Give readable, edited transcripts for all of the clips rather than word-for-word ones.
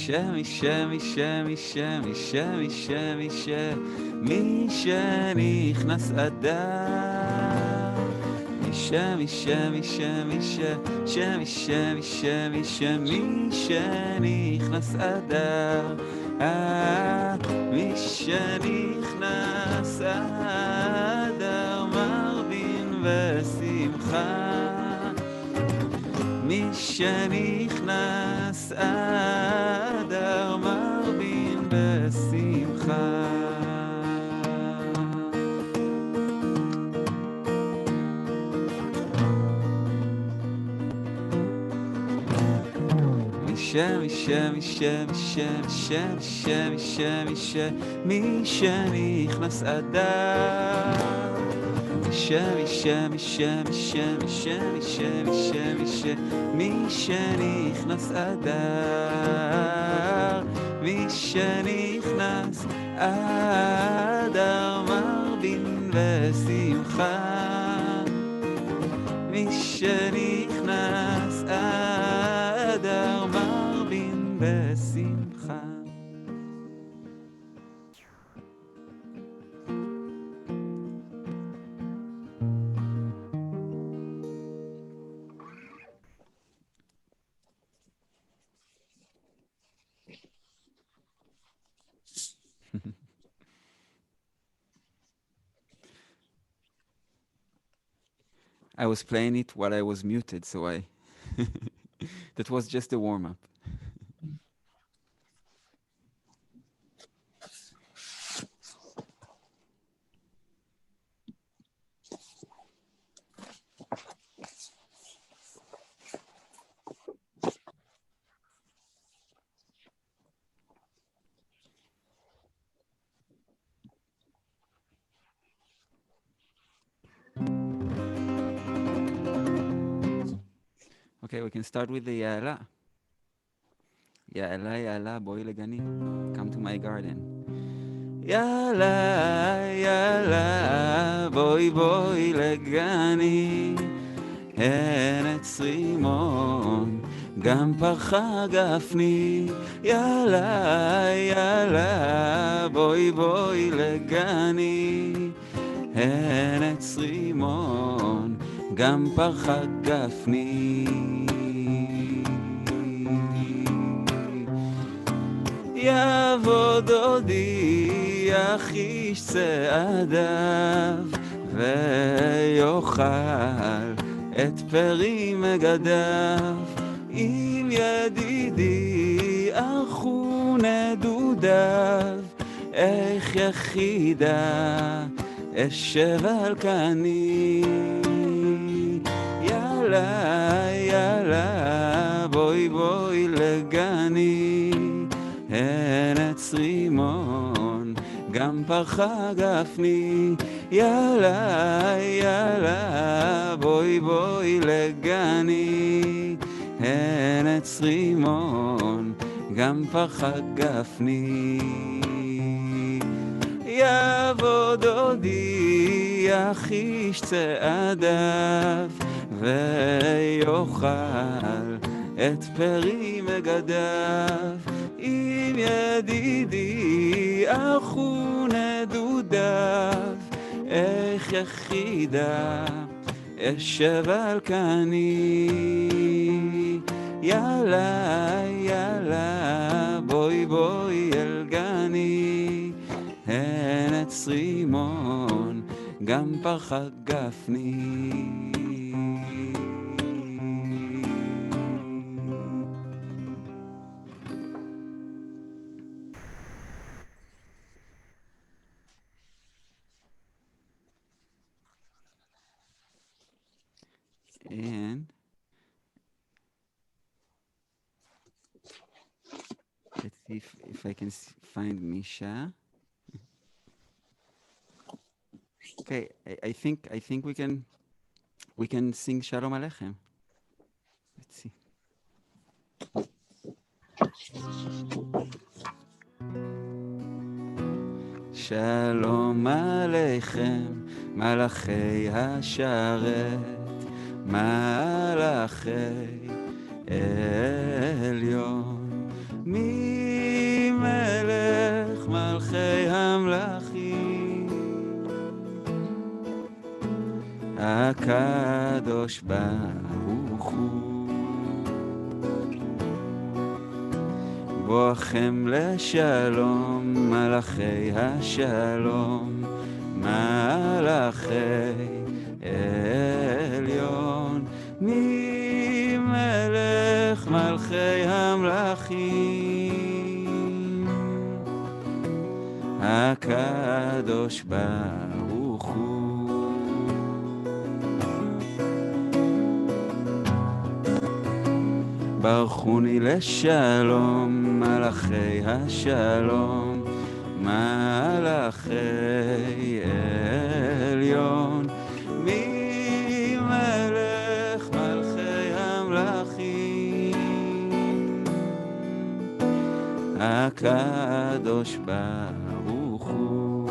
מי שנכנס אדר, מי שנכנס אדר, מי שנכנס אדר מרבין ושמחה, מי שנכנס אדר מרבין בשמחה. מי שנכנס אדר, מי שנכנס אדר, מי שנכנס אדר מרבין ושמחה, מי שנכנס אדר מרבין בשמחה. I was playing it while I was muted, so that was just a warm-up. Okay, we can start with the Ya'ala. Ya'ala, Ya'ala, boi legani. Come to my garden. Ya'ala, Ya'ala, boi legani. ארץ רימון, גם פרחה גפני. יאללה, יאללה, בואי לגני. ארץ רימון, גם פרחה גפני. יבוא דודי, יחיש צעדיו, ויאכל את פרי מגדיו. עם ידידי ערכו נדודיו, איך יחידה אשב על קני. יאללה, יאללה, בואי לגני. ארץ רימון, גם פרחה גפני. יאללה, יאללה, בואי לגני. ארץ רימון, גם פרחה גפני. יבוא דודי, יחיש צעדיו, ויאכל את פרי מגדיו. עם ידידי ערכו נדודיו, איך יחידה אשב על קני. יאללה, יאללה, בואי אל גני. ארץ רימון, גם פרחה גפני. And let's see if I can find Misha. Okay, I think we can sing Shalom Aleichem. Let's see. Shalom Aleichem, מלאכי השרת, מלאכי עליון, מי הקדוש ברוך הוא. בואכם לשלום, מלאכי השלום, מלאכי עליון, ממלך מלכי המלכים, הקדוש ברוך הוא. ברכוני לשלום, מלאכי השלום, מלאכי עליון, ממלך מלכי המלכים, הקדוש ברוך הוא.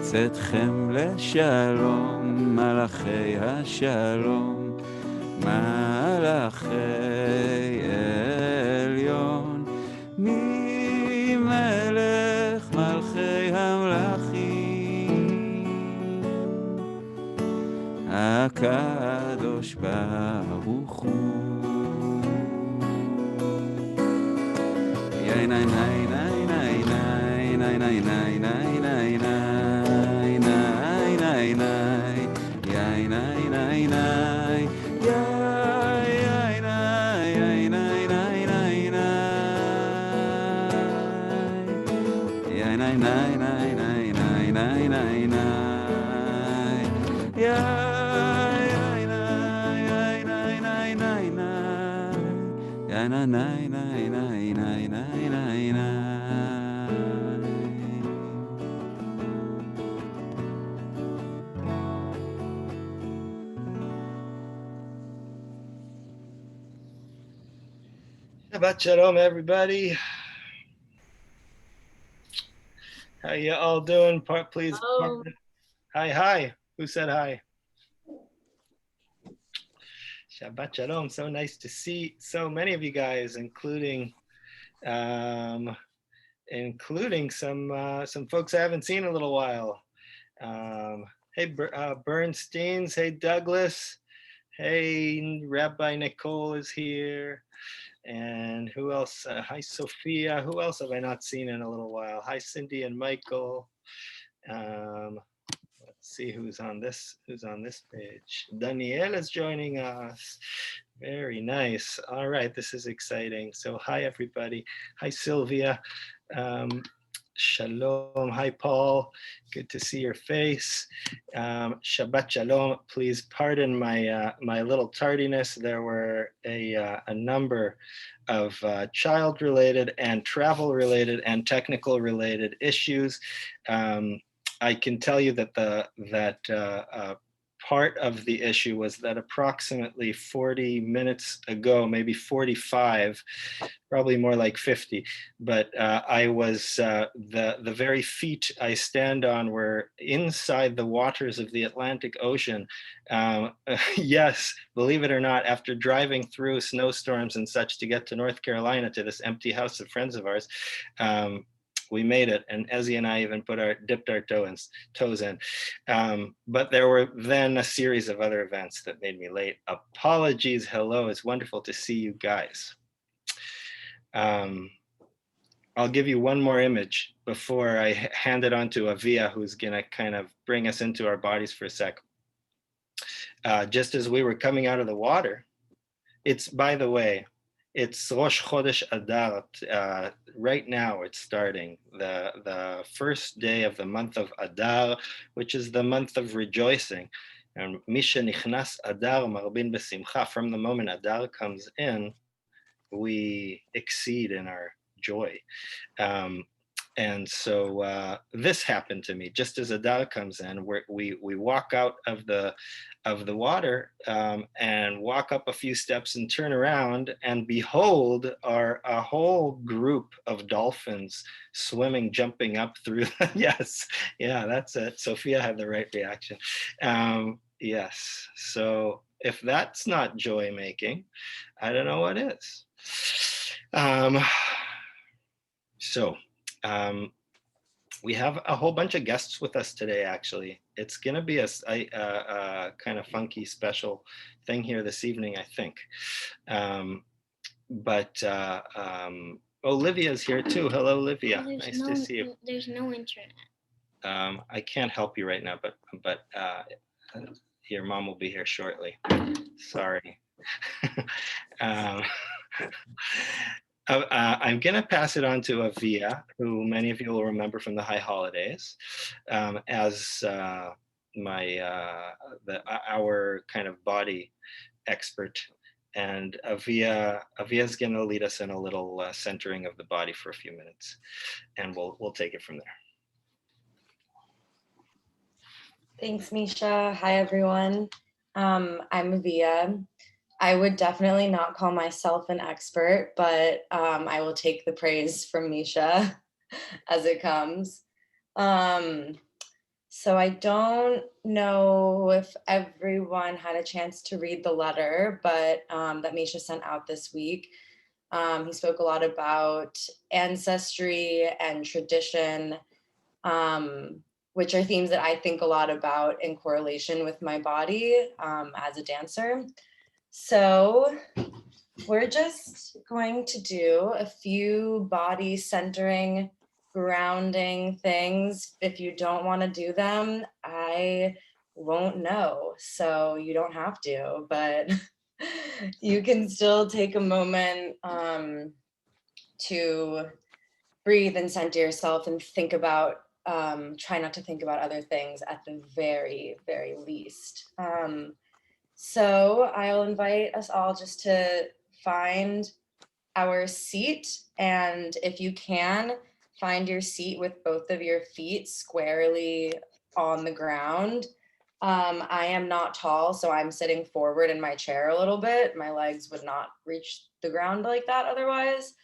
צאתכם לשלום, מלאכי השלום, מלאכי עליון, ממלך מלכי המלכים, הקדוש ברוך הוא. יאי ניי ניי ניי ניי ניי ניי ניי ניי ניי ניי ניי ניי ניי, יאי ניי ניי ניי, יאי ניי ניי ניי ניי ניי, יאי ניי ניי ניי ניי ניי ניי ניי ניי, יאי ניי ניי ניי ניי ניי, יאי ניי ניי ניי ניי ניי ניי ניי ניי. Shabbat Shalom, everybody. How you all doing? Please. Hi. Who said hi? Shabbat Shalom. So nice to see so many of you guys, including some folks I haven't seen in a little while. Hey, Bernsteins. Hey, Douglas. Hey, Rabbi Nicole is here. And who else? Hi, Sophia. Who else have I not seen in a little while? Hi, Cindy and Michael. Let's see who's on this page. Danielle is joining us. Very nice. All right, this is exciting. So hi, everybody. Hi, Sylvia. Shalom. Hi, Paul. Good to see your face. Shabbat Shalom. Please pardon my little tardiness. There were a number of child-related and travel-related and technical-related issues. I can tell you that part of the issue was that approximately 40 minutes ago, maybe 45, probably more like 50, but I was, the very feet I stand on were inside the waters of the Atlantic Ocean. Yes, believe it or not, after driving through snowstorms and such to get to North Carolina to this empty house of friends of ours, we made it, and Ezzy and I even dipped our toes in. But there were then a series of other events that made me late. Apologies. Hello, it's wonderful to see you guys. I'll give you one more image before I hand it on to Avia, who's gonna kind of bring us into our bodies for a sec. Just as we were coming out of the water, by the way, it's Rosh Chodesh Adar. Right now it's starting, the first day of the month of Adar, which is the month of rejoicing. And Misha Nichnas Adar Marbin Besimcha. From the moment Adar comes in, we exceed in our joy. And so this happened to me just as Adar comes in. We walk out of the water and walk up a few steps and turn around, and behold, a whole group of dolphins swimming, jumping up through. Yes, yeah, that's it. Sophia had the right reaction. Yes, so if that's not joy making, I don't know what is. We have a whole bunch of guests with us today, actually. It's going to be a kind of funky special thing here this evening, I think. But Olivia's here too. Hello, Olivia. Nice to see you. There's no internet. I can't help you right now, but your mom will be here shortly. Sorry. I'm going to pass it on to Avia, who many of you will remember from the High Holidays, as our kind of body expert. And Avia's going to lead us in a little centering of the body for a few minutes, and we'll take it from there. Thanks, Misha. Hi, everyone. I'm Avia. I would definitely not call myself an expert, but I will take the praise from Misha as it comes. So I don't know if everyone had a chance to read the letter, but that Misha sent out this week. He spoke a lot about ancestry and tradition, which are themes that I think a lot about in correlation with my body as a dancer. So we're just going to do a few body centering, grounding things. If you don't want to do them, I won't know. So you don't have to, but you can still take a moment to breathe and center yourself and think about, try not to think about other things at the very, very least. So I'll invite us all just to find our seat, and if you can, find your seat with both of your feet squarely on the ground. I am not tall, so I'm sitting forward in my chair a little bit. My legs would not reach the ground like that otherwise.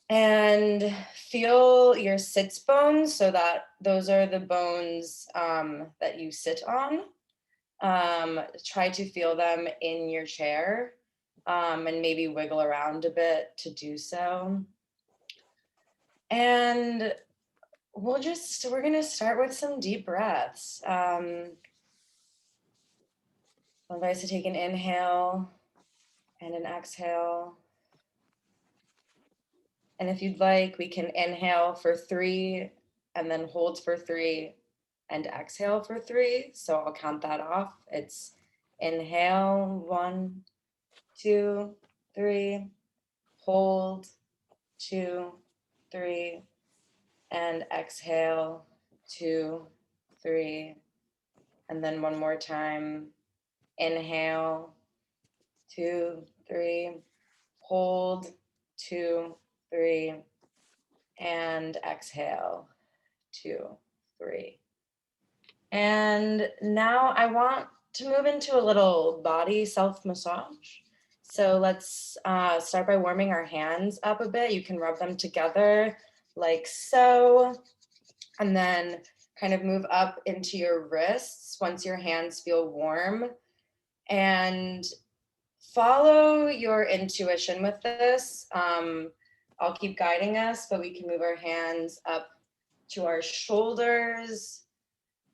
And feel your sits bones, so that those are the bones that you sit on. Try to feel them in your chair, and maybe wiggle around a bit to do so. And we're gonna start with some deep breaths. I'll invite us to take an inhale and an exhale. And if you'd like, we can inhale for 3 and then hold for 3 and exhale for 3. So I'll count that off. It's inhale, 1, 2, 3, hold, 2, 3, and exhale, 2, 3. And then one more time, inhale, 2, 3, hold, 2, 3, and exhale, 2, 3. And now I want to move into a little body self-massage. So let's start by warming our hands up a bit. You can rub them together like so, and then kind of move up into your wrists once your hands feel warm. And follow your intuition with this. I'll keep guiding us, but we can move our hands up to our shoulders.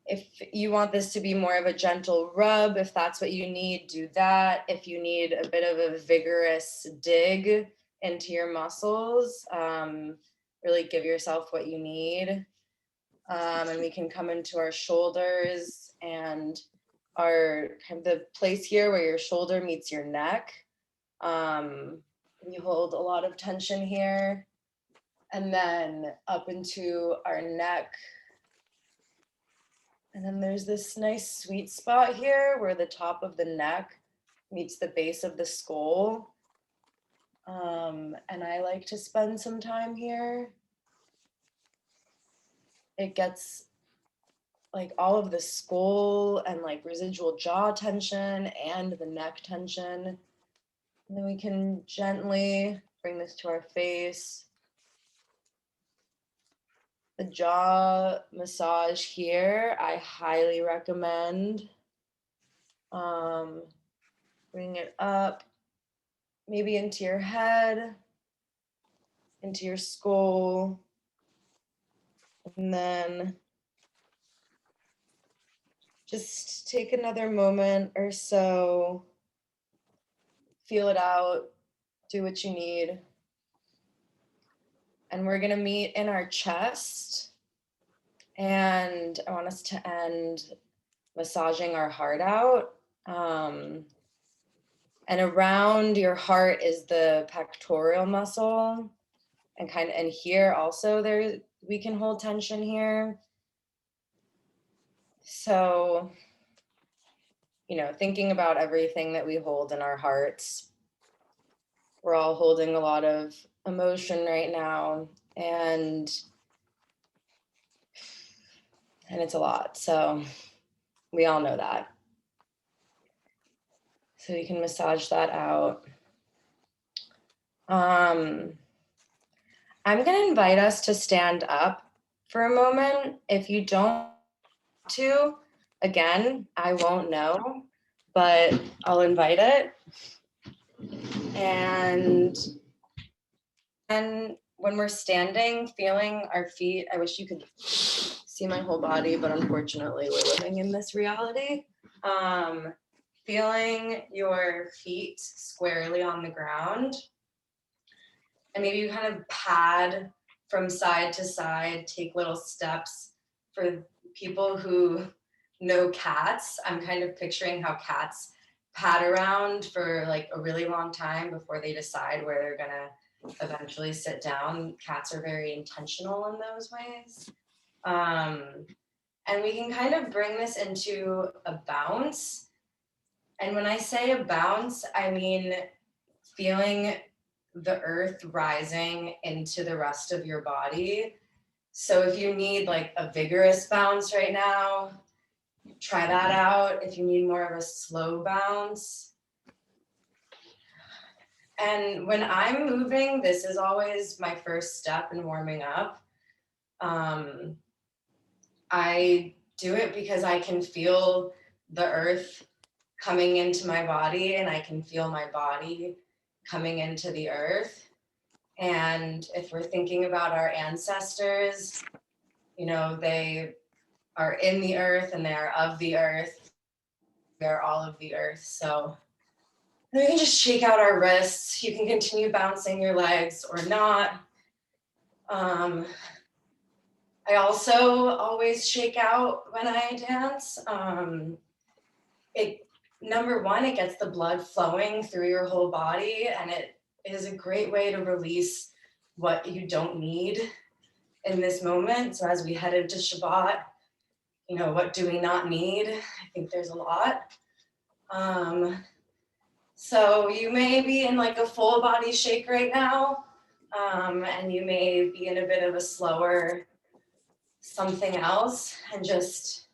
If you want this to be more of a gentle rub, if that's what you need, do that. If you need a bit of a vigorous dig into your muscles, really give yourself what you need. And we can come into our shoulders and our kind of the place here where your shoulder meets your neck. We hold a lot of tension here, and then up into our neck. And then there's this nice sweet spot here where the top of the neck meets the base of the skull. And I like to spend some time here. It gets like all of the skull and like residual jaw tension and the neck tension. And then we can gently bring this to our face. The jaw massage here, I highly recommend. Bring it up, maybe into your head, into your skull, And then just take another moment or so, feel it out, do what you need. And we're gonna meet in our chest. And I want us to end massaging our heart out. And around your heart is the pectoral muscle. And here also we can hold tension here. So, thinking about everything that we hold in our hearts, we're all holding a lot of emotion right now, and it's a lot. So we all know that. So you can massage that out. I'm going to invite us to stand up for a moment. If you don't want to, again, I won't know, but I'll invite it. And when we're standing, feeling our feet, I wish you could see my whole body, but unfortunately we're living in this reality. Feeling your feet squarely on the ground. And maybe you kind of pad from side to side, take little steps. For people who know cats, I'm kind of picturing how cats pad around for like a really long time before they decide where they're gonna eventually sit down. Cats are very intentional in those ways. And we can kind of bring this into a bounce. And when I say a bounce, I mean feeling the earth rising into the rest of your body. So if you need like a vigorous bounce right now, try that out. If you need more of a slow bounce. And when I'm moving, this is always my first step in warming up. I do it because I can feel the earth coming into my body, and I can feel my body coming into the earth. And if we're thinking about our ancestors, they are in the earth and they are of the earth. They're all of the earth. So we can just shake out our wrists. You can continue bouncing your legs or not. I also always shake out when I dance. Number one, it gets the blood flowing through your whole body, and it is a great way to release what you don't need in this moment. So as we head into Shabbat, what do we not need? I think there's a lot. So you may be in like a full body shake right now, and you may be in a bit of a slower something else, and just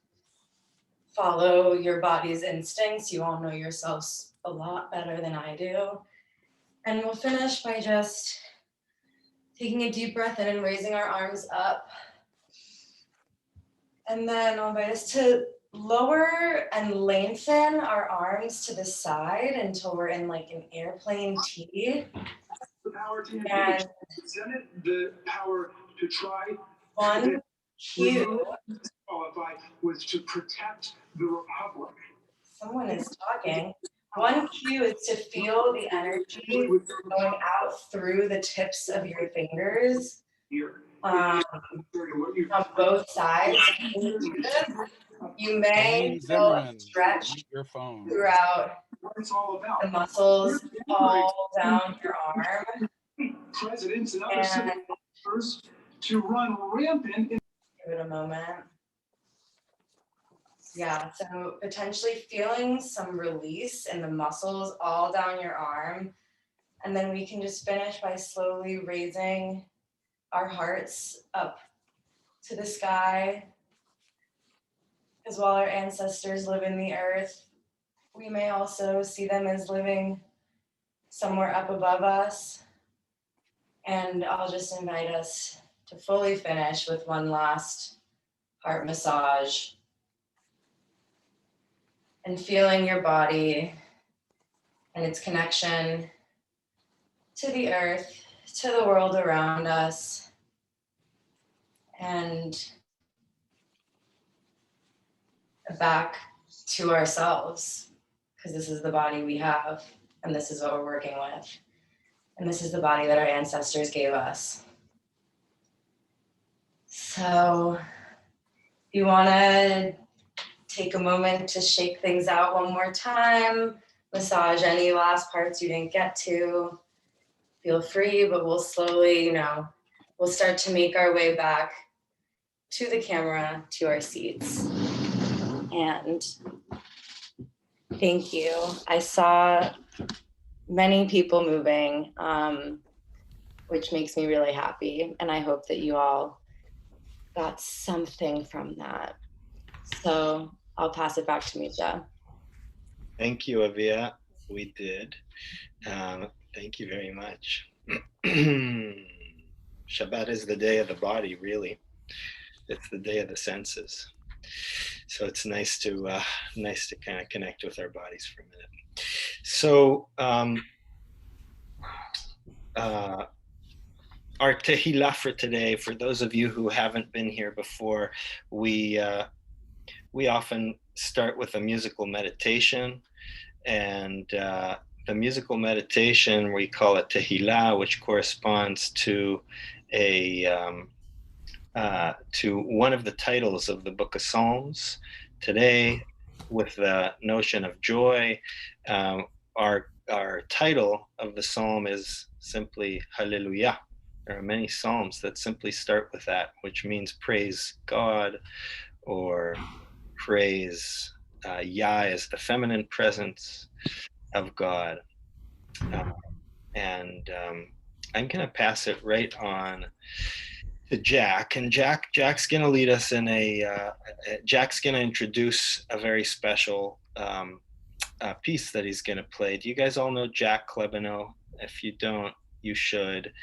follow your body's instincts. You all know yourselves a lot better than I do. And we'll finish by just taking a deep breath in and raising our arms up. And then I'll invite us to lower and lengthen our arms to the side until we're in like an airplane T. The power to and Senate, the power to try. One cue. Qualify was to protect the republic. Someone is talking. One cue is to feel the energy going out through the tips of your fingers on both sides. You may feel a stretch throughout the muscles all down your arm. Presidents and other citizens to run rampant. Give it a moment. Yeah, so potentially feeling some release in the muscles all down your arm. And then we can just finish by slowly raising our hearts up to the sky. Because while our ancestors live in the earth, we may also see them as living somewhere up above us. And I'll just invite us to fully finish with one last heart massage. And feeling your body and its connection to the earth, to the world around us. and back to ourselves, because this is the body we have, and this is what we're working with, and this is the body that our ancestors gave us. So if you want to take a moment to shake things out one more time, massage any last parts you didn't get to, feel free, but we'll slowly, we'll start to make our way back to the camera, to our seats. And thank you. I saw many people moving, which makes me really happy. And I hope that you all got something from that. So I'll pass it back to Misha. Thank you, Avia. We did. Thank you very much. Shabbat is the day of the body, really. It's the day of the senses. So it's nice to kind of connect with our bodies for a minute. So our tehillah for today, for those of you who haven't been here before, we often start with a musical meditation, and the musical meditation, we call it tehillah, which corresponds to to one of the titles of the Book of Psalms. Today, with the notion of joy, our title of the psalm is simply Hallelujah. There are many psalms that simply start with that, which means praise God, or praise Yah as the feminine presence of God. And I'm going to pass it right on to Jack, and Jack's going to lead us in Jack's going to introduce a very special piece that he's going to play. Do you guys all know Jack Klebano? If you don't, you should.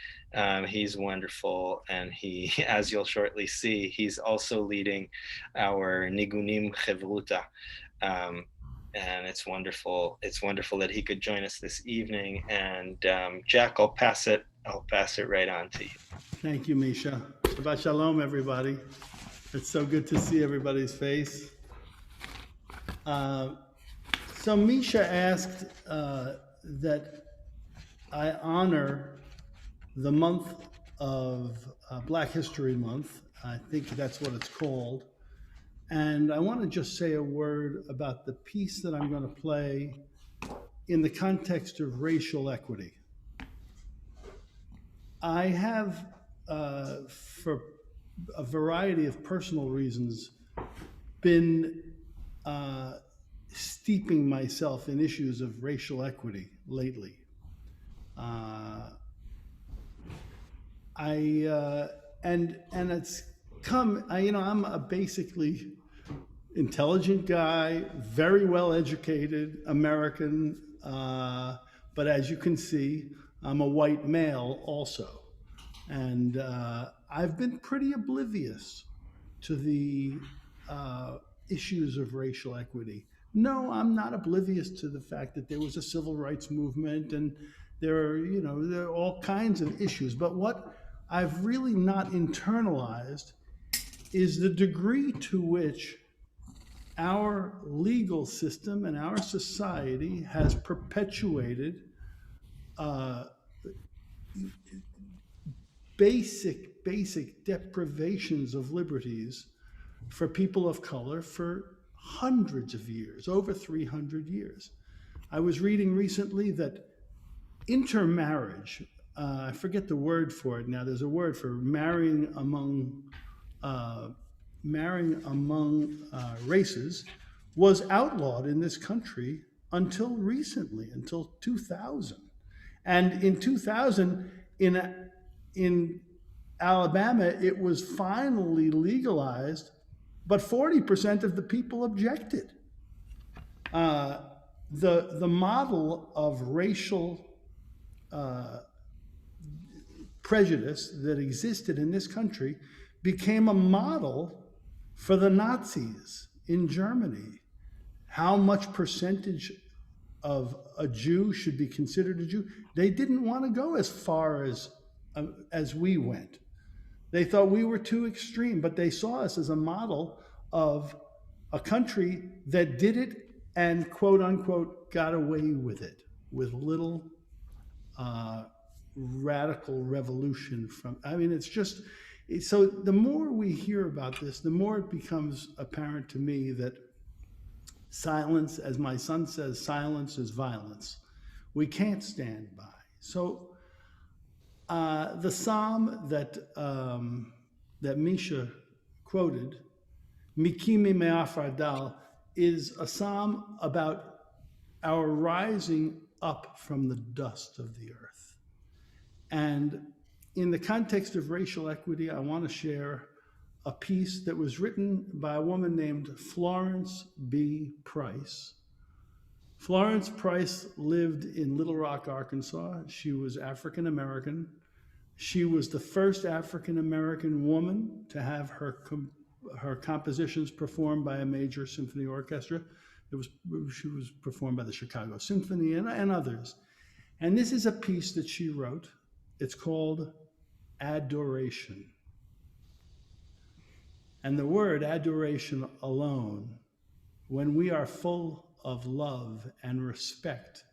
He's wonderful, and he, as you'll shortly see, he's also leading our Nigunim Chevruta, and it's wonderful. It's wonderful that he could join us this evening. And Jack, I'll pass it right on to you. Thank you, Misha. Shabbat shalom, everybody. It's so good to see everybody's face. So Misha asked that I honor the month of Black History Month. I think that's what it's called. And I want to just say a word about the piece that I'm going to play in the context of racial equity. I have, for a variety of personal reasons, been steeping myself in issues of racial equity lately. And it's come, I'm a basically intelligent guy, very well educated American, but as you can see, I'm a white male also. And I've been pretty oblivious to the issues of racial equity. No, I'm not oblivious to the fact that there was a civil rights movement, and there are all kinds of issues. But what I've really not internalized is the degree to which our legal system and our society has perpetuated basic deprivations of liberties for people of color for hundreds of years, over 300 years. I was reading recently that intermarriage, I forget the word for it now, there's a word for marrying among races, was outlawed in this country until recently, until 2000. And in 2000, in Alabama, it was finally legalized, but 40% of the people objected. The model of racial prejudice that existed in this country became a model for the Nazis in Germany. How much percentage of a Jew should be considered a Jew? They didn't want to go as far as we went. They thought we were too extreme, but they saw us as a model of a country that did it and quote unquote got away with it with little radical revolution from. I mean, it's just so the more we hear about this, the more it becomes apparent to me that silence, as my son says, silence is violence. We can't stand by. So the psalm that Misha quoted, Mikimi Me'afar Dal, is a psalm about our rising up from the dust of the earth. And in the context of racial equity, I want to share a piece that was written by a woman named Florence B. Price. Florence Price lived in Little Rock, Arkansas. She was African American. She was the first African American woman to have her compositions performed by a major symphony orchestra. She was performed by the Chicago Symphony and others. And this is a piece that she wrote. It's called Adoration. And the word adoration alone, when we are full of love and respect,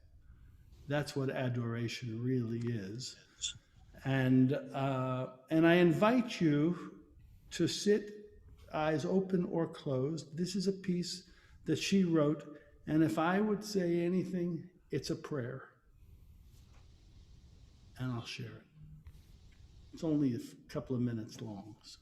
that's what adoration really is. And I invite you to sit, eyes open or closed. This is a piece that she wrote, and if I would say anything, it's a prayer. And I'll share it. It's only a couple of minutes long. So.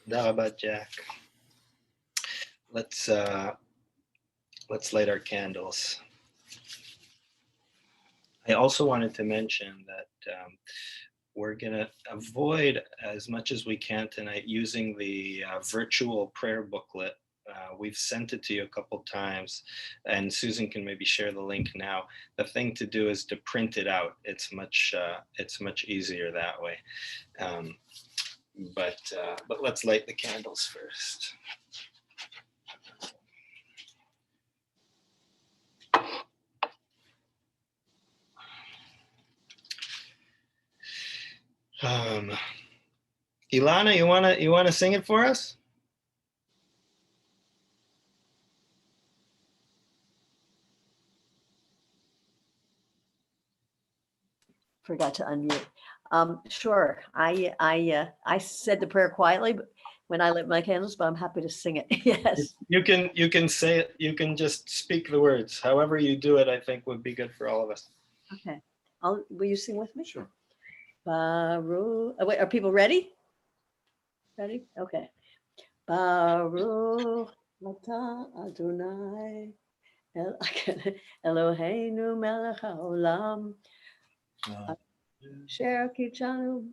Darabat Jack. Let's light our candles. I also wanted to mention that we're going to avoid as much as we can tonight using the virtual prayer booklet. We've sent it to you a couple times, and Susan can maybe share the link now. The thing to do is to print it out. It's much easier that way. But let's light the candles first. Ilana, you wanna sing it for us? Forgot to unmute. Sure. I said the prayer quietly when I lit my candles, but I'm happy to sing it. Yes. You can say it. You can just speak the words. However you do it, I think would be good for all of us. Okay. Will you sing with me? Sure. Baruch. Oh, wait, are people ready? Ready? Okay. Baruch Atah Adonai Eloheinu melech haolam asher kitshanu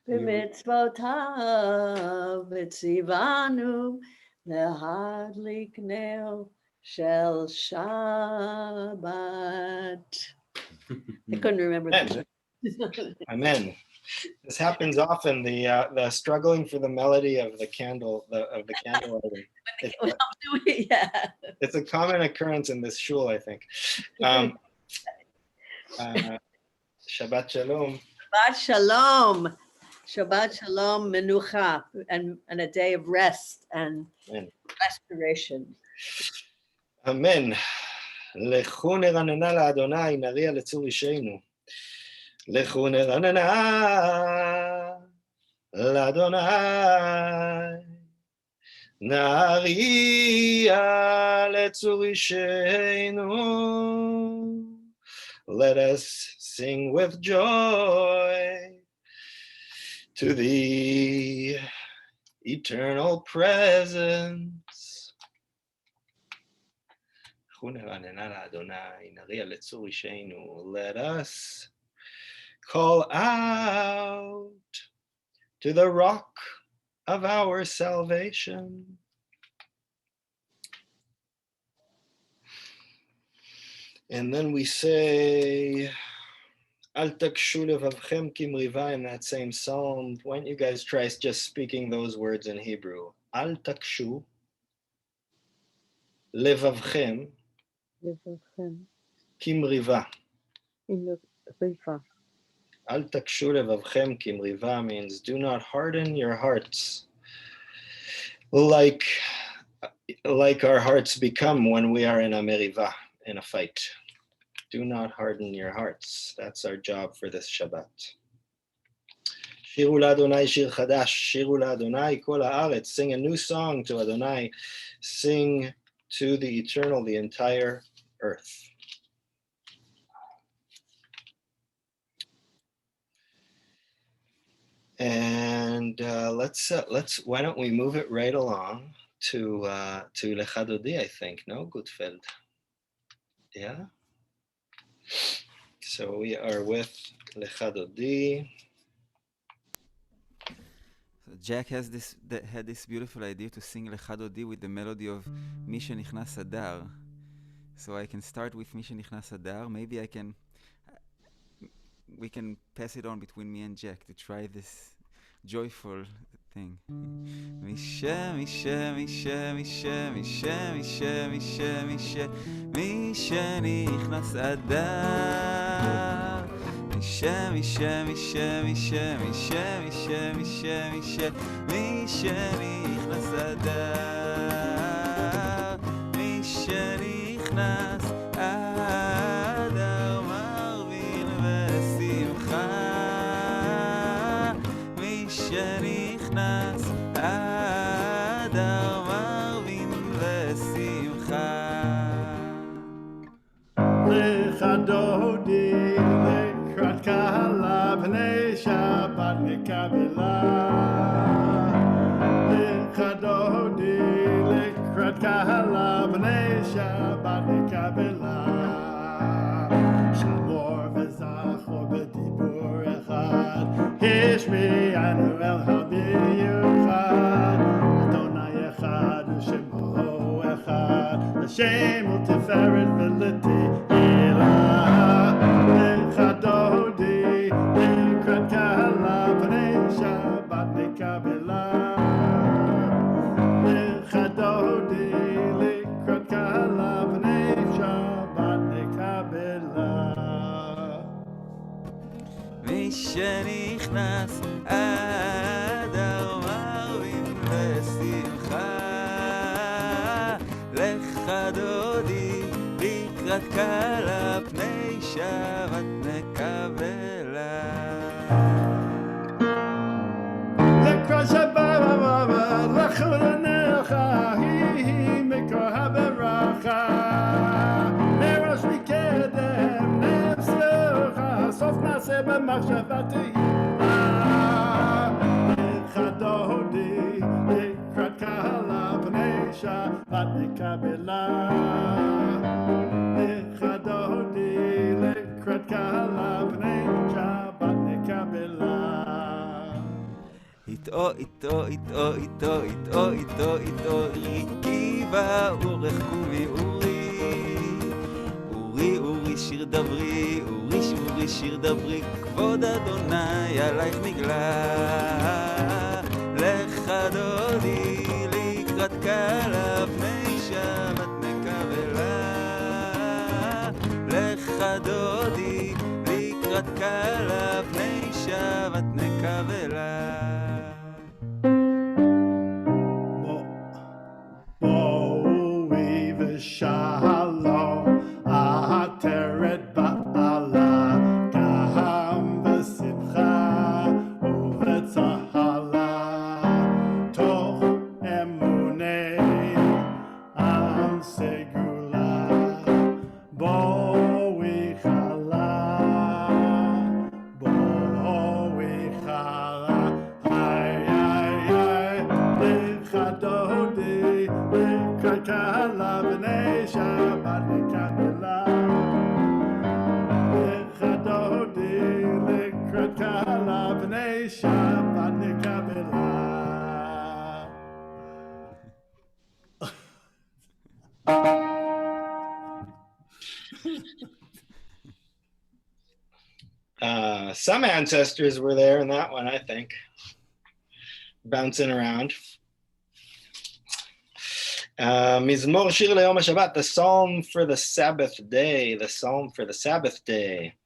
b'mitzvotav v'tzivanu להדליק נר של Shabbat. I couldn't remember that. Amen. This happens often. The struggling for the melody of the candle lighting. It's a common occurrence in this shul, I think. Shabbat shalom. Shabbat shalom. Shabbat shalom, menucha, and a day of rest and Amen. restoration. Amen. לכו נרננה לאדוני, נריע לצור אישנו. לכו נרננה לאדוני, נריע לצור אישנו. Let us sing with joy to the eternal presence. Let us call out to the rock of our salvation. And then we say, Al takshu levavchem kimriva in that same psalm. Why don't you guys try just speaking those words in Hebrew? Al takshu levavchem kimriva. Al takshu levavchem kimriva means do not harden your hearts like our hearts become when we are in a meriva, in a fight. Do not harden your hearts. That's our job for this Shabbat. Shiru l'Adonai shir chadash, shiru l'Adonai kol haaretz. Sing a new song to Adonai. Sing to the eternal, the entire earth. And let's. Why don't we move it right along to Lecha Dodi? I think no, Gutfeld. Yeah. So we are with Lecha Dodi. So Jack had this beautiful idea to sing Lecha Dodi with the melody of Mi Shenichnas Adar. So I can start with Mi Shenichnas Adar. Maybe we can pass it on between me and Jack to try this joyful thing. Misha, Misha, Misha, Misha, Misha, Misha, Misha, Misha, Misha nichnas Adar. Misha, Misha, Misha, Misha, Misha, Misha, Misha, Misha, Misha nichnas Adar. Misha nichnas Adar, marvin v'simcha. Misha nichnas Adar, marvin v'simcha. Lecha Dodi, lekrat kala b'nei Shabbat nekabela. pnei Shabbat nekabela. Shamor v'zachor b'dibur echad, Hishmi'anu el ha'miyuchad. Adonai echad u'shemo echad, Hashem u'tiferet v'letehila. Lechadodi likrat kala pnei Shabbat nekabela. Lechadodi likrat kala pnei Shabbat nekabela. מי שנכנס אדר מרבים בשמחה, לך דודי לקראת קלה פני שבת נקבלה. לקראת שבת לכו לנחה, היא מקור הברכה. מראש מקדם נפסוכה, סוף מעשה במחשבה תהילה. לך דודי לקראת קהלה פני שבת נקבלה. לך דודי לקראת קהלה פני שבת נקבלה. איתו איתו איתו איתו איתו איתו איתו ריקיבה אורך קומי אורי אורי שיר דברי אורי שיר דברי כבוד אדוני עלייך נגלה. לך דודי לקראת קלה פני שבת נקבלה. לך דודי לקראת קלה פני שבת נקבלה. בואי ושלום עטרת בעלה, גם בשמחה ובצהלה. תוך אמוני עם סגולה, בואי חלה, בואי חלה. היי היי היי, לך דודי לקראת קהלה פני שבת נקבלה. לך דודי לקראת קהלה פני שבת נקבלה. Some ancestors were there in that one, I think, bouncing around. Mizmor Shir Le'Yom HaShabbat, the psalm for the Sabbath day, the psalm for the Sabbath day.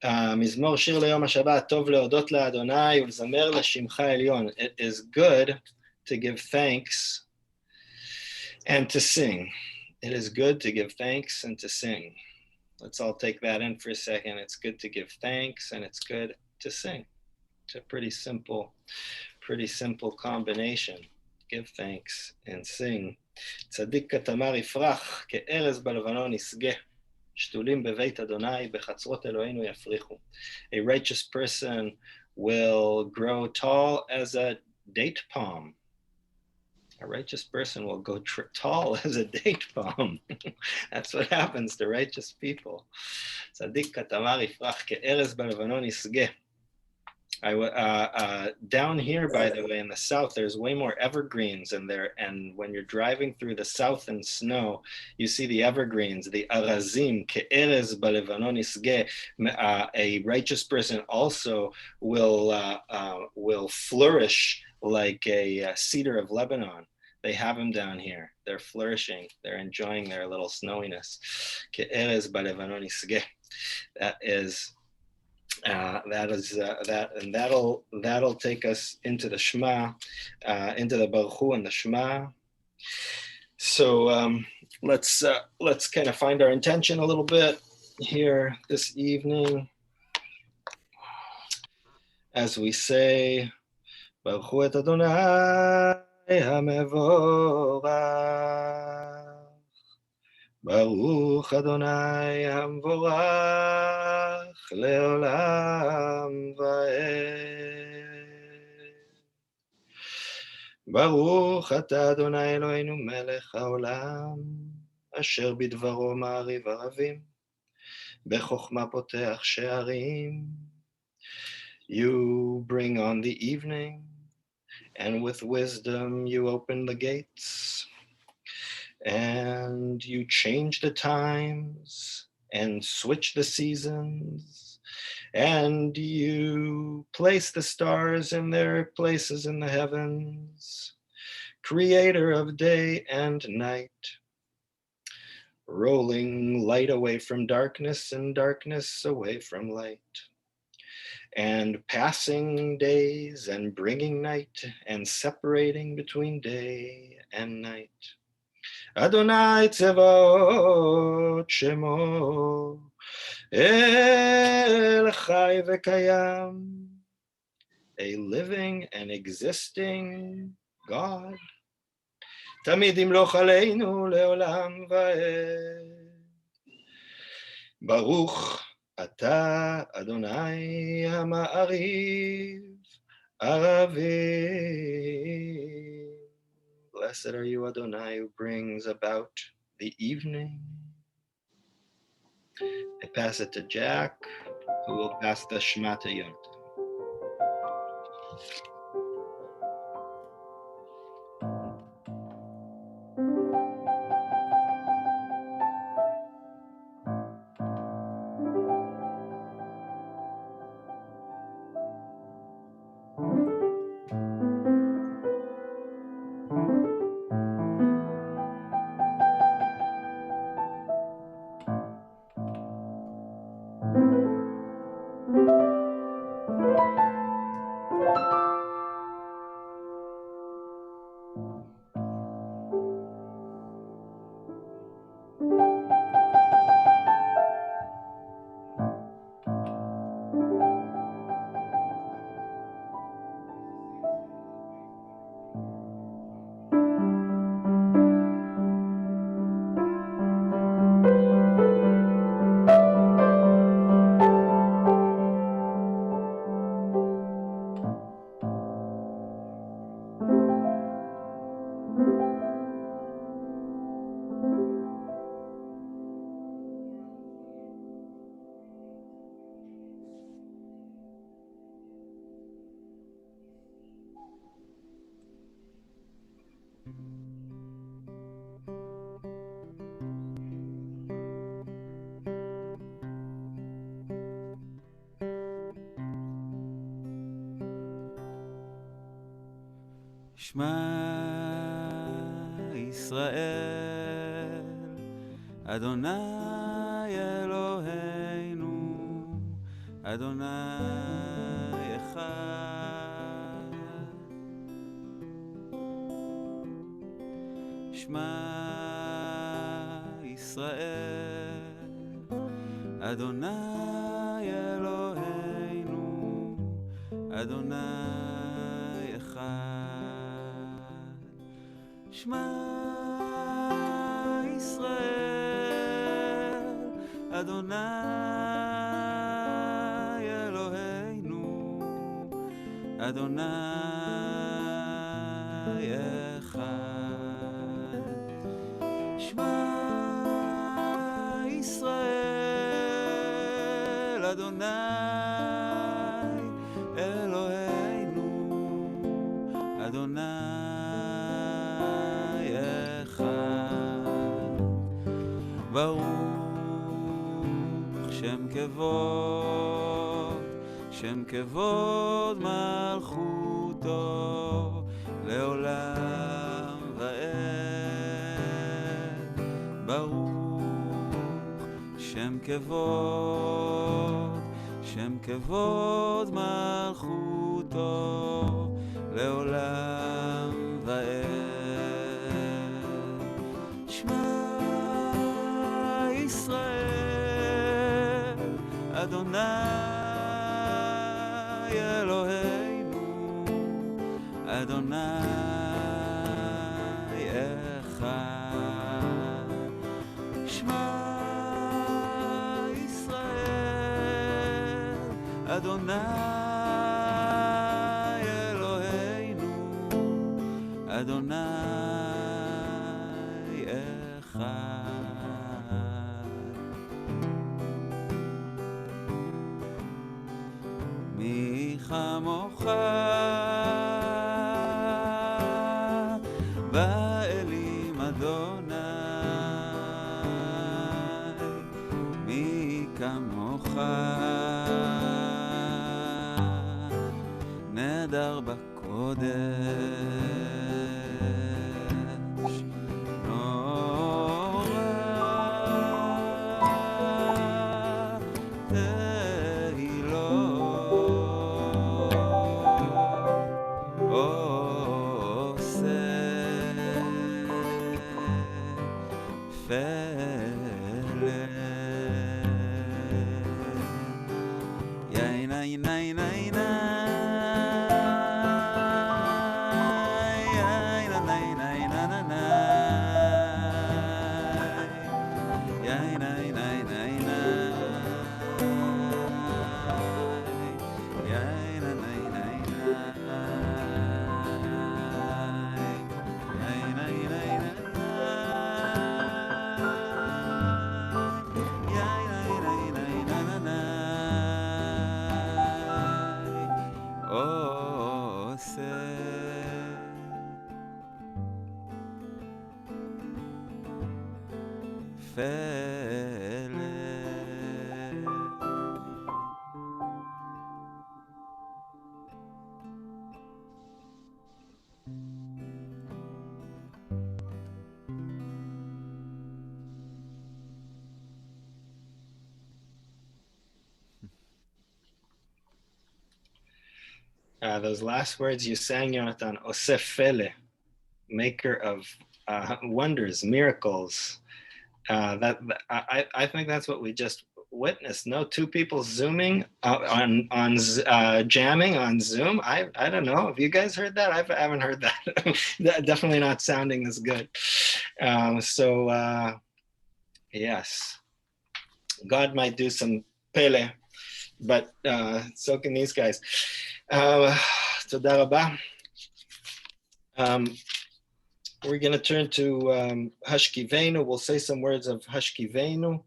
Mizmor Shir Le'Yom HaShabbat, Tov Le'odot LaAdonai U'Lzamer LaShimcha Elyon. It is good to give thanks and to sing. It is good to give thanks and to sing. Let's all take that in for a second. It's good to give thanks and it's good to sing. It's a pretty simple combination. Give thanks and sing. צדיק כתמר יפרח, כארז בלבנון ישגה. שתולים בבית אדוני, בחצרות אלוהינו יפריחו. A righteous person will grow tall as a date palm. A righteous person will go tall as a date palm. That's what happens to righteous people. צדיק כתמר יפרח, כארז בלבנון ישגה. Down here, by the way, in the south, there's way more evergreens in there. And when you're driving through the south in snow, you see the evergreens, the arazim, ke'erez balevanon isge. A righteous person also will flourish like a cedar of Lebanon. They have them down here. They're flourishing. They're enjoying their little snowiness. Ke'erez balevanon isge. That is that, and that'll take us into the Shema, into the Baruch Hu and the Shema. So let's kind of find our intention a little bit here this evening, as we say, Baruch Hu et Adonai HaMevorach, Baruch Adonai HaMevorach Leolam Vaed. Baruch Ata Adonai Eloheinu Melech HaOlam אשר בדברו מעריב ערבים, בחוכמה פותח שערים. You bring on the evening, and with wisdom you open the gates, and you change the times, and switch the seasons, and you place the stars in their places in the heavens, creator of day and night, rolling light away from darkness and darkness away from light, and passing days and bringing night and separating between day and night. Adonai Tzevaot Shemo El Chai V'Kayam, a living and existing God. Tamid Yimloch Aleinu Leolam Va'ed. Baruch Ata Adonai HaMa'ariv Aravim. Blessed are you, Adonai, who brings about the evening. I pass it to Jack, who will pass the Shema to Yonatan. שמע ישראל, אדוני אלוהינו, אדוני אחד. שמע ישראל, אדוני אלוהינו, אדוני אחד. שמע ישראל, אדוני אלוהינו, אדוני אחד. שמע ישראל, אדוני אלוהינו, אדוני ברוך שם כבוד, שם כבוד מלכותו לעולם ועד. ברוך שם כבוד, שם כבוד מלכותו לעולם ועד. ישראל, אדוני אלוהינו, אדוני אחד. שמע ישראל, אדוני אלוהינו, אדוני אחד. כמוך באלים אדוני מי כמוך נדר בקודש נורא תהילו עושה פלא יאי נאי נאי נאי Those last words you sang, Jonathan, Oseh Fele, maker of wonders, miracles. I think that's what we just witnessed. No, two people zooming on jamming on Zoom. I don't know. Have you guys heard that? I haven't heard that. Definitely not sounding as good. Yes, God might do some pele, but so can these guys. Toda rabah. We're going to turn to Hashkivenu. We'll say some words of Hashkivenu,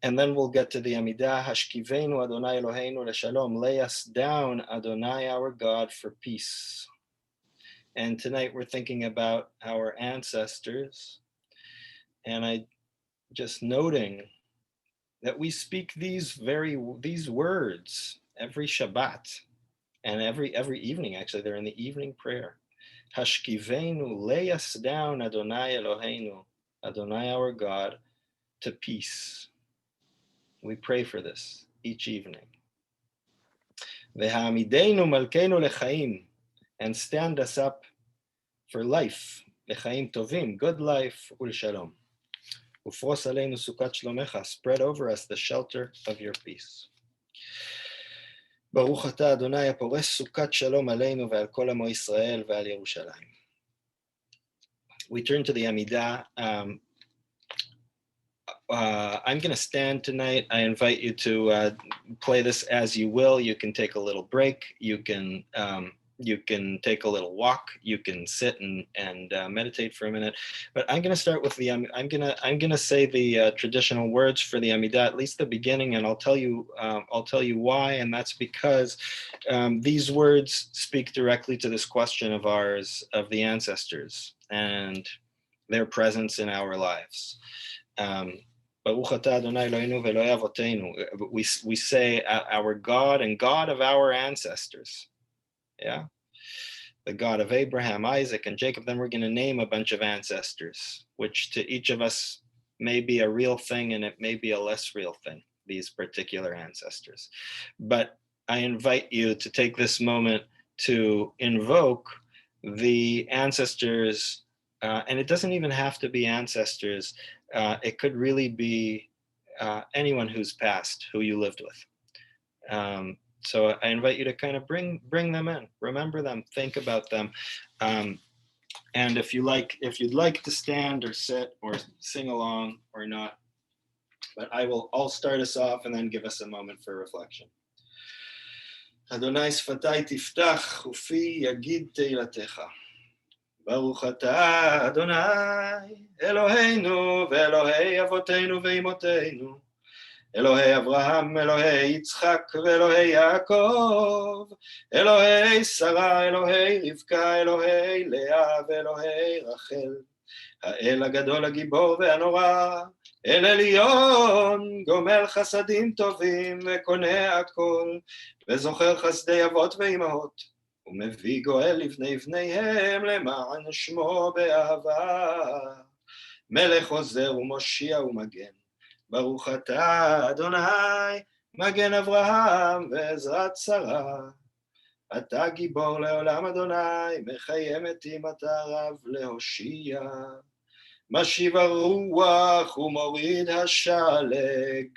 and then we'll get to the Amidah. Hashkivenu Adonai Eloheinu leshalom. Lay us down, Adonai, our God, for peace. And tonight we're thinking about our ancestors, and I just noting that we speak these words every Shabbat and every evening. Actually, they're in the evening prayer. Hashkivenu, lay us down, Adonai Eloheinu, Adonai our God, to peace. We pray for this each evening. V'ha'amidenu malkeinu lechaim, and stand us up for life, lechaim tovim, good life, ulshalom. Ufros aleinu sukat shlomecha, spread over us the shelter of your peace. ברוך אתה אדוני הפורס סוכת שלום עלינו ועל כל עמו ישראל ועל ירושלים. We turn to the Amidah. I'm going to stand tonight. I invite you to play this as you will. You can take a little break. You can take a little walk. You can sit and meditate for a minute. But I'm going to start with the. I'm going to say the traditional words for the Amidah, at least the beginning, and I'll tell you why. And that's because these words speak directly to this question of ours, of the ancestors and their presence in our lives. Baruch atah Adonai Eloheinu v'Elokei Avotenu. We say our God and God of our ancestors. Yeah, the God of Abraham, Isaac, and Jacob. Then we're going to name a bunch of ancestors, which to each of us may be a real thing and it may be a less real thing, these particular ancestors. But I invite you to take this moment to invoke the ancestors, and it doesn't even have to be ancestors. It could really be anyone who's passed, who you lived with. So I invite you to kind of bring them in, remember them, think about them, and if you'd like to stand or sit or sing along or not, but I'll start us off and then give us a moment for reflection. Adonai sfatai tiftach ufi yagid teilatecha. Baruch atah Adonai Eloheinu ve'Elokei Avotenu ve'Imoteinu אלוהי אברהם, אלוהי יצחק ואלוהי יעקב, אלוהי שרה, אלוהי רבקה, אלוהי לאה ואלוהי רחל, האל הגדול הגיבור והנורא, אל עליון, גומל חסדים טובים וקונה הכל, וזוכר חסדי אבות ואימהות, ומביא גואל לבני בניהם למען שמו באהבה. מלך עוזר ומושיע ומגן, ברוך אתה אדוני, מגן אברהם ועזרת שרה. אתה גיבור לעולם אדוני, מחיה מתים אתה רב להושיע. משיב הרוח ומוריד השלג,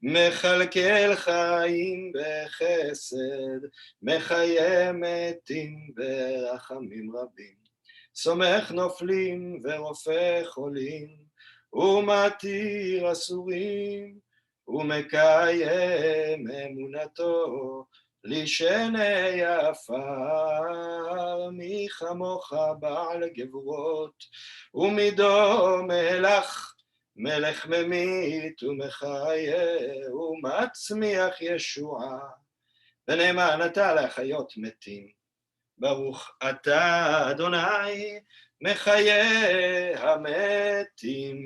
מכלכל חיים בחסד, מחיה מתים ברחמים רבים. סומך נופלים ורופא חולים, ומתיר אסורים, ומקיים אמונתו לשני עפר. מי כמוך בעל גבורות, ומידו מלך, מלך ממית ומחיה, ומצמיח ישועה, ונאמן אתה להחיות מתים. ברוך אתה אדוני, מחיה המתים.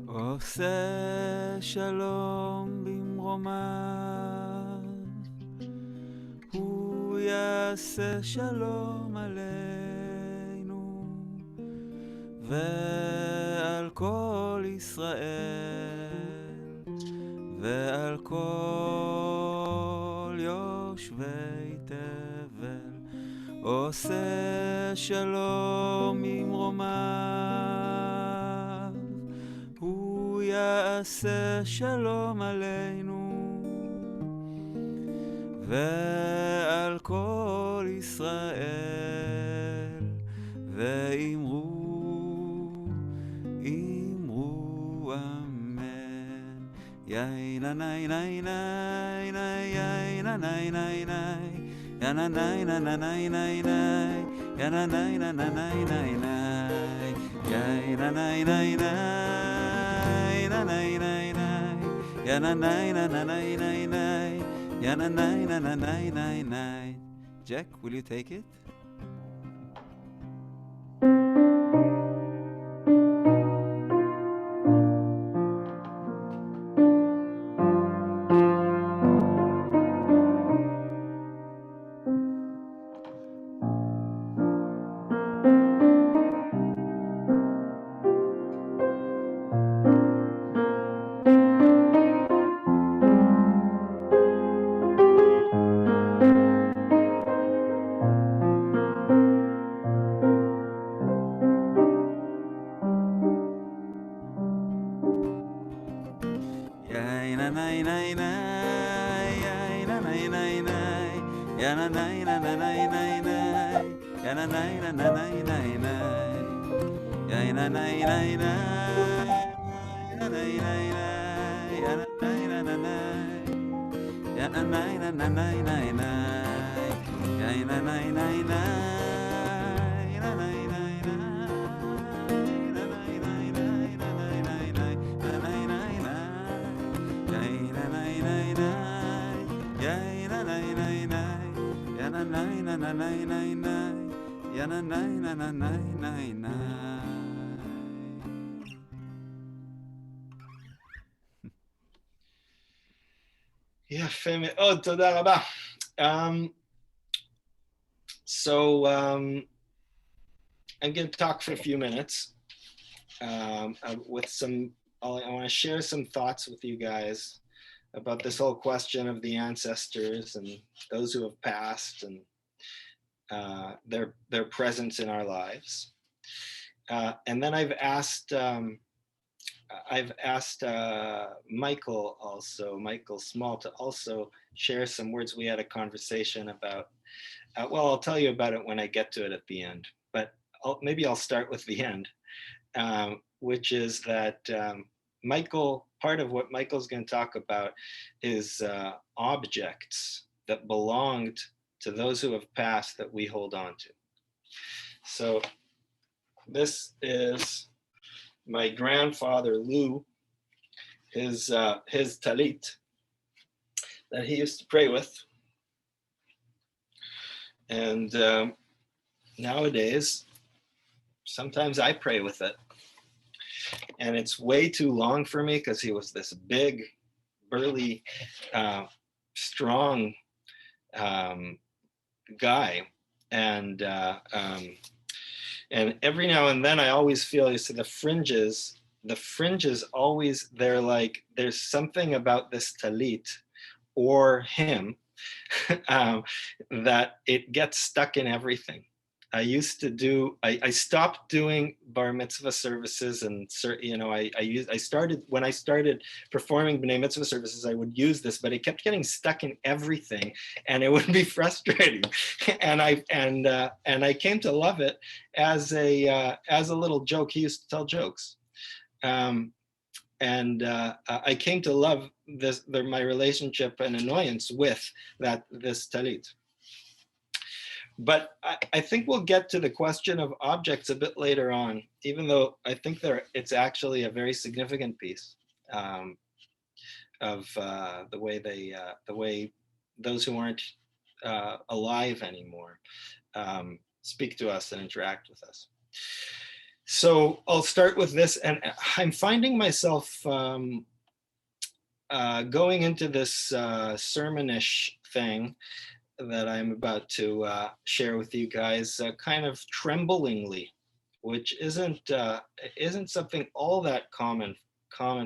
עושה שלום במרומיו, הוא יעשה שלום עלינו ועל כל ישראל ועל כל יושבי תבל. עושה שלום במרומיו, הוא יעשה שלום עלינו ועל כל ישראל ואמרו אמן. יאינה ניי ניי ניי ניי יאינה ניי ניי ניי יאנה ניי ניי ניי ניי ניי יאנה ניי ניי ניי ניי ניי יאינה ניי ניי ניי ניי ניי ניי יאנה ניי ניי ניי ניי ניי יאנה ניי ניי ניי ניי ניי. Jack, will you take it? na nay nay nay, yay na nay nay nay, ya na nay na na nay nay nay, ya na nay na na nay nay nay, yay na nay nay nay, na nay nay nay, ya na nay na na nay, ya na nay na na nay nay nay, yay na nay nay nay, na nay nay nay, na nay nay nay, na nay nay nay, na nay nay nay, yay na nay nay nay, yay na nay nay nay, ya na nay na na nay nay nay, ya na nay na na nay nay nay. יפה מאוד, תודה רבה. So I'm going to talk for a few minutes with some, I want to share some thoughts with you guys about this whole question of the ancestors and those who have passed and their presence in our lives. And then I've asked Michael Small to also share some words. We had a conversation about, well, I'll tell you about it when I get to it at the end, but maybe I'll start with the end, which is that part of what Michael's going to talk about is objects that belonged to those who have passed that we hold on to. So this is my grandfather Lou, his talit that he used to pray with, and nowadays sometimes I pray with it, and it's way too long for me because he was this big, burly, strong guy, and every now and then I always feel, you see, the fringes always, they're like, there's something about this talit or him that it gets stuck in everything. I stopped doing bar mitzvah services, and when I started performing b'nai mitzvah services, I would use this, but it kept getting stuck in everything, and it would be frustrating. And I came to love it as a little joke. He used to tell jokes, I came to love my relationship and annoyance with this talit. But I think we'll get to the question of objects a bit later on, even though I think it's actually a very significant piece of the way those who aren't alive anymore speak to us and interact with us. So I'll start with this, and I'm finding myself going into this sermonish thing that I'm about to share with you guys, kind of tremblingly, which isn't something all that common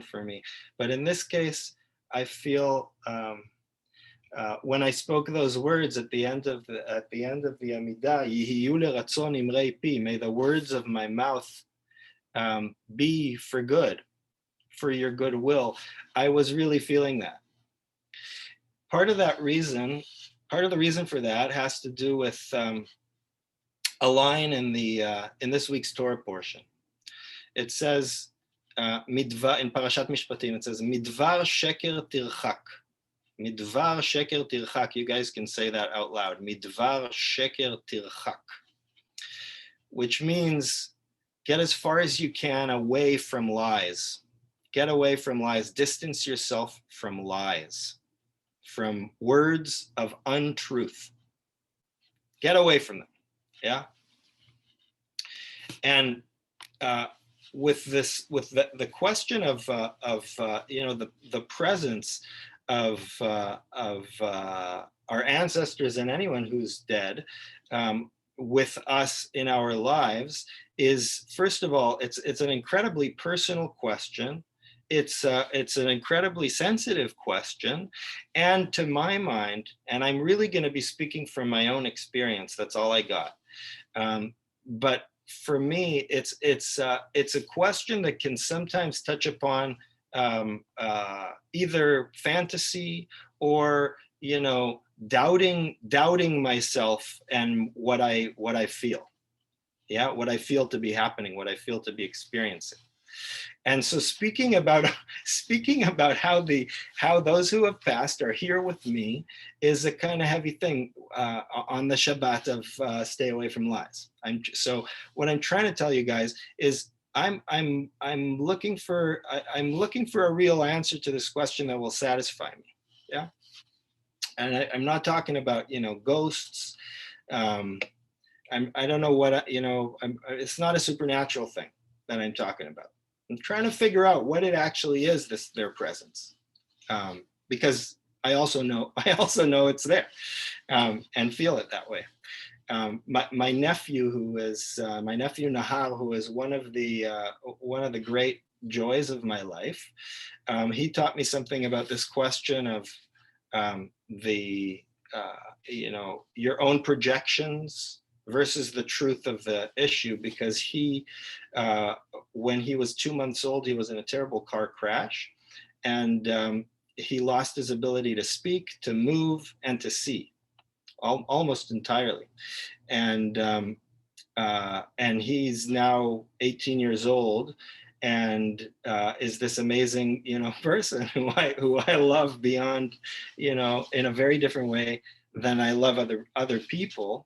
for me. But in this case, I feel when I spoke those words at the end of the Amidah, "Yihiyu leratzon imrei pi," may the words of my mouth be for good, for your goodwill. I was really feeling that. Part of the reason for that has to do with a line in this week's Torah portion. It says, in Parashat Mishpatim, it says, "Midvar sheker tirchak." Midvar sheker tirchak. You guys can say that out loud. Midvar sheker tirchak, which means get as far as you can away from lies. Get away from lies. Distance yourself from lies, from words of untruth. Get away from them. Yeah. And with the question of the presence of our ancestors and anyone who's dead with us in our lives is, first of all, it's an incredibly personal question. It's an incredibly sensitive question, and to my mind, and I'm really going to be speaking from my own experience. That's all I got. But for me, it's a question that can sometimes touch upon either fantasy or, you know, doubting myself and what I feel. Yeah, what I feel to be happening, what I feel to be experiencing. And so speaking about how those who have passed are here with me is a kind of heavy thing on the Shabbat of stay away from lies. So what I'm trying to tell you guys is I'm looking for a real answer to this question that will satisfy me. Yeah, and I'm not talking about, you know, ghosts. I don't know what, you know, it's not a supernatural thing that I'm talking about. I'm trying to figure out what it actually is, their presence, because I also know it's there, and feel it that way. My nephew, my nephew Nahal, who is one of the great joys of my life, he taught me something about this question of you know, your own projections versus the truth of the issue, because he, when he was 2 months old, he was in a terrible car crash, and he lost his ability to speak, to move, and to see, almost entirely. And he's now 18 years old, and is this amazing, you know, person who I love beyond, you know, in a very different way than I love other people.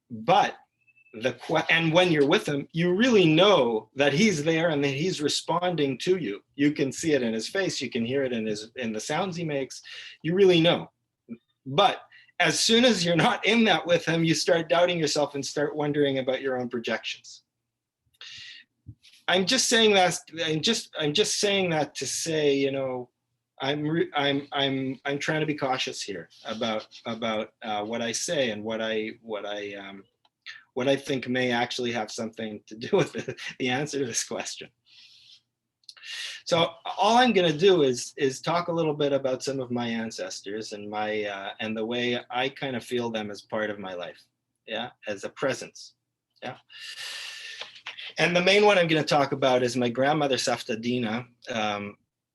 But and when you're with him, you really know that he's there and that he's responding to you. You can see it in his face. You can hear it in the sounds he makes. You really know. But as soon as you're not in that with him, you start doubting yourself and start wondering about your own projections. I'm just saying that. I'm just saying that to say, you know, I'm trying to be cautious here about what I say and what I think may actually have something to do with the answer to this question. So all I'm going to do is talk a little bit about some of my ancestors and and the way I kind of feel them as part of my life, yeah, as a presence, yeah. And the main one I'm going to talk about is my grandmother Safta Dina,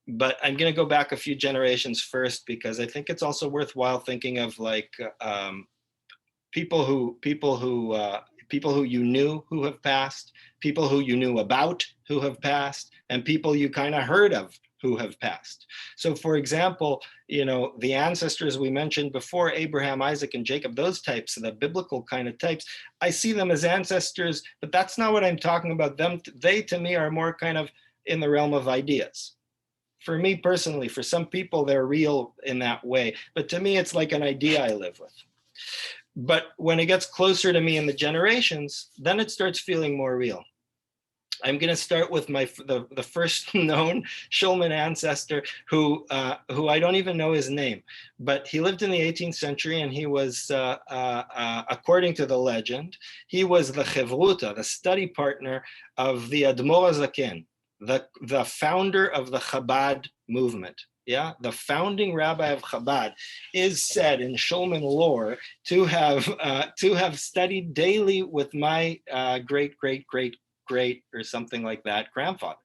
but I'm going to go back a few generations first, because I think it's also worthwhile thinking of like people who you knew who have passed, people who you knew about who have passed, and people you kind of heard of who have passed. So for example, you know, the ancestors we mentioned before, Abraham, Isaac, and Jacob, those types, the biblical kind of types, I see them as ancestors, but that's not what I'm talking about. They to me are more kind of in the realm of ideas. For me personally, for some people, they're real in that way, but to me, it's like an idea I live with. But when it gets closer to me in the generations, then it starts feeling more real. I'm going to start with the first known Shulman ancestor who I don't even know his name, but he lived in the 18th century, and he was, according to the legend, he was the Chevruta, the study partner of the Admor HaZaken, the founder of the Chabad movement. Yeah, the founding rabbi of Chabad is said in Shulman lore to have studied daily with my great or something like that grandfather.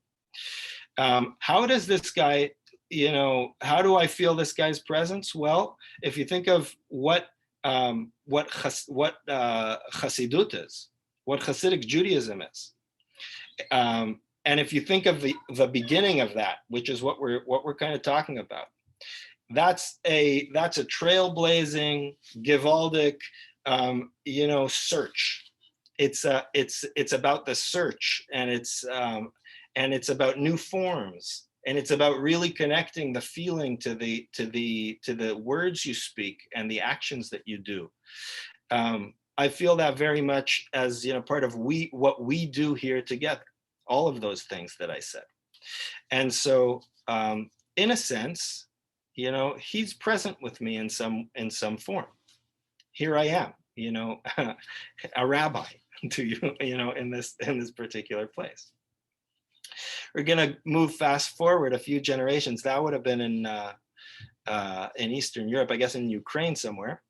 How does this guy, you know, how do I feel this guy's presence? Well, if you think of what Chassidut is, what Hasidic Judaism is, and if you think of the beginning of that, which is what we're kind of talking about, that's a trailblazing, Givaldic, you know, search. It's about the search, and it's about new forms, and it's about really connecting the feeling to the words you speak and the actions that you do. I feel that very much as, you know, part of what we do here together. All of those things that I said. And so in a sense, you know, he's present with me in some form. Here I am, you know, a rabbi to you know, in this particular place. We're gonna move fast forward a few generations. That would have been in Eastern Europe, I guess in Ukraine somewhere.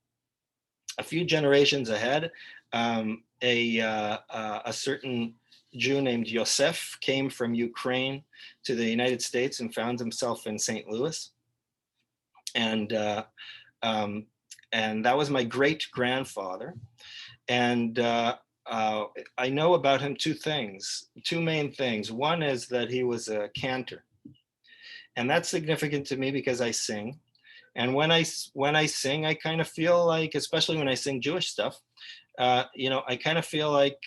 A few generations ahead, a certain Jew named Yosef came from Ukraine to the United States and found himself in St. Louis. And that was my great grandfather. And I know about him two main things. One is that he was a cantor. And that's significant to me because I sing. And when I sing, I kind of feel like, especially when I sing Jewish stuff, I kind of feel like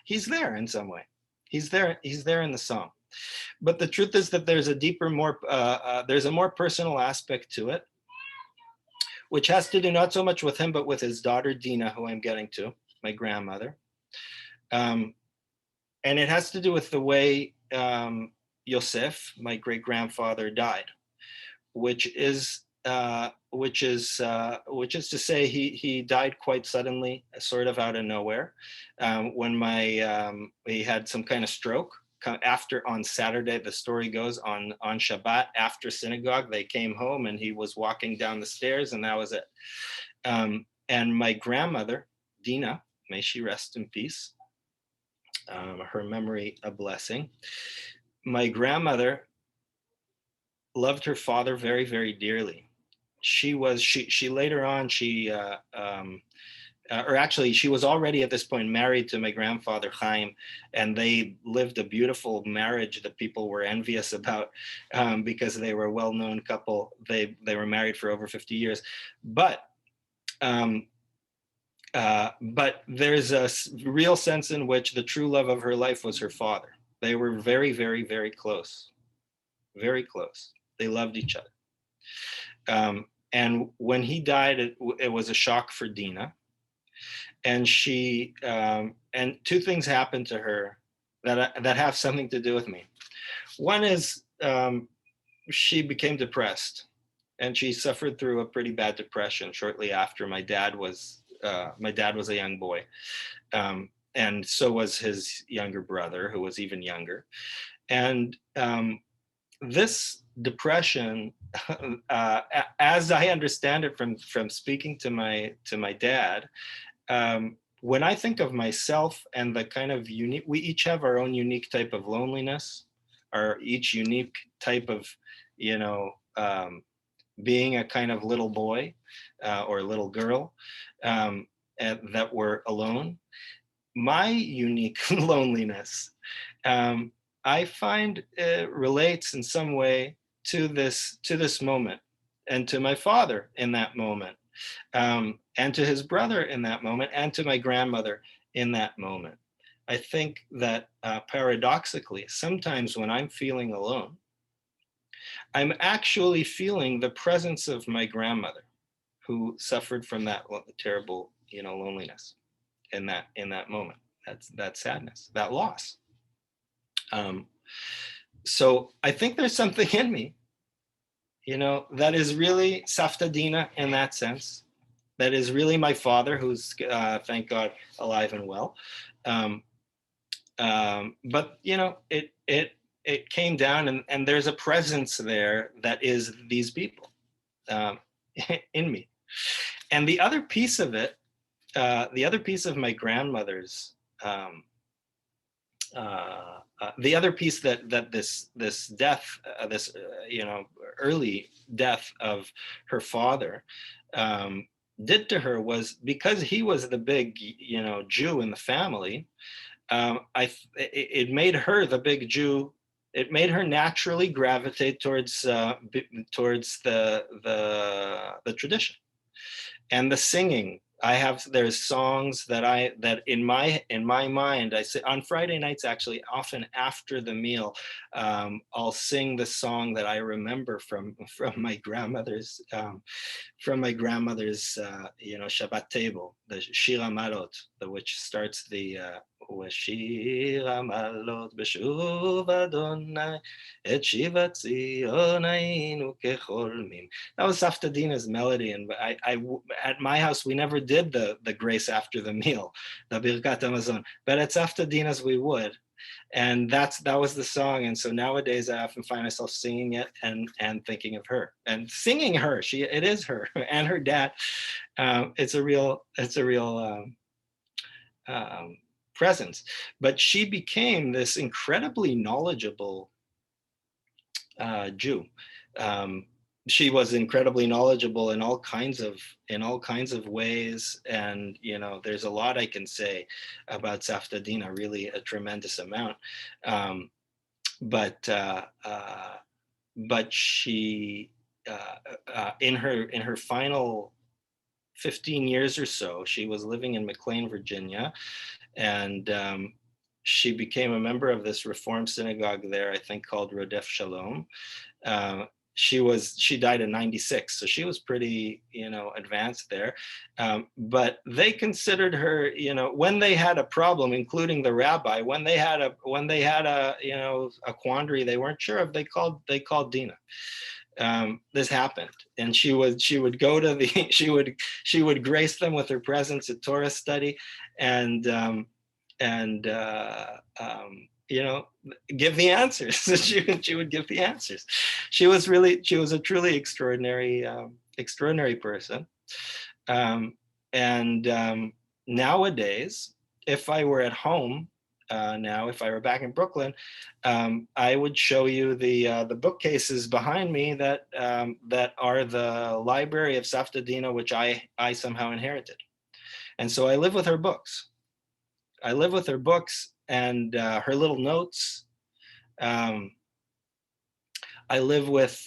he's there in some way. He's there in the song. But the truth is that there's a deeper, there's a more personal aspect to it, which has to do not so much with him, but with his daughter, Dina, who I'm getting to, my grandmother. And it has to do with the way Yosef, my great grandfather, died, which is to say he died quite suddenly, sort of out of nowhere, when he had some kind of stroke. After, on Saturday, the story goes, on Shabbat after synagogue, they came home and he was walking down the stairs, and that was it. And my grandmother, Dina, may she rest in peace, her memory a blessing. My grandmother loved her father very, very dearly. She later on, or actually, she was already at this point married to my grandfather Chaim, and they lived a beautiful marriage that people were envious about, because they were a well-known couple. They were married for over 50 years, but there's a real sense in which the true love of her life was her father. They were very, very, very close, very close. They loved each other. And when he died, it was a shock for Dina. And and two things happened to her that have something to do with me. One is she became depressed, and she suffered through a pretty bad depression shortly after my dad was a young boy. And so was his younger brother, who was even younger. And this depression, as I understand it from speaking to my dad, when I think of myself and the kind of unique, we each have our own unique type of loneliness, our each unique type of, being a kind of little boy or little girl, and that we're alone. My unique loneliness, I find relates in some way to this moment, and to my father in that moment, and to his brother in that moment, and to my grandmother in that moment. I think that paradoxically, sometimes when I'm feeling alone, I'm actually feeling the presence of my grandmother, who suffered from that terrible, loneliness in that moment. That sadness, that loss. So I think there's something in me, that is really Savta Dina in that sense. That is really my father, who's, thank God, alive and well. But it came down, and there's a presence there that is these people in me. And the other piece of it, the other piece of my grandmother's, the other piece that this death, early death of her father did to her, was because he was the big, Jew in the family. It made her the big Jew. It made her naturally gravitate towards the tradition and the singing. There's songs that in my mind, I say on Friday nights, actually, often after the meal, I'll sing the song that I remember from my grandmother's Shabbat table, the Shir HaMalot, which starts the Shir HaMalot b'shuv Adonai et shivat Zion hayinu kecholmim. That was Savta Dina's melody, and I at my house we never did the grace after the meal, the Birkat Hamazon, but at Savta Dina's we would. And that was the song. And so nowadays I often find myself singing it and thinking of her and singing her. It is her and her dad. It's a real presence. But she became this incredibly knowledgeable Jew. She was incredibly knowledgeable in all kinds of ways, and there's a lot I can say about Savta Dina, really a tremendous amount. But she in her final 15 years or so, she was living in McLean, Virginia, and she became a member of this Reform synagogue there, I think called Rodef Shalom. She died in 96, so she was pretty, advanced there. But they considered her, when they had a problem, including the rabbi, when they had a quandary they weren't sure of, they called Dina. This happened, and she would go to she would grace them with her presence at Torah study, and give the answers. she would give the answers. She was a truly extraordinary person. Nowadays, if I were at home now, if I were back in Brooklyn, I would show you the bookcases behind me that are the library of Savta Dina, which I somehow inherited. And so I live with her books. And her little notes. I live with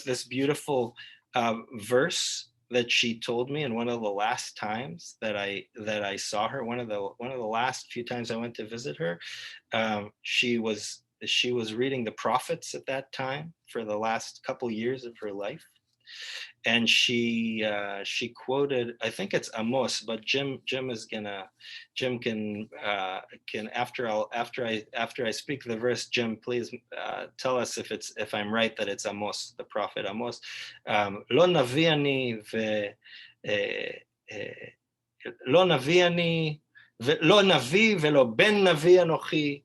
this beautiful verse that she told me in one of the last times that I saw her. One of the last few times I went to visit her, she was reading the prophets at that time for the last couple years of her life. And she quoted, I think it's Amos, but Jim can after I speak the verse, Jim, please tell us if I'm right that it's Amos, the prophet Amos. Lo navi ani velo ben navi anochi.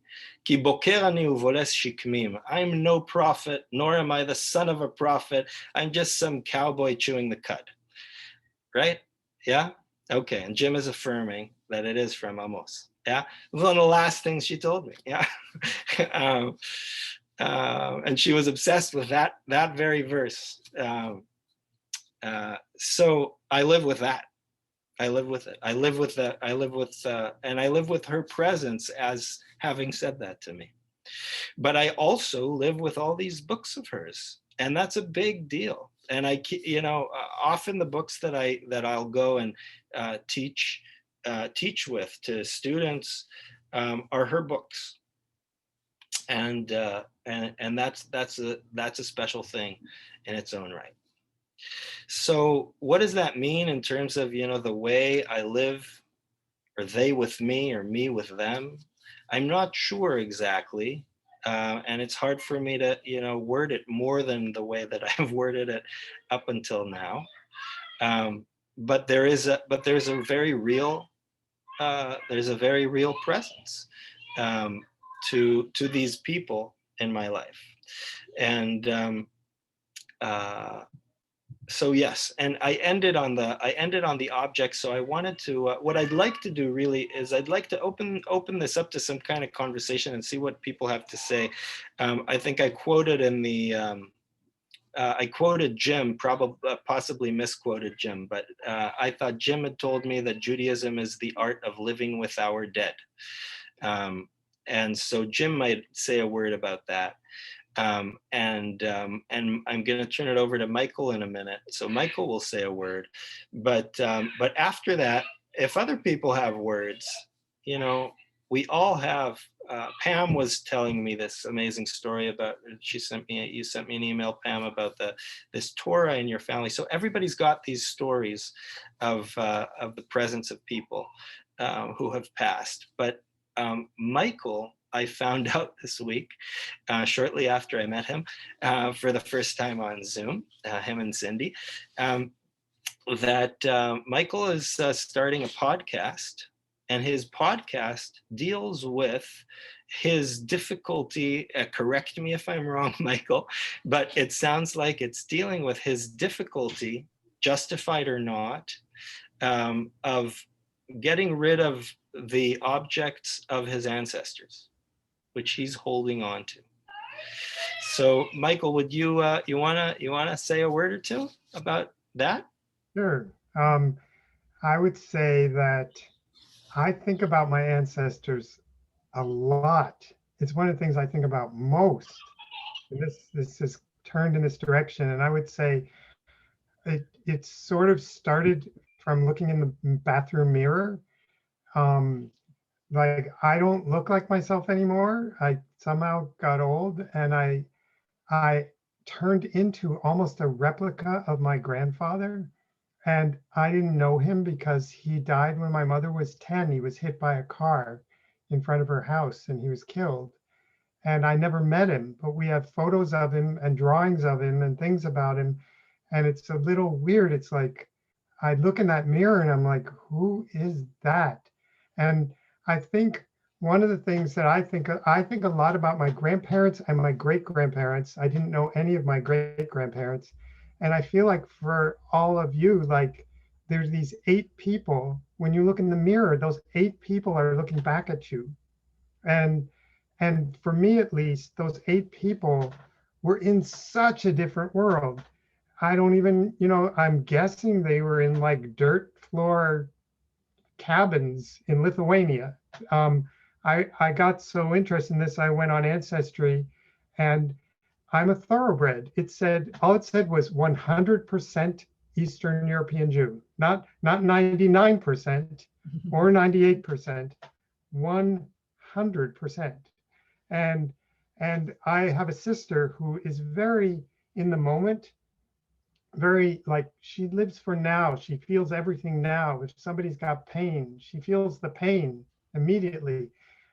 I'm no prophet, nor am I the son of a prophet. I'm just some cowboy chewing the cud. Right? Yeah? Okay. And Jim is affirming that it is from Amos. Yeah? It was one of the last things she told me. Yeah? And she was obsessed with that very verse. So I live with that. I live with it. And I live with her presence as having said that to me. But I also live with all these books of hers, and that's a big deal. And often the books that I'll go and teach with to students are her books, and that's a special thing in its own right. So what does that mean in terms of, the way I live, or they with me, or me with them? I'm not sure exactly. And it's hard for me to, word it more than the way that I've worded it up until now. But there's a very real presence to these people in my life. And so yes, and I ended on the object. So I wanted to, what I'd like to do really is I'd like to open this up to some kind of conversation and see what people have to say. I think I quoted I quoted Jim, possibly misquoted Jim, but I thought Jim had told me that Judaism is the art of living with our dead. And so Jim might say a word about that. And I'm going to turn it over to Michael in a minute. So Michael will say a word, but after that, if other people have words, we all have. Pam was telling me this amazing story about. You sent me an email, Pam, about this Torah in your family. So everybody's got these stories of the presence of people who have passed. But Michael, I found out this week, shortly after I met him for the first time on Zoom, him and Cindy, that Michael is starting a podcast, and his podcast deals with his difficulty. Correct me if I'm wrong, Michael, but it sounds like it's dealing with his difficulty, justified or not, of getting rid of the objects of his ancestors, which he's holding on to. So, Michael, would you wanna say a word or two about that? Sure. I would say that I think about my ancestors a lot. It's one of the things I think about most. And this is turned in this direction. And I would say it sort of started from looking in the bathroom mirror. Like I don't look like myself anymore. I somehow got old and I turned into almost a replica of my grandfather. And I didn't know him because he died when my mother was 10. He was hit by a car in front of her house and he was killed. And I never met him, but we have photos of him and drawings of him and things about him. And it's a little weird. It's like I look in that mirror and I'm like, who is that? And I think one of the things that I think a lot about my grandparents and my great grandparents. I didn't know any of my great grandparents. And I feel like for all of you, like there's these 8 people. When you look in the mirror, those 8 people are looking back at you. And for me, at least, those 8 people were in such a different world. I don't even, I'm guessing they were in like dirt floor cabins in Lithuania. I got so interested in this, I went on Ancestry and I'm a thoroughbred. All it said was 100% Eastern European Jew, not 99% or 98%, 100%. And I have a sister who is very in the moment, very like she lives for now. She feels everything now. If somebody's got pain, she feels the pain immediately.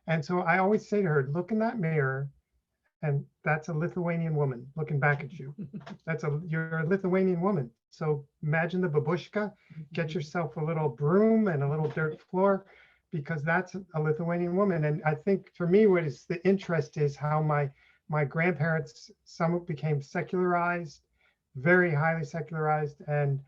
And so I always say to her, look in that mirror, and that's a Lithuanian woman looking back at you. You're a Lithuanian woman. So imagine the babushka, get yourself a little broom and a little dirt floor, because that's a Lithuanian woman. And I think for me, what is the interest is how my grandparents, some became secularized, very highly secularized, and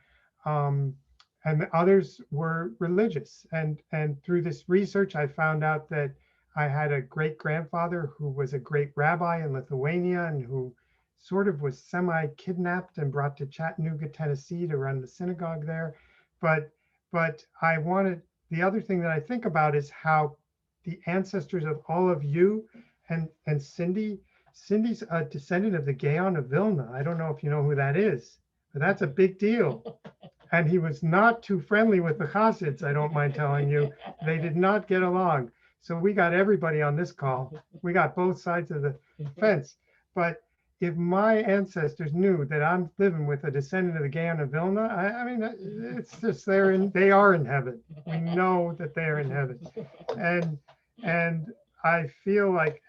others were religious. And through this research, I found out that I had a great grandfather who was a great rabbi in Lithuania and who sort of was semi-kidnapped and brought to Chattanooga, Tennessee to run the synagogue there. But the other thing that I think about is how the ancestors of all of you and Cindy's a descendant of the Gaon of Vilna. I don't know if you know who that is, but that's a big deal. And he was not too friendly with the Hasids, I don't mind telling you. They did not get along. So we got everybody on this call. We got both sides of the fence. But if my ancestors knew that I'm living with a descendant of the Gaon of Vilna, I mean, it's just they are in heaven. We know that they are in heaven. And I feel like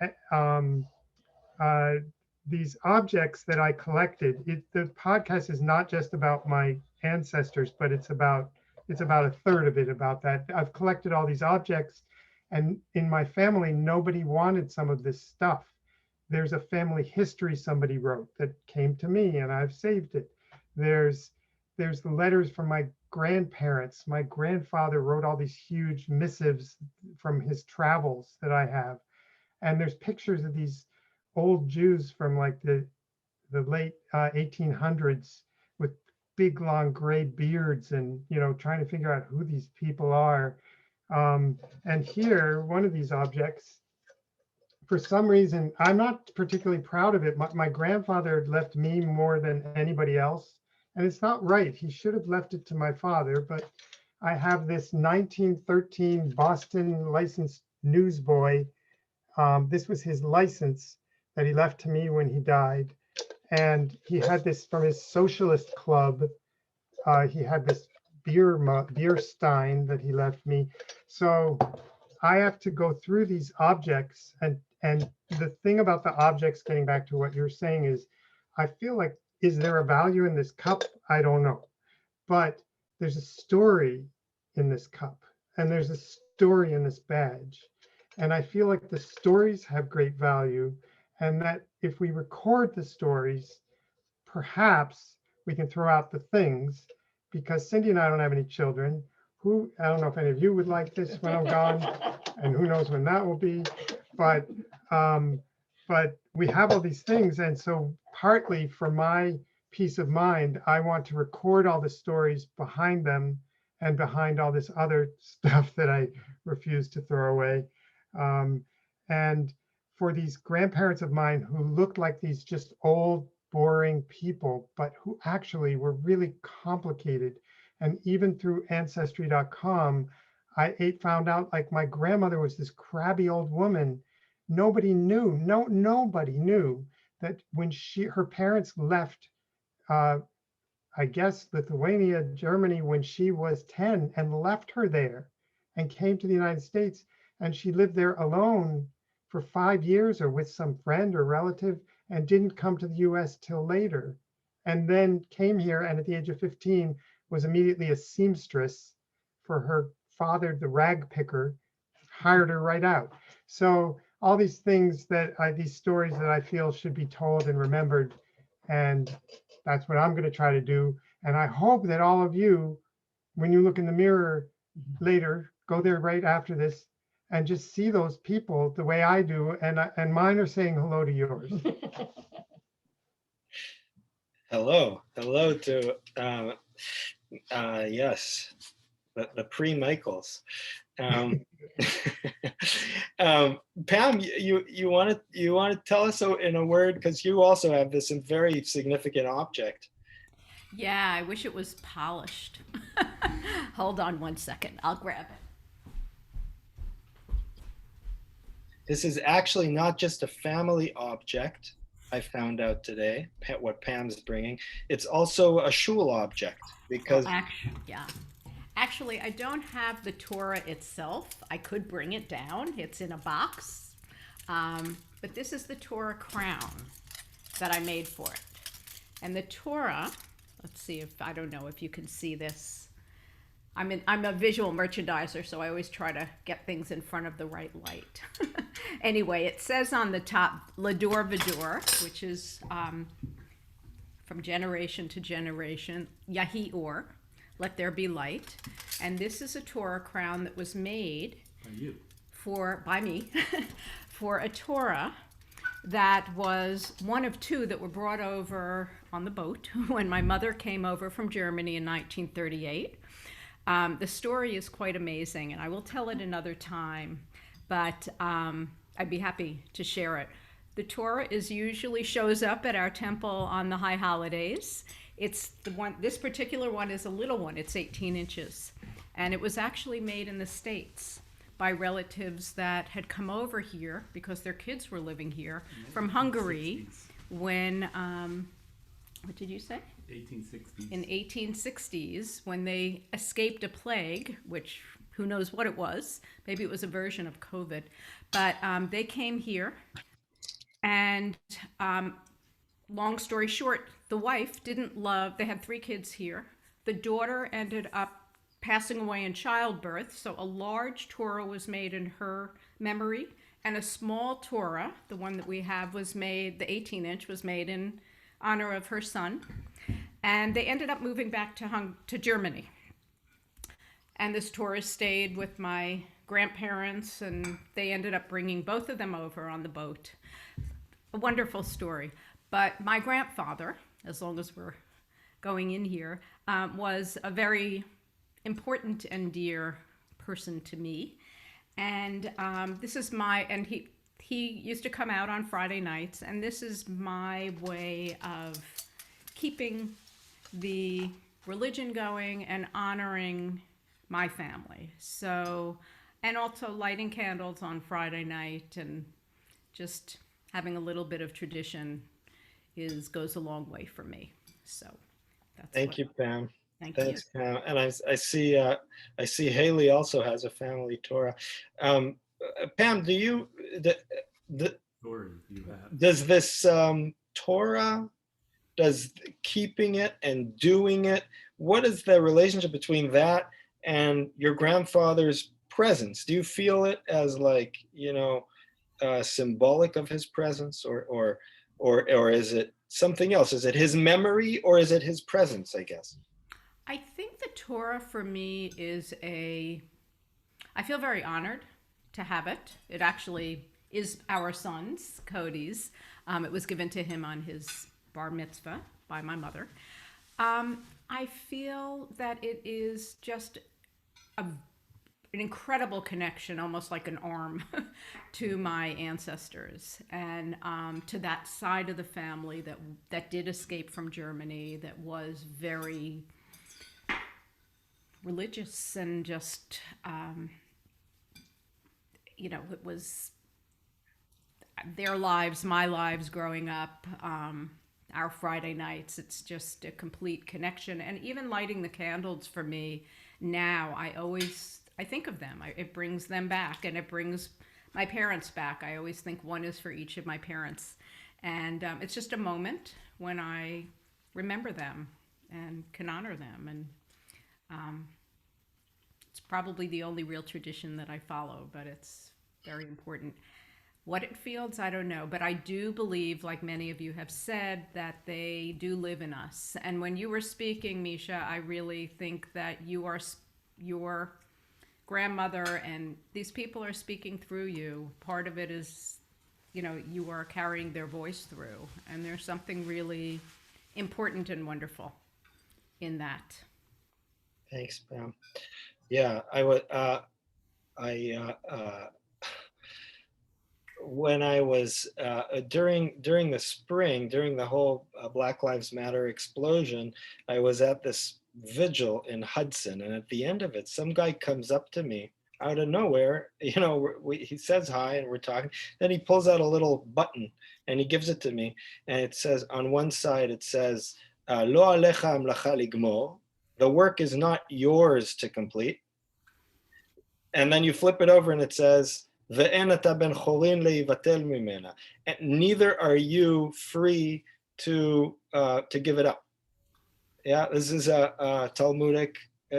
these objects that I collected, the podcast is not just about my ancestors, but it's about a third of it about that. I've collected all these objects, and in my family, nobody wanted some of this stuff. There's a family history somebody wrote that came to me, and I've saved it. There's the letters from my grandparents. My grandfather wrote all these huge missives from his travels that I have. And there's pictures of these old Jews from like the late 1800s with big long gray beards and trying to figure out who these people are. And here, one of these objects, for some reason, I'm not particularly proud of it. My grandfather left me more than anybody else, and it's not right. He should have left it to my father, but I have this 1913 Boston licensed newsboy. This was his license that he left to me when he died. And he had this from his socialist club. He had this beer stein that he left me. So I have to go through these objects. And the thing about the objects, getting back to what you're saying, is I feel like, is there a value in this cup? I don't know. But there's a story in this cup, and there's a story in this badge. And I feel like the stories have great value, and that if we record the stories, perhaps we can throw out the things, because Cindy and I don't have any children. who, I don't know if any of you would like this when I'm gone, and who knows when that will be, but we have all these things. And so partly for my peace of mind, I want to record all the stories behind them and behind all this other stuff that I refuse to throw away. And for these grandparents of mine who looked like these just old, boring people, but who actually were really complicated. And even through Ancestry.com, I found out like my grandmother was this crabby old woman. Nobody knew, nobody knew that when her parents left, I guess Lithuania, Germany, when she was 10 and left her there and came to the United States, and she lived there alone for 5 years or with some friend or relative and didn't come to the US till later. And then came here and at the age of 15 was immediately a seamstress for her father, the rag picker, hired her right out. So all these things these stories that I feel should be told and remembered. And that's what I'm going to try to do. And I hope that all of you, when you look in the mirror later, go there right after this and just see those people the way I do. And mine are saying hello to yours. Hello to, yes, the pre-Michaels. Pam, you want to tell us so in a word, because you also have this very significant object. Yeah, I wish it was polished. Hold on one second, I'll grab it. This is actually not just a family object, I found out today, what Pam's bringing. It's also a shul object, because... Actually, I don't have the Torah itself. I could bring it down. It's in a box. But this is the Torah Crown that I made for it. And the Torah, let's see if, I don't know if you can see this. I'm a visual merchandiser, so I always try to get things in front of the right light. Anyway, it says on the top, Lador Vidor, which is from generation to generation, Yahi Or, let there be light. And this is a Torah crown that was made by me for a Torah that was one of two that were brought over on the boat when my mother came over from Germany in 1938. The story is quite amazing, and I will tell it another time, but I'd be happy to share it. The Torah usually shows up at our temple on the high holidays. It's the one, this particular one is a little one, it's 18 inches. And it was actually made in the States by relatives that had come over here because their kids were living here from Hungary when, what did you say? 1860s. In 1860s, when they escaped a plague, which who knows what it was, maybe it was a version of COVID, but they came here and long story short, the wife didn't love, they had 3 kids here. The daughter ended up passing away in childbirth, so a large Torah was made in her memory, and a small Torah, the one that we have, was made, the 18-inch was made in honor of her son. And they ended up moving back to Germany. And this Torah stayed with my grandparents, and they ended up bringing both of them over on the boat. A wonderful story. But my grandfather, as long as we're going in here, was a very important and dear person to me. And this is and he used to come out on Friday nights, and this is my way of keeping the religion going and honoring my family. So, and also lighting candles on Friday night and just having a little bit of tradition goes a long way for me. So that's Thank you, Pam. Thanks, Pam. And I see Haley also has a family Torah. Pam, do you does this Torah, does keeping it and doing it, what is the relationship between that and your grandfather's presence? Do you feel it as like, symbolic of his presence, or is it something else? Is it his memory, or is it his presence, I guess? I think the Torah for me is I feel very honored to have it. It actually is our son's, Cody's. It was given to him on his bar mitzvah by my mother. I feel that it is just an incredible connection, almost like an arm, to my ancestors and to that side of the family that did escape from Germany, that was very religious and just, it was their lives, my lives growing up, our Friday nights. It's just a complete connection. And even lighting the candles for me now, I think of them. It brings them back, and it brings my parents back. I always think one is for each of my parents. And it's just a moment when I remember them and can honor them. And it's probably the only real tradition that I follow, but it's very important. What it feels, I don't know, but I do believe, like many of you have said, that they do live in us. And when you were speaking, Misha, I really think that your grandmother and these people are speaking through you. Part of it is, you are carrying their voice through, and there's something really important and wonderful in that. Thanks, Pam. Yeah, I would. When I was during the spring, during the whole Black Lives Matter explosion, I was at this vigil in Hudson, and at the end of it, some guy comes up to me out of nowhere. He says hi, and we're talking. Then he pulls out a little button, and he gives it to me, and it says on one side, it says, "Lo alecha amlacha ligmor." The work is not yours to complete. And then you flip it over, and it says, and neither are you free to give it up. Yeah, this is a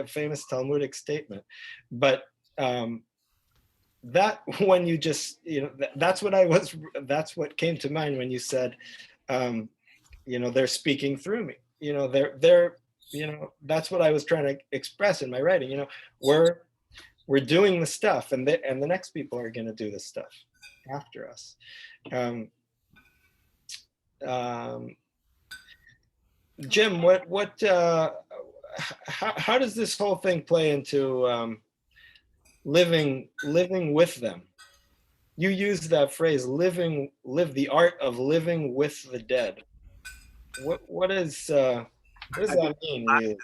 famous Talmudic statement. But that when you just, that's what came to mind when you said, they're speaking through me. They're that's what I was trying to express in my writing. We're doing the stuff, and the next people are going to do the stuff after us. Jim, how does this whole thing play into living with them? You used that phrase, live the art of living with the dead. What does that mean, really?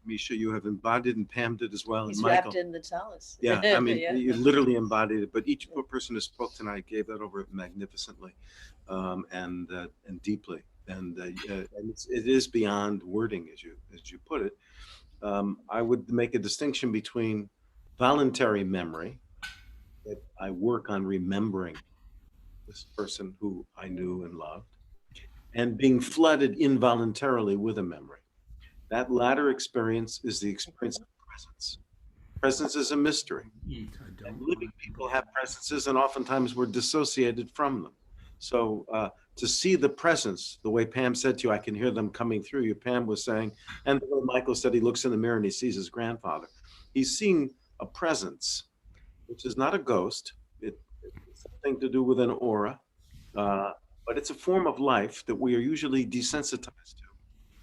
Misha, you have embodied, and Pam did as well. He's and Michael. wrapped in the tallis. Yeah, I mean, Yeah. you literally embodied it. But each person who spoke tonight gave that over magnificently, and deeply, and it is beyond wording, as you put it. I would make a distinction between voluntary memory, that I work on remembering this person who I knew and loved, and being flooded involuntarily with a memory. That latter experience is the experience of presence. Presence is a mystery. And living people have presences, and oftentimes we're dissociated from them. So to see the presence, the way Pam said to you, I can hear them coming through you, Pam was saying, and the way Michael said he looks in the mirror and he sees his grandfather. He's seeing a presence, which is not a ghost. It's something to do with an aura, but it's a form of life that we are usually desensitized to.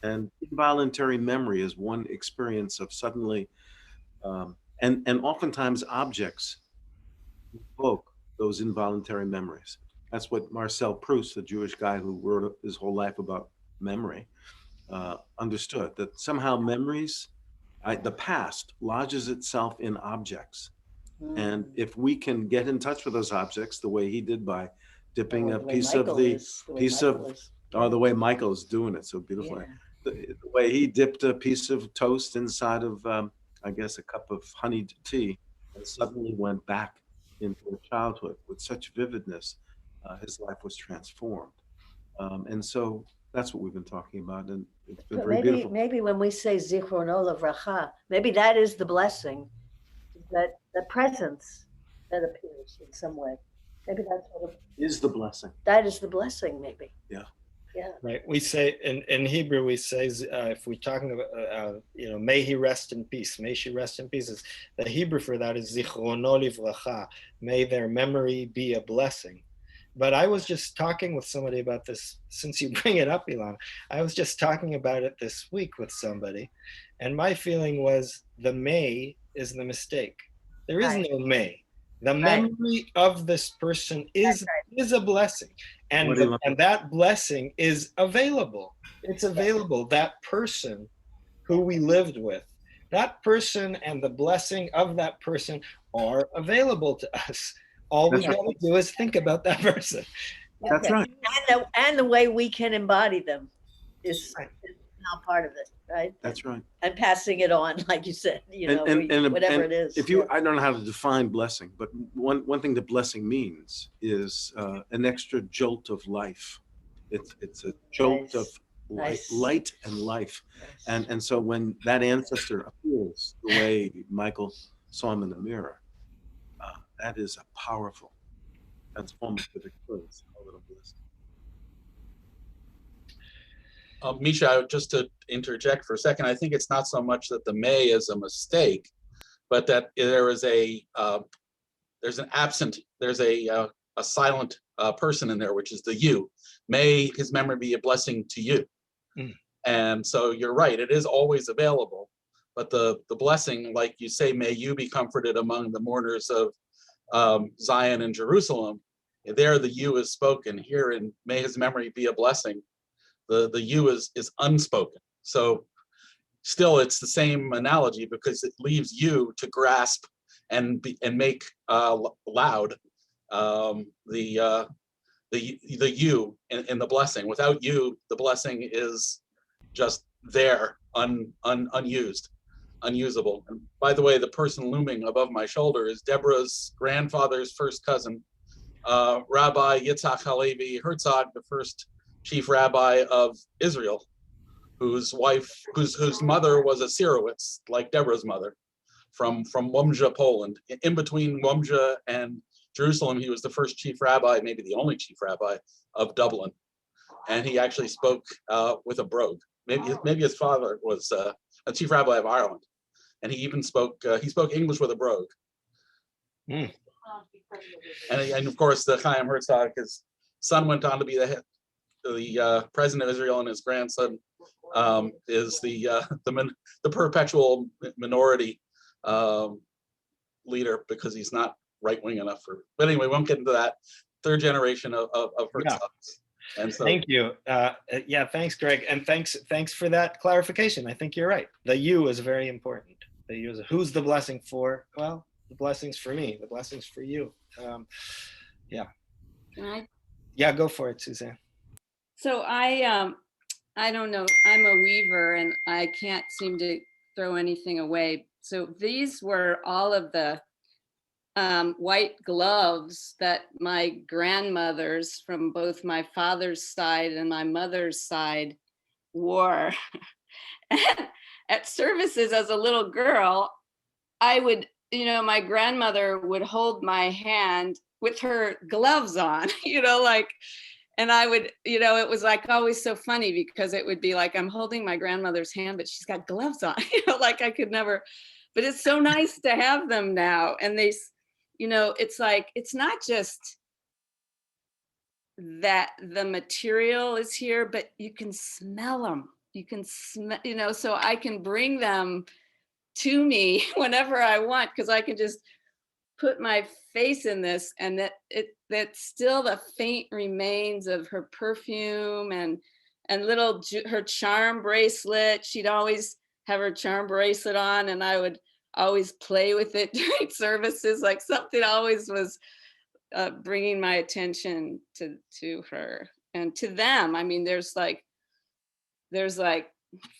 And involuntary memory is one experience of suddenly, and oftentimes objects evoke those involuntary memories. That's what Marcel Proust, the Jewish guy who wrote his whole life about memory, understood, that somehow memories, the past lodges itself in objects. And if we can get in touch with those objects the way he did by dipping a piece of the way Michael's doing it so beautifully. Yeah. The way he dipped a piece of toast inside of, I guess, a cup of honeyed tea, and suddenly went back into childhood with such vividness, his life was transformed. And so that's what we've been talking about, and it's been very beautiful. Maybe when we say Zichrono Livracha, maybe that is the blessing, that the presence that appears in some way. Maybe that's what is the blessing. That is the blessing, maybe. Yeah. Yeah. Right. We say in Hebrew, we say, if we're talking about, may he rest in peace, may she rest in peace. The Hebrew for that is zichrono livracha, may their memory be a blessing. But I was just talking with somebody about this, since you bring it up, Ilan. I was just talking about it this week with somebody, and my feeling was the may is the mistake. There is Right. no may. The Right. memory of this person is a blessing. And, What do you want? and that blessing is available. It's available. That person who we lived with, that person and the blessing of that person are available to us. All we That's got to do is think about that person. That's right. And the way we can embody them is Right. now part of it, right? That's right. And passing it on, like you said, whatever it is. If you, I don't know how to define blessing, but one thing that blessing means is an extra jolt of life. It's a jolt of light and life. And so when that ancestor appears the way Michael saw him in the mirror, that is a powerful, transformative experience. A little blessing. Misha, just to interject for a second, I think it's not so much that the may is a mistake, but that there is there's a silent person in there, which is the you. May his memory be a blessing to you. Mm. And so you're right, it is always available, but the blessing, like you say, may you be comforted among the mourners of Zion and Jerusalem. There the you is spoken. Here in may his memory be a blessing, the you is unspoken. So still it's the same analogy, because it leaves you to grasp and make loud the you in the blessing. Without you, the blessing is just there, unused, unusable. And by the way, the person looming above my shoulder is Deborah's grandfather's first cousin, Rabbi Yitzhak Halevi Herzog, the first chief rabbi of Israel, whose mother was a Sirowitz, like Deborah's mother, from Łomża, Poland. In between Łomża and Jerusalem, he was the first chief rabbi, maybe the only chief rabbi of Dublin, and he actually spoke with a brogue. Maybe his father was a chief rabbi of Ireland, and he even spoke English with a brogue. Mm. And of course, the Chaim Herzog, his son, went on to be the president of Israel, and his grandson is the perpetual minority leader, because he's not right-wing enough for. But anyway, we won't get into that. Third generation of Herzogs. Yeah. And so, thank you. Yeah, thanks, Greg, and thanks for that clarification. I think you're right. The you is very important. The you is who's the blessing for? Well, the blessing's for me. The blessing's for you. Yeah. Can I? Yeah, go for it, Suzanne. So I don't know. I'm a weaver and I can't seem to throw anything away. So these were all of the white gloves that my grandmothers from both my father's side and my mother's side wore. At services as a little girl, I would, my grandmother would hold my hand with her gloves on, and I would, it was like always so funny, because it would be like, I'm holding my grandmother's hand, but she's got gloves on, like I could never, but it's so nice to have them now. And they, it's like, it's not just that the material is here, but you can smell them. You can smell, so I can bring them to me whenever I want, because I can just put my face in this, and that still the faint remains of her perfume and her charm bracelet. She'd always have her charm bracelet on, and I would always play with it during services. Like something always was bringing my attention to her and to them. I mean, there's like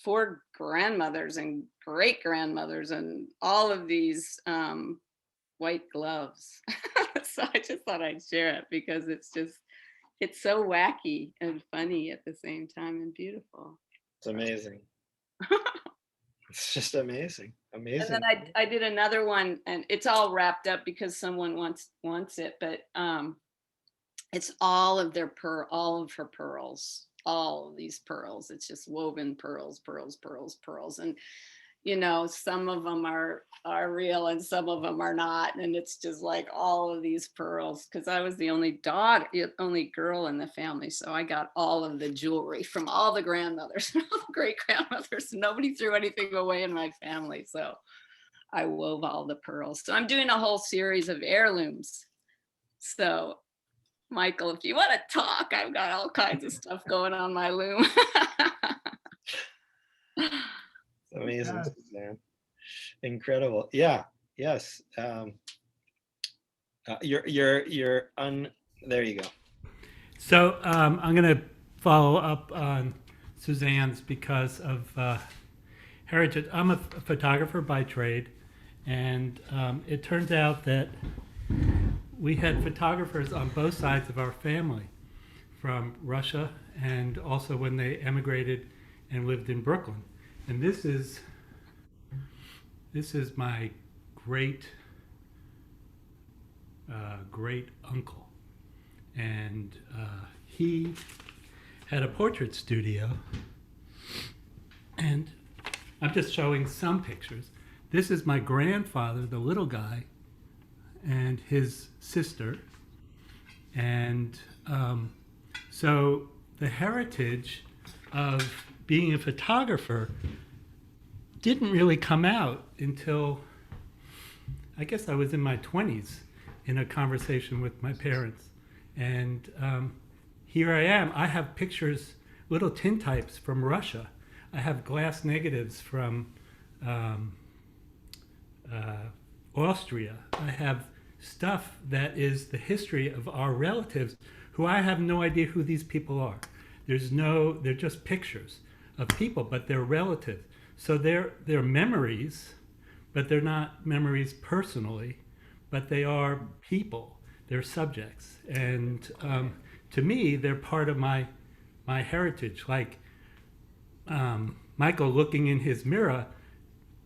4 grandmothers and great grandmothers and all of these white gloves. So I just thought I'd share it, because it's so wacky and funny at the same time and beautiful. It's amazing. It's just amazing. And then I did another one, and it's all wrapped up because someone wants it, but it's all of her pearls. all of these pearls. It's just woven pearls, pearls, pearls, pearls. And, some of them are real and some of them are not. And it's just like all of these pearls, because I was the only girl in the family. So I got all of the jewelry from all the grandmothers, all the great grandmothers. Nobody threw anything away in my family. So I wove all the pearls. So I'm doing a whole series of heirlooms. So Michael, if you want to talk, I've got all kinds of stuff going on my loom. Amazing, Yes. Suzanne. Incredible. Yeah. Yes. There you go. So I'm going to follow up on Suzanne's because of heritage. I'm a photographer by trade, and it turns out that we had photographers on both sides of our family, from Russia and also when they emigrated and lived in Brooklyn. And this is my great uncle, and he had a portrait studio, and I'm just showing some pictures. This is my grandfather, the little guy, and his sister, and so the heritage of being a photographer didn't really come out until I guess I was in my 20s in a conversation with my parents. And here I am. I have pictures, little tintypes from Russia. I have glass negatives from Austria. I have stuff that is the history of our relatives who I have no idea who these people are. They're just pictures of people, but they're relatives. So they're memories, but they're not memories personally, but they are people, they're subjects. And to me, they're part of my heritage. Like Michael looking in his mirror,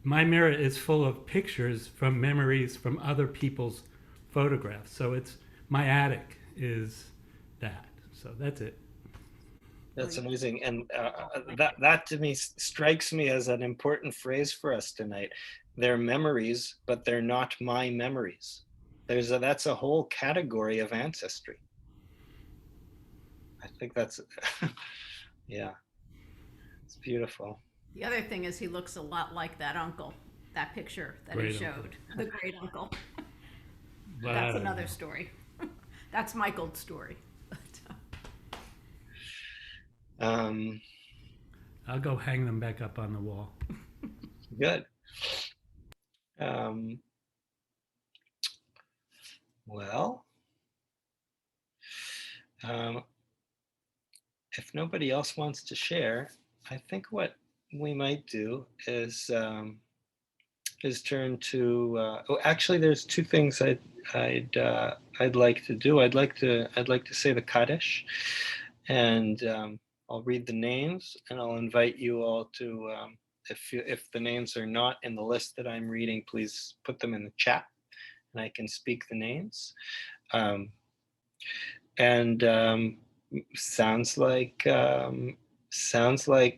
my mirror is full of pictures from memories from other people's photographs. So it's my attic is that. So that's it. That's amazing. And that to me strikes me as an important phrase for us tonight. They're memories, but they're not my memories. That's a whole category of ancestry. I think that's, yeah, it's beautiful. The other thing is he looks a lot like that uncle, that picture that Great he uncle. showed, the great uncle. Wow. That's another story. That's Michael's story. I'll go hang them back up on the wall. Good. Well, if nobody else wants to share, I think what we might do is turn to. Actually, there's two things I'd like to do. I'd like to say the Kaddish, and I'll read the names, and I'll invite you all to. If the names are not in the list that I'm reading, please put them in the chat, and I can speak the names. Sounds like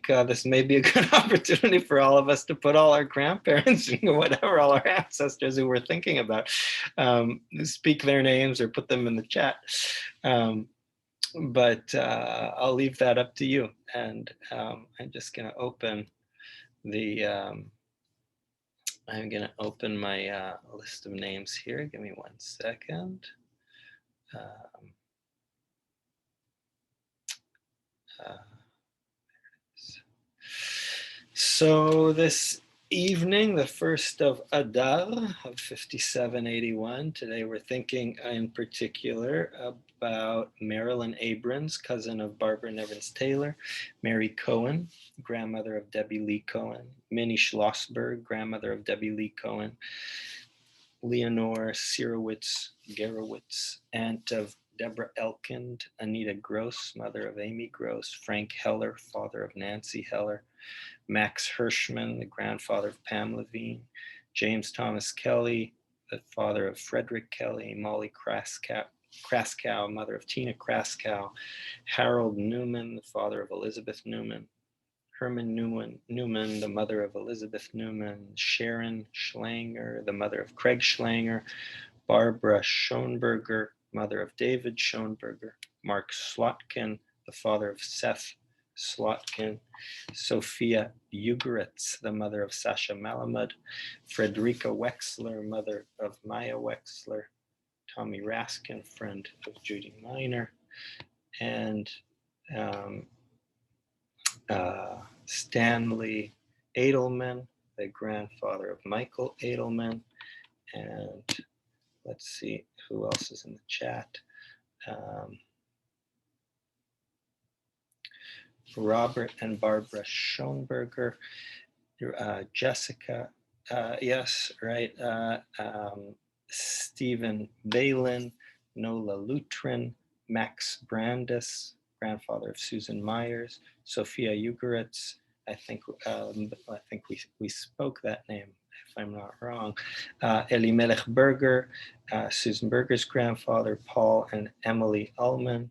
this may be a good opportunity for all of us to put all our grandparents and whatever, all our ancestors who we're thinking about, speak their names or put them in the chat. But I'll leave that up to you. And I'm just going to open I'm going to open my list of names here. Give me 1 second. So this evening, the 1st of Adar of 5781, today we're thinking in particular about Marilyn Abrams, cousin of Barbara Nevins Taylor, Mary Cohen, grandmother of Debbie Lee Cohen, Minnie Schlossberg, grandmother of Debbie Lee Cohen, Leonore Sirowitz-Garowitz, aunt of Deborah Elkind, Anita Gross, mother of Amy Gross, Frank Heller, father of Nancy Heller, Max Hirschman, the grandfather of Pam Levine, James Thomas Kelly, the father of Frederick Kelly, Molly Kraskap, Kraskow, mother of Tina Kraskow, Harold Newman, the father of Elizabeth Newman, Herman Newman, the mother of Elizabeth Newman, Sharon Schlanger, the mother of Craig Schlanger, Barbara Schoenberger, mother of David Schoenberger, Mark Slotkin, the father of Seth Slotkin, Sophia Ugaritz, the mother of Sasha Malamud, Frederica Wexler, mother of Maya Wexler, Tommy Raskin, friend of Judy Miner, and Stanley Edelman, the grandfather of Michael Edelman, and let's see who else is in the chat. Robert and Barbara Schoenberger, Jessica, yes, right, Stephen Balin, Nola Lutrin, Max Brandis, grandfather of Susan Myers, Sophia Ugaritz. I think we spoke that name, if I'm not wrong. Elimelech Berger, Susan Berger's grandfather, Paul and Emily Ullman,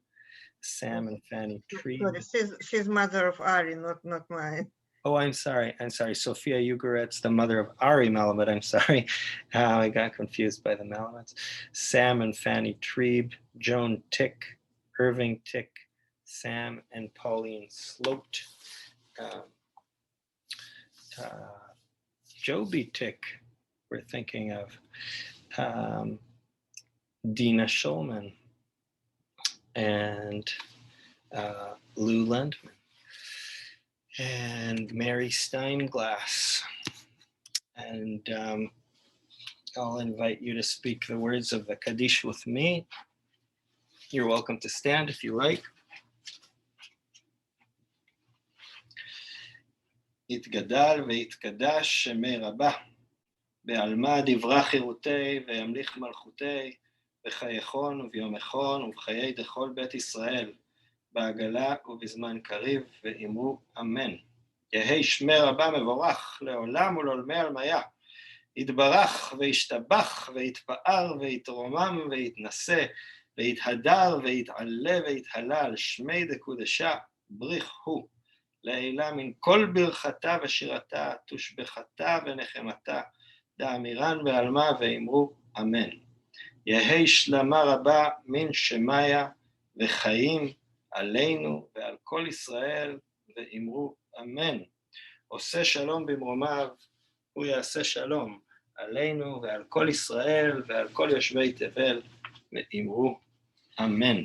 Sam and Fanny Tree. Sorry, she's mother of Ari, not mine. Oh, I'm sorry. Sophia Ugaritz, the mother of Ari Malamud. I'm sorry. I got confused by the Malamuds. Sam and Fanny Trieb, Joan Tick, Irving Tick, Sam and Pauline Sloat, Joby Tick, we're thinking of, Dina Schulman, and Lou Lendman, and Mary Steinglass. And I'll invite you to speak the words of the Kaddish with me. You're welcome to stand if you like. יתגדל ויתקדש שמי רבה, בעלמא דברה חירותי וימליך מלכותי, בחייכון וביומכון ובחיי דכל בית ישראל, בעגלה ובזמן קריב, ואמרו אמן. יהי שמי רבה מבורך לעולם ולעולמי עלמיה, יתברך וישתבח ויתפאר ויתרומם ויתנשא, ויתהדר ויתעלה ויתהלל, שמי דקודשה בריך הוא. לעילה מן כל ברכתה ושירתה, תושבחתה ונחמתה, דאמירן בעלמה ואמרו אמן. יהי שלמה רבה מן שמיה וחיים עלינו ועל כל ישראל, ואמרו אמן. עושה שלום במרומיו, הוא יעשה שלום עלינו ועל כל ישראל ועל כל יושבי תבל, ואמרו אמן.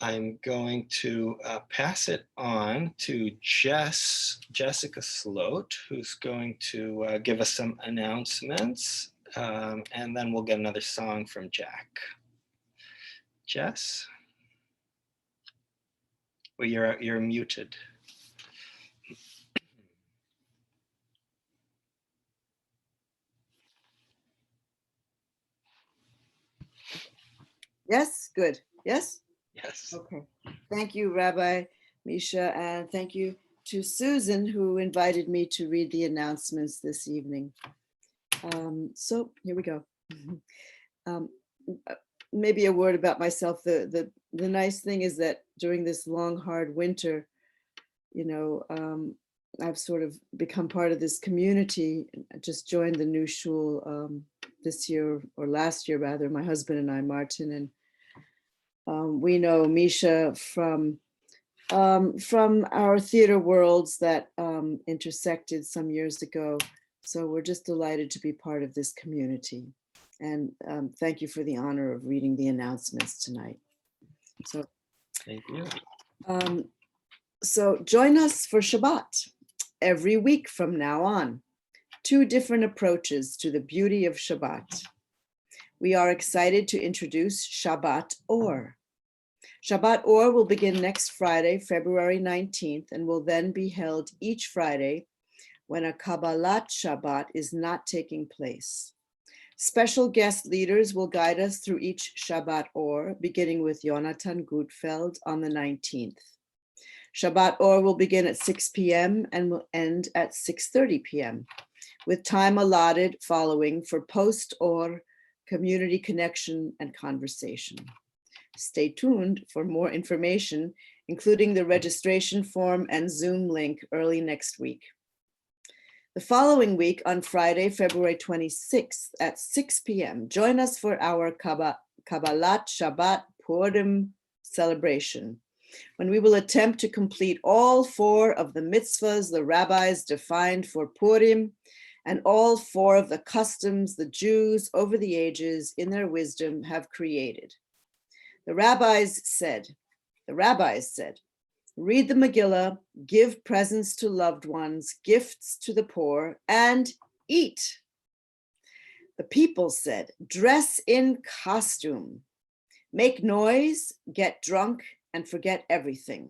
I'm going to pass it on to Jessica Sloat, who's going to give us some announcements, and then we'll get another song from Jack. Jess? Well, you're muted. Yes, good. Yes? Yes. Okay. Thank you, Rabbi Misha, and thank you to Susan, who invited me to read the announcements this evening. So here we go. Maybe a word about myself. The nice thing is that during this long, hard winter, I've sort of become part of this community. I just joined the new shul this year, or last year rather, my husband and I, Martin, and we know Misha from our theater worlds that intersected some years ago. So we're just delighted to be part of this community. And thank you for the honor of reading the announcements tonight. So, thank you. So join us for Shabbat every week from now on. 2 different approaches to the beauty of Shabbat. We are excited to introduce Shabbat Or. Shabbat Or will begin next Friday, February 19th, and will then be held each Friday when a Kabbalat Shabbat is not taking place. Special guest leaders will guide us through each Shabbat Or, beginning with Jonathan Gutfeld on the 19th. Shabbat Or will begin at 6 p.m. and will end at 6:30 p.m. with time allotted following for post or community connection and conversation. Stay tuned for more information, including the registration form and Zoom link early next week. The following week, on Friday, February 26th at 6 p.m., join us for our Kabbalat Shabbat Purim celebration, when we will attempt to complete all 4 of the mitzvahs the rabbis defined for Purim, and all 4 of the customs the Jews over the ages in their wisdom have created. The rabbis said, read the Megillah, give presents to loved ones, gifts to the poor, and eat. The people said, dress in costume, make noise, get drunk, and forget everything.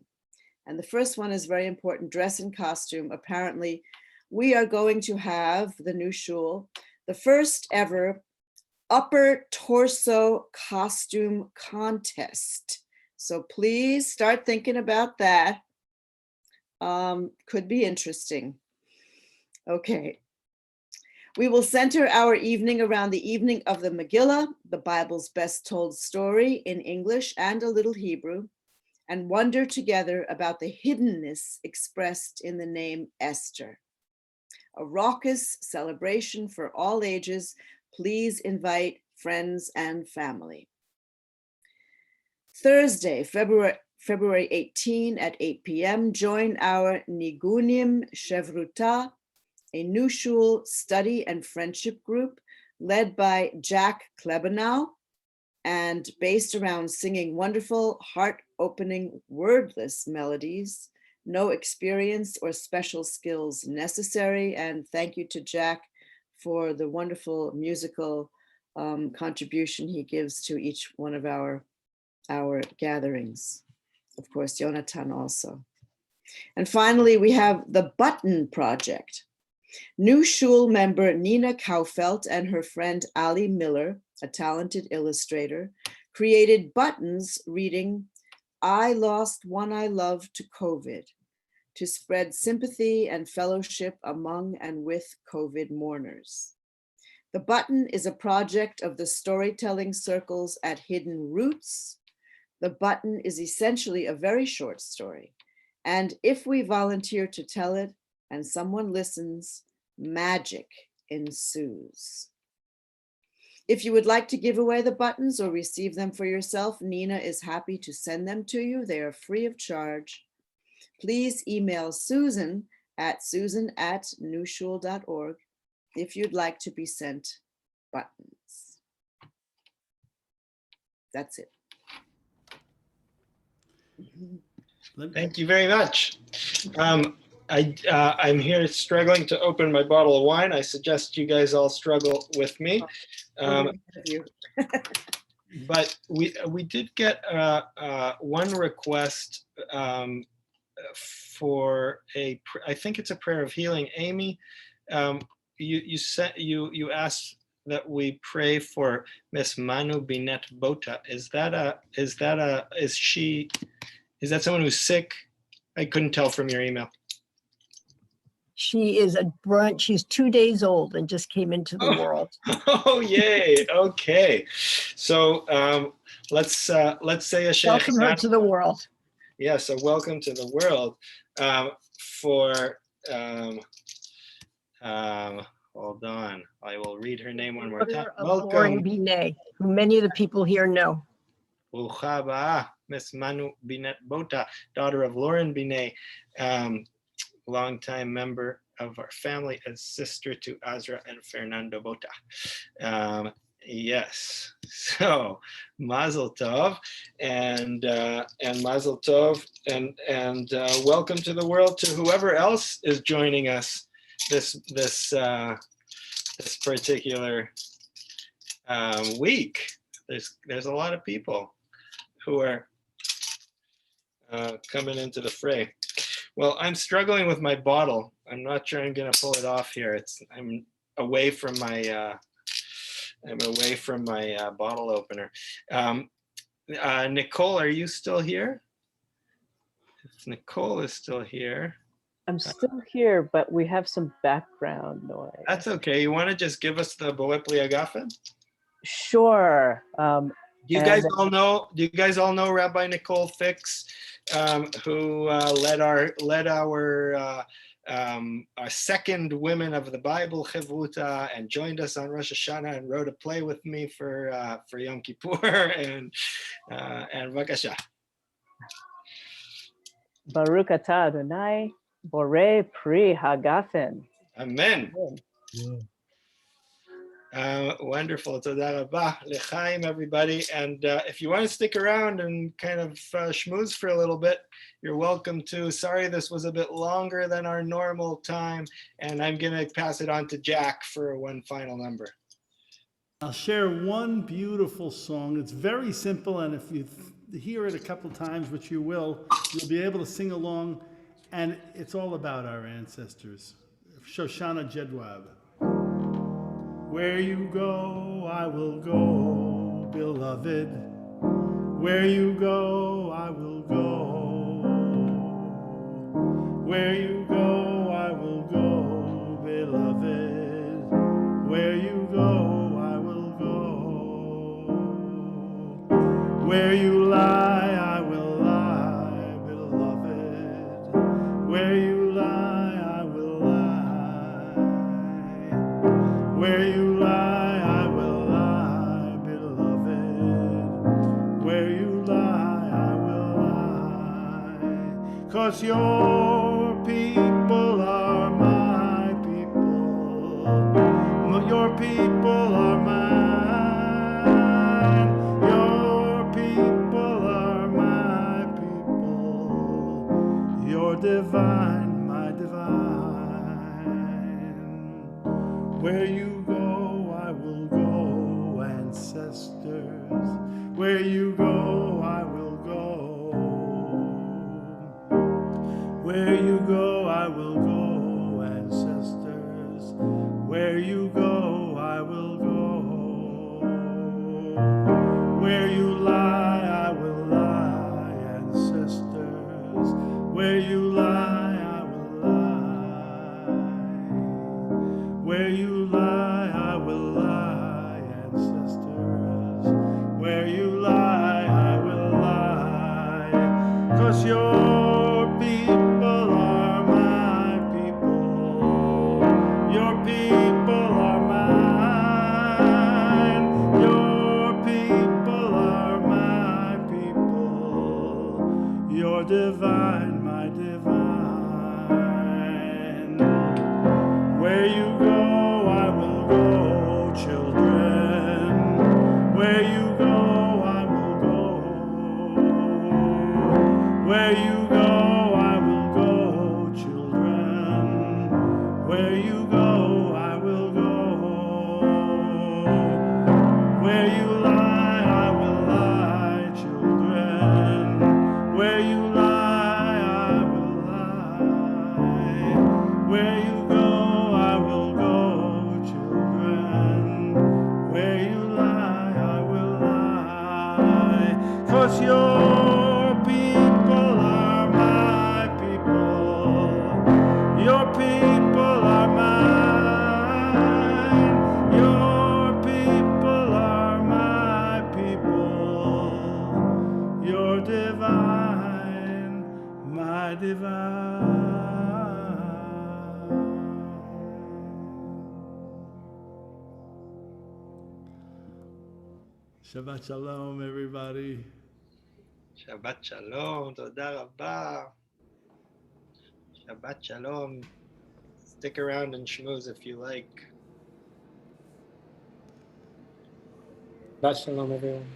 And the first one is very important, dress in costume. Apparently, we are going to have the new shul, the first ever upper torso costume contest. So please start thinking about that. Could be interesting. Okay. We will center our evening around the evening of the Megillah, the Bible's best told story in English and a little Hebrew, and wonder together about the hiddenness expressed in the name Esther. A raucous celebration for all ages. Please invite friends and family. Thursday, February 18 at 8 p.m., join our Nigunim Chevruta, a new shul study and friendship group led by Jack Klebenow and based around singing wonderful, heart-opening, wordless melodies. No experience or special skills necessary. And thank you to Jack for the wonderful musical contribution he gives to each one of our gatherings. Of course, Jonathan also. And finally, we have the Button Project. New shul member Nina Kaufelt and her friend Ali Miller, a talented illustrator, created buttons reading, "I lost one I loved to COVID," to spread sympathy and fellowship among and with COVID mourners. The button is a project of the storytelling circles at Hidden Roots. The button is essentially a very short story. And if we volunteer to tell it and someone listens, magic ensues. If you would like to give away the buttons or receive them for yourself, Nina is happy to send them to you. They are free of charge. Please email Susan at susan@newshul.org if you'd like to be sent buttons. That's it. Thank you very much. I'm here struggling to open my bottle of wine. I suggest you guys all struggle with me. But we did get one request for I think it's a prayer of healing. Amy, you asked that we pray for Miss Manu Binet Bota. Is that someone who's sick? I couldn't tell from your email. She is she's 2 days old and just came into the world. Oh, yay. Okay. So let's say a Shehecheyanu. Welcome her to the world. Yeah, so welcome to the world. Hold on. I will read her name one more time. Welcome. Lauren Binet, who many of the people here know. Miss Manu Binet Bota, daughter of Lauren Binet, longtime member of our family and sister to Azra and Fernando Bota. Yes, so Mazel Tov and Mazel Tov and welcome to the world to whoever else is joining us this particular week. There's a lot of people who are coming into the fray. Well, I'm struggling with my bottle. I'm not sure I'm gonna pull it off here. I'm away from my bottle opener. Nicole, are you still here? If Nicole is still here. I'm still here, but we have some background noise. That's okay. You want to just give us the Boepli Agafen? Sure. Do you guys all know? Do you guys all know Rabbi Nicole Fix, who led our second Women of the Bible Chavruta and joined us on Rosh Hashanah and wrote a play with me for Yom Kippur and Vakasha. Baruch atah Adonai, Borei Pri Hagafen. Amen. Wonderful. Toda rabah. L'chaim, everybody. And if you want to stick around and kind of schmooze for a little bit, you're welcome to. Sorry, this was a bit longer than our normal time. And I'm going to pass it on to Jack for one final number. I'll share one beautiful song. It's very simple, and if you hear it a couple times, which you will, you'll be able to sing along. And it's all about our ancestors. Shoshana Jedwab. Where you go, I will go, beloved. Where you go, I will go. Where you go, I will go, beloved. Where you go, I will go. Where you lie, I will lie, beloved. Where you lie, I will lie. Where you lie, I will lie, beloved. Where you lie, I will lie. 'Cause your people are my people. Your people are mine. Your people are my people. You're divine, my divine. Where you go, I will go, ancestors. Where you go, I will go. Where you go, I will go, ancestors. Where you go, I will go. Where you lie, I will lie, ancestors. Where you lie, I will lie. Where you lie, I will lie, ancestors. Where you lie, I will lie. 'Cause your people are my people. Your people are mine. Your people are my people. You're divine, my divine. Where you go, I will go, children. Where you go, I will go. Where you go, I will go, children. Where you go, I will go. Where you lie, I will lie, children. Where you lie, I will lie. Where you go, I will go, children. Where you lie, I will lie. 'Cause your people are my people. Your people are mine. Your people are my people. You're divine, my divine. Shabbat shalom, everybody. Shabbat shalom. Toda rabah. Shabbat shalom. Stick around and schmooze if you like. Shabbat shalom, everyone.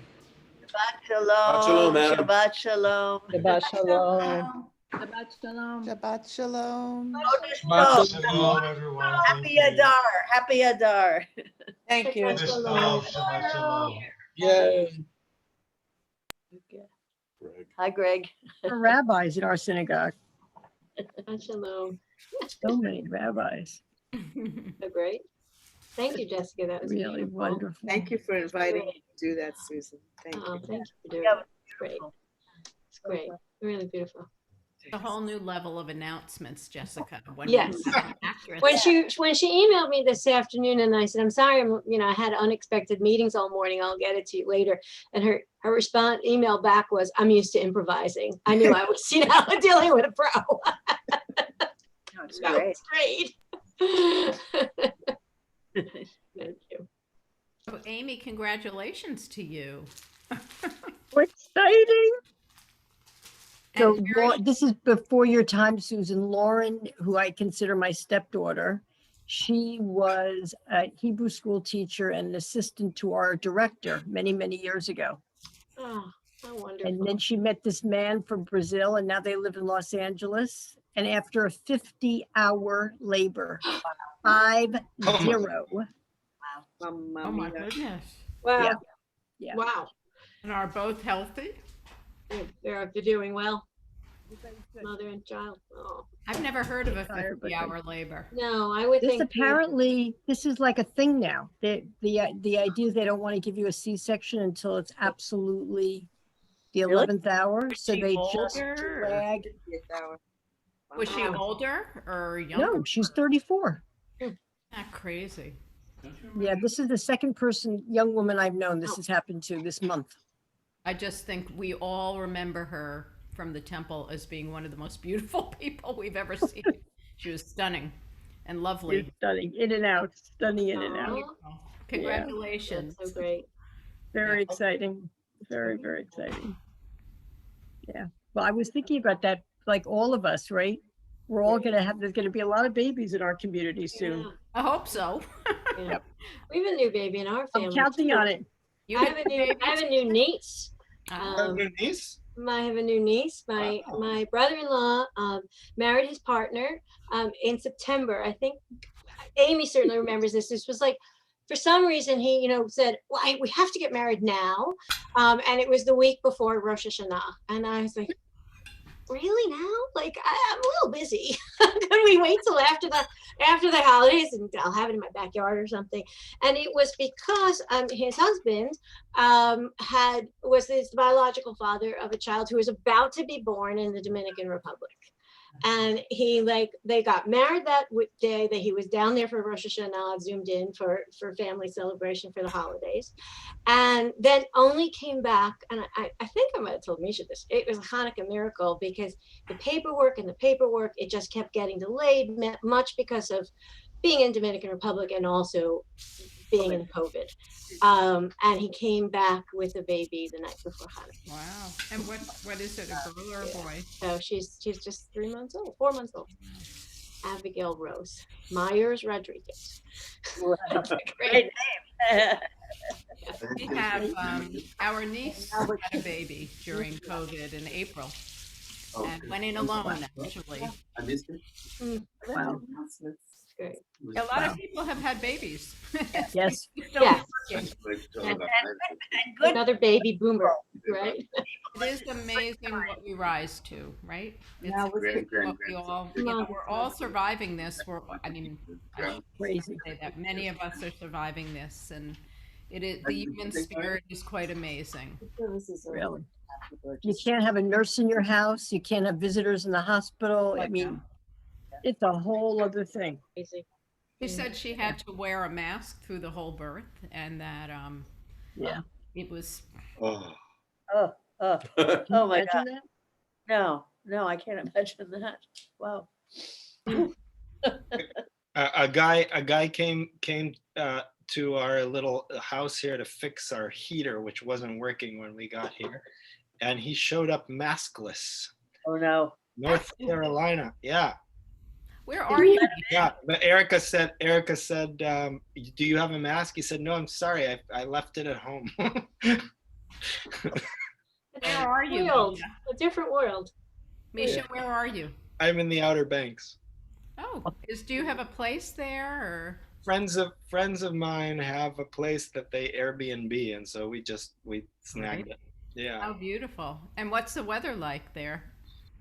Shabbat shalom. shalom, Adam. Shabbat shalom. Shabbat shalom. Shabbat shalom. Shabbat shalom. Shabbat shalom, everyone. Happy Adar. Happy Adar. Thank you. Shabbat shalom. Yay. Hi, Greg. We're rabbis at our synagogue. Shabbat shalom. So many rabbis. So great. Thank you, Jessica. That was Really beautiful. wonderful. Thank you for inviting me to do that, Susan. Thank Oh, you. thank you for doing Yeah, it. It's great. It's great. Really beautiful. A whole new level of announcements, Jessica. When Yes. you have an actress. When she emailed me this afternoon and I said, I'm sorry, I had unexpected meetings all morning. I'll get it to you later. And her response email back was, I'm used to improvising. I knew I was, dealing with a pro. That's That great. was great. Thank you. So, Amy, congratulations to you. Exciting. So And very- this is before your time, Susan. Lauren, who I consider my stepdaughter, she was a Hebrew school teacher and an assistant to our director many, many years ago. Oh, how wonderful. And then she met this man from Brazil, and now they live in Los Angeles. And after a 50-hour labor, 50, Oh my goodness. Wow. Yeah. Wow. And are both healthy? They're doing well. Mother and child. Oh. I've never heard of a 50-hour labor. No, I would This think. apparently, this is like a thing now. The idea is they don't want to give you a C-section until it's absolutely the 11th hour. So they just drag. Was she older or younger? No, she's 34. Not crazy. Yeah, this is the second young woman I've known this has happened to this month. I just think we all remember her from the temple as being one of the most beautiful people we've ever seen. She was stunning and lovely. She's stunning in and out, stunning in and out. Congratulations. That's so great. Very exciting. Very, very exciting. Yeah. Well, I was thinking about that, like all of us, right? We're all there's going to be a lot of babies in our community soon. I hope so. Yep. We have a new baby in our family. I'm counting on it. I have a new niece. New niece? I have a new niece. My brother-in-law married his partner in September. I think Amy certainly remembers this. This was like, for some reason, he said, well, we have to get married now. And it was the week before Rosh Hashanah. And I was like, really now? Like, I'm a little busy. Can we wait till after the holidays and I'll have it in my backyard or something? And it was because his husband was the biological father of a child who was about to be born in the Dominican Republic. And they got married that day that he was down there for Rosh Hashanah, zoomed in for family celebration for the holidays. And then only came back, and I think I might have told Misha this, it was a Hanukkah miracle because the paperwork, it just kept getting delayed, much because of being in Dominican Republic and also being in COVID. And he came back with a baby the night before Hanukkah. Wow. And what is it, a girl or a boy? So she's just 4 months old. Abigail Rose Myers Rodriguez. Great name. We have our niece had a baby during COVID in April and went in alone, actually. I missed it. Wow. Great. A lot of people have had babies. Yes. Yes. And Another baby boomer, right? It is amazing what we rise to, right? It's Great, what we all, we're all surviving this. I crazy. say that many of us are surviving this, and the human spirit is quite amazing. Really. You can't have a nurse in your house. You can't have visitors in the hospital. I mean, it's a whole other thing. She said she had to wear a mask through the whole birth, and that it was. Oh my God. No, I can't imagine that. Wow. A guy came to our little house here to fix our heater, which wasn't working when we got here, and he showed up maskless. Oh no. North Carolina, yeah. Where are you? Yeah, but Erica said, do you have a mask? He said, no, I'm sorry, I left it at home. Where are you? A different world. Misha, where are you? I'm in the Outer Banks. Oh, do you have a place there, or? Friends of mine have a place that they Airbnb, and so we snagged it. Yeah. How beautiful. And what's the weather like there?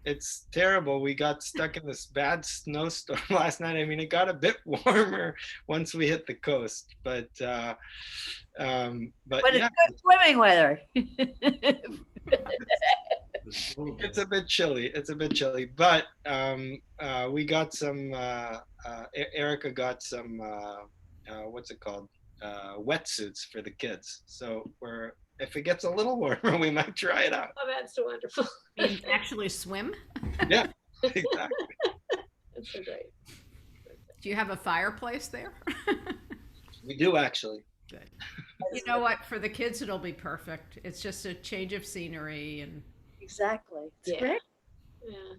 It's terrible. We got stuck in this bad snowstorm last night. I mean, it got a bit warmer once we hit the coast, but But yeah. it's good swimming weather. It's a bit chilly. It's a bit chilly, but we got some. Erica got some. What's it called? Wetsuits for the kids. So if it gets a little warmer, we might try it out. Oh, that's so wonderful. And actually swim? Yeah, exactly. That's so great. Do you have a fireplace there? We do actually. Good. You know what? For the kids, it'll be perfect. It's just a change of scenery and. Exactly. It's Yeah. great. Yeah.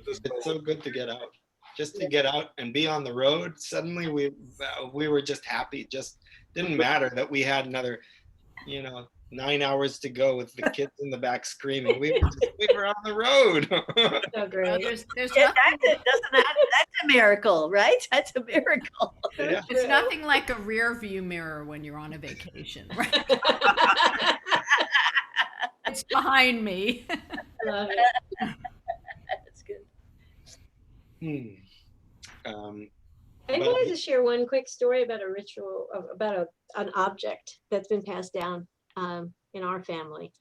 It's so good to get out. Just to get out and be on the road. Suddenly we were just happy. Just didn't matter that we had another, 9 hours to go with the kids in the back screaming. We were on the road. So great. There's Yeah, nothing, that's a miracle, right? That's a miracle. Yeah. it's nothing like a rear view mirror when you're on a vacation, right? It's behind me. Love it. That's good. I But- wanted to share one quick story about a ritual, about an object that's been passed down in our family.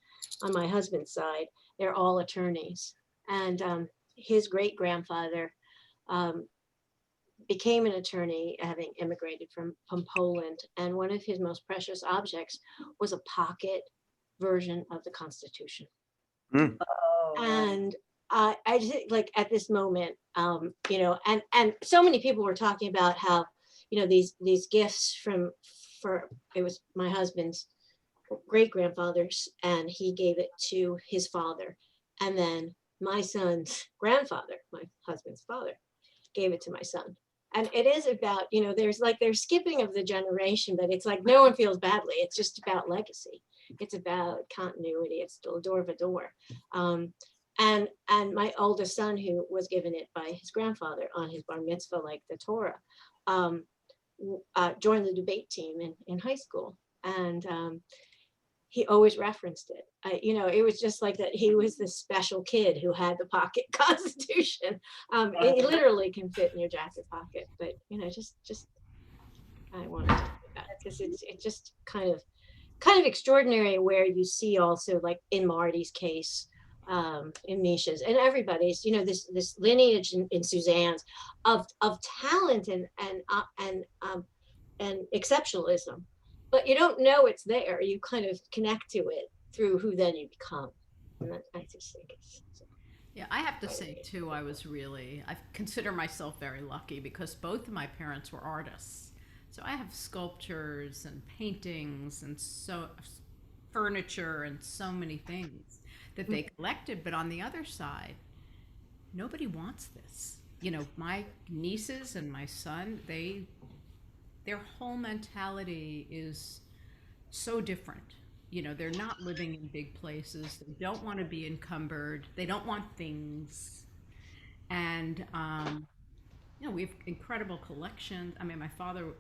On my husband's side, they're all attorneys, and his great grandfather became an attorney, having immigrated from Poland. And one of his most precious objects was a pocket version of the Constitution. Oh, wow. And I just like at this moment, and so many people were talking about how, these gifts for it was my husband's great grandfather's, and he gave it to his father, and then my son's grandfather, my husband's father, gave it to my son. And it is about, there's skipping of the generation, but it's like no one feels badly. It's just about legacy. It's about continuity. It's still a door of a door. And my oldest son, who was given it by his grandfather on his bar mitzvah, like the Torah, joined the debate team in high school. And he always referenced it. It was just like that. He was this special kid who had the pocket Constitution. It literally can fit in your jacket pocket, but just I wanted to do that because it's just kind of extraordinary where you see also, like in Marty's case, in Misha's and everybody's, this lineage in Suzanne's of talent and exceptionalism. But you don't know it's there. You kind of connect to it through who then you become. And I just think it's. Yeah, I have to say too, I consider myself very lucky because both of my parents were artists. So I have sculptures and paintings and furniture and so many things that they collected. But on the other side, nobody wants this. My nieces and my son, their whole mentality is so different. They're not living in big places. They don't want to be encumbered. They don't want things. And, we have incredible collections. I mean, my father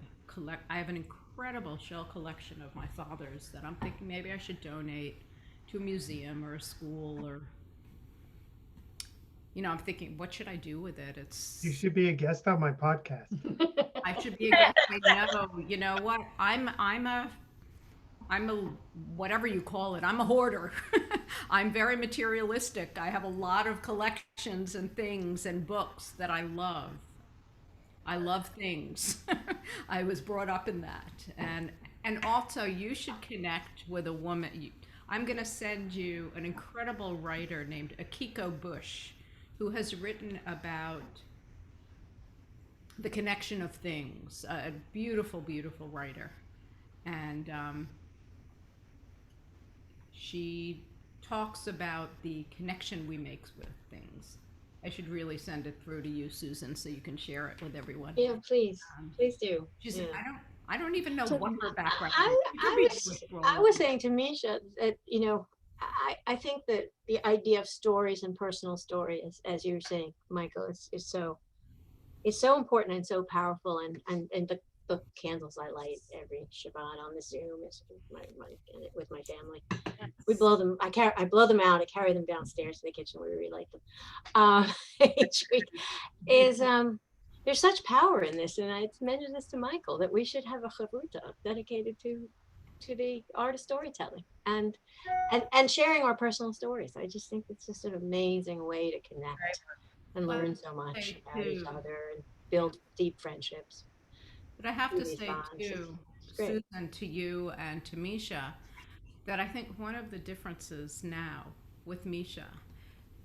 I have an incredible shell collection of my father's that I'm thinking maybe I should donate to a museum or a school or, I'm thinking, what should I do with it? You should be a guest on my podcast. I should be a guest. I know. You know what? I'm a whatever you call it. I'm a hoarder. I'm very materialistic. I have a lot of collections and things and books that I love. I love things. I was brought up in that. And also you should connect with a woman. I'm going to send you an incredible writer named Akiko Bush, who has written about the connection of things, a beautiful, beautiful writer. And she talks about the connection we make with things. I should really send it through to you, Susan, so you can share it with everyone. Yeah, please do. She's, Yeah. I don't even know what her background is. I was saying to Misha that, I think that the idea of stories and personal stories, as you were saying, Michael, is so important and so powerful. And the candles I light every Shabbat on the Zoom is with my family. We blow them. I blow them out. I carry them downstairs to the kitchen where we relight them each week. There's such power in this, and I mentioned this to Michael that we should have a chavruta dedicated to to the art of storytelling and sharing our personal stories. I just think it's just an amazing way to connect and Well, learn so much say about each too, other and build deep friendships. but I have to through these say bonds. too, It's great. Susan, to you and to Misha, that I think one of the differences now with Misha,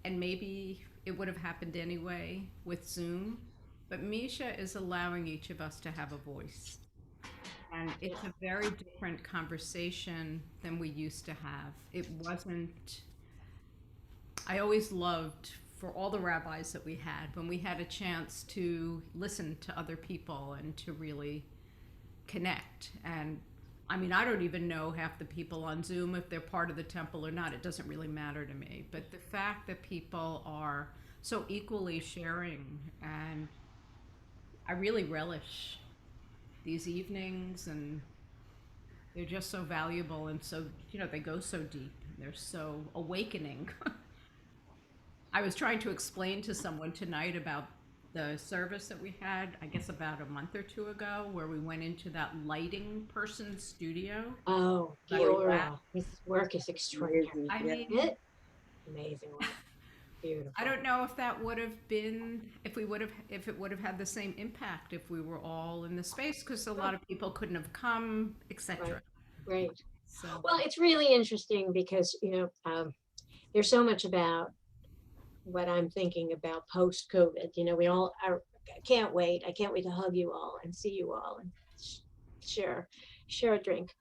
and maybe it would have happened anyway with Zoom, but Misha is allowing each of us to have a voice. And it's a very different conversation than we used to have. It wasn't, I always loved for all the rabbis that we had, when we had a chance to listen to other people and to really connect. And I mean, I don't even know half the people on Zoom if they're part of the temple or not. It doesn't really matter to me. But the fact that people are so equally sharing, and I really relish these evenings, and they're just so valuable, and so, you know, they go so deep. They're so awakening. I was trying to explain to someone tonight about the service that we had, I guess about a month or two ago, where we went into that lighting person's studio. Oh, That- Giora, his work is extraordinary. I Isn't mean, it? Amazing work. Beautiful. I don't know if that would have been, if it would have had the same impact if we were all in the space, because a lot of people couldn't have come, etc. Right. So, Well, it's really interesting because, there's so much about what I'm thinking about post-COVID. You know, we all are, I can't wait to hug you all and see you all and share a drink.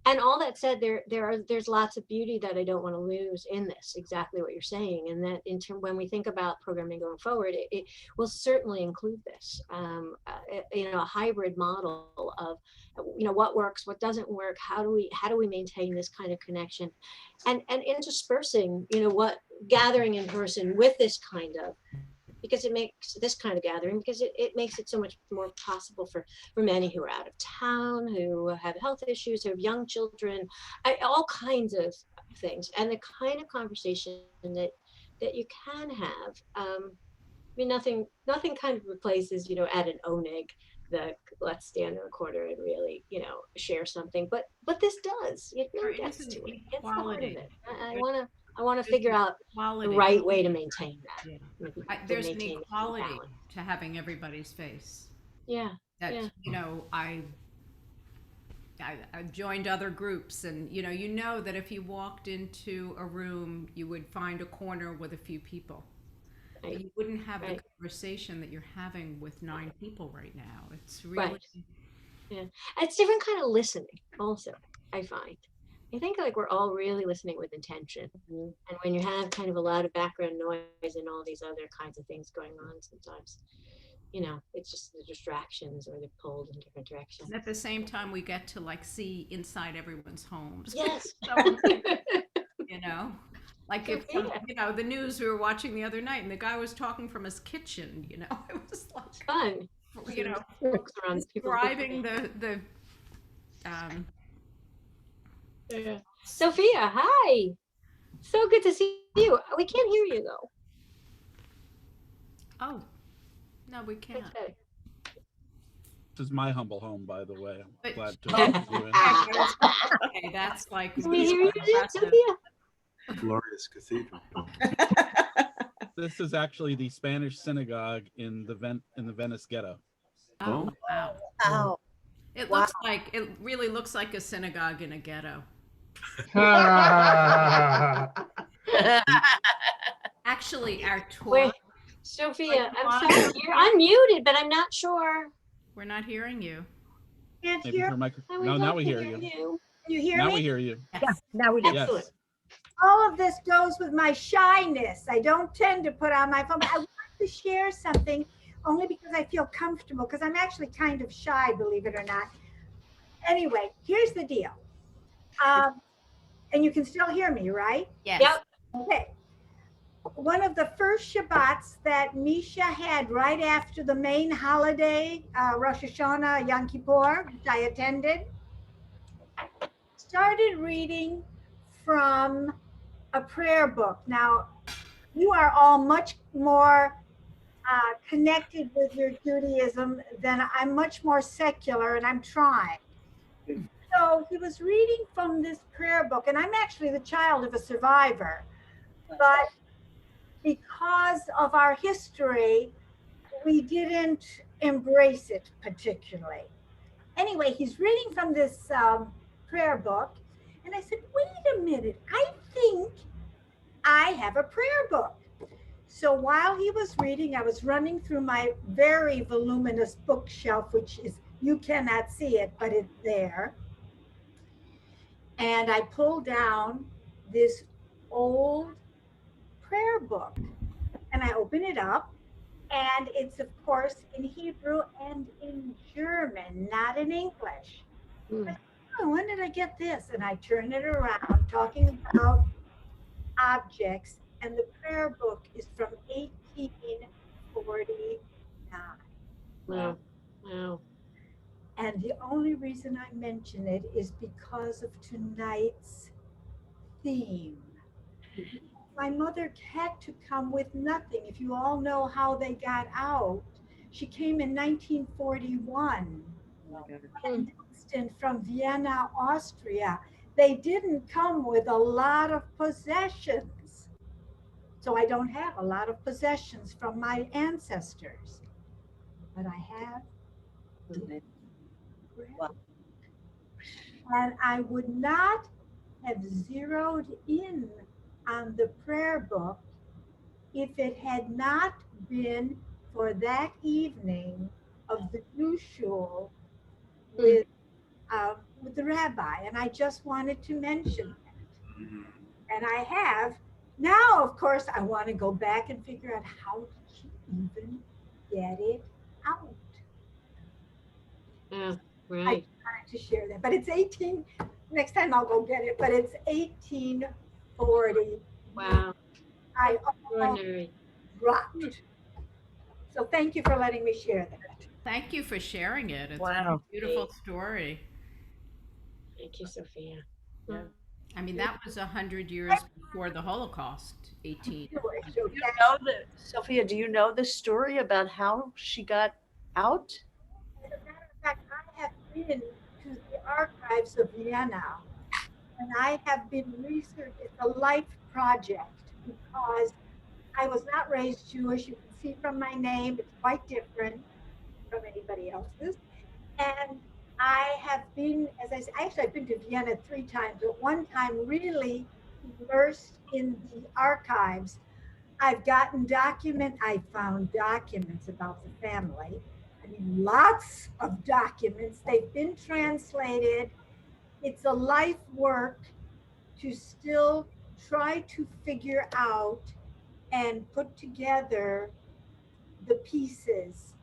And all that said, there's lots of beauty that I don't want to lose in this, exactly what you're saying. And that when we think about programming going forward, it will certainly include this, a hybrid model of, what works, what doesn't work, how do we maintain this kind of connection, and interspersing, what gathering in person with this kind of, because it makes this kind of gathering, because it makes it so much more possible for many who are out of town, who have health issues, who have young children, all kinds of things, and the kind of conversation that you can have. I mean, nothing kind of replaces, at an oneg, the let's stand in the corner and really, share something. But this does. It really gets to it. It's the heart of it. I want to figure out the right way to maintain that. Yeah. There's an equality to having everybody's face. Yeah. That, I've joined other groups, and you know that if you walked into a room, you would find a corner with a few people. Right. You wouldn't have the conversation that you're having with 9 people right now. It's really it's different kind of listening also, I find. I think like we're all really listening with intention. And when you have kind of a lot of background noise and all these other kinds of things going on, sometimes, it's just the distractions, or they're pulled in different directions. And at the same time, we get to see inside everyone's homes. Yes. Like if, the news we were watching the other night, and the guy was talking from his kitchen, it was like fun, describing the Sophia, hi. So good to see you. We can't hear you though. Oh, no, we can't. Okay. This is my humble home, by the way. I'm glad to Okay, have you in. okay, that's like. Can we hear you yet, Sophia? Glorious cathedral. This is actually the Spanish synagogue in the Venice ghetto. Oh, wow. Wow. It really looks like a synagogue in a ghetto. Actually, our tour. Wait, Sophia, I'm sorry. You're unmuted, but I'm not sure. We're not hearing you. Can't Maybe hear. her no, now we hear you. Can you hear me? Now we hear you. Yeah, now we do. Yes. All of this goes with my shyness. I don't tend to put on my phone, but I want to share something only because I feel comfortable, because I'm actually kind of shy, believe it or not. Anyway, here's the deal. And you can still hear me, right? Yes. Yep. Okay. One of the first Shabbats that Misha had right after the main holiday, Rosh Hashanah, Yom Kippur, which I attended, started reading from a prayer book. Now, you are all much more connected with your Judaism than I'm, much more secular, and I'm trying. So he was reading from this prayer book, and I'm actually the child of a survivor. But because of our history, we didn't embrace it particularly. Anyway, he's reading from this prayer book, and I said, wait a minute, I think I have a prayer book. So while he was reading, I was running through my very voluminous bookshelf, which is, you cannot see it, but it's there. And I pulled down this old prayer book, and I open it up, and it's of course in Hebrew and in German, not in English. I said, oh, when did I get this? And I turn it around, talking about objects, and the prayer book is from 1849. Wow. Wow. And the only reason I mention it is because of tonight's theme. My mother had to come with nothing. If you all know how they got out, she came in 1941 from Vienna, Austria. They didn't come with a lot of possessions. So I don't have a lot of possessions from my ancestors, but I have. And I would not have zeroed in on the prayer book if it had not been for that evening of the new shul with the rabbi. And I just wanted to mention that. And I have. Now, of course, I want to go back and figure out how did she even get it out. Yeah, I right. wanted to share that, but it's 18. Next time I'll go get it, but it's 1840. Wow. I Extraordinary. dropped. So thank you for letting me share that. Thank you for sharing it. It's Wow. a beautiful story. Thank you, Sophia. Yeah. I mean, that was 100 years before the Holocaust, 18. Do you know Sophia, do you know the story about how she got out? As a matter of fact, I have been to the archives of Vienna, and I have been researching. It's a life project because I was not raised Jewish. You can see from my name, it's quite different from anybody else's. And I have been, as I said, actually I've been to Vienna 3 times, but one time really immersed in the archives. I found documents about the family. I mean, lots of documents. They've been translated. It's a life work to still try to figure out and put together the pieces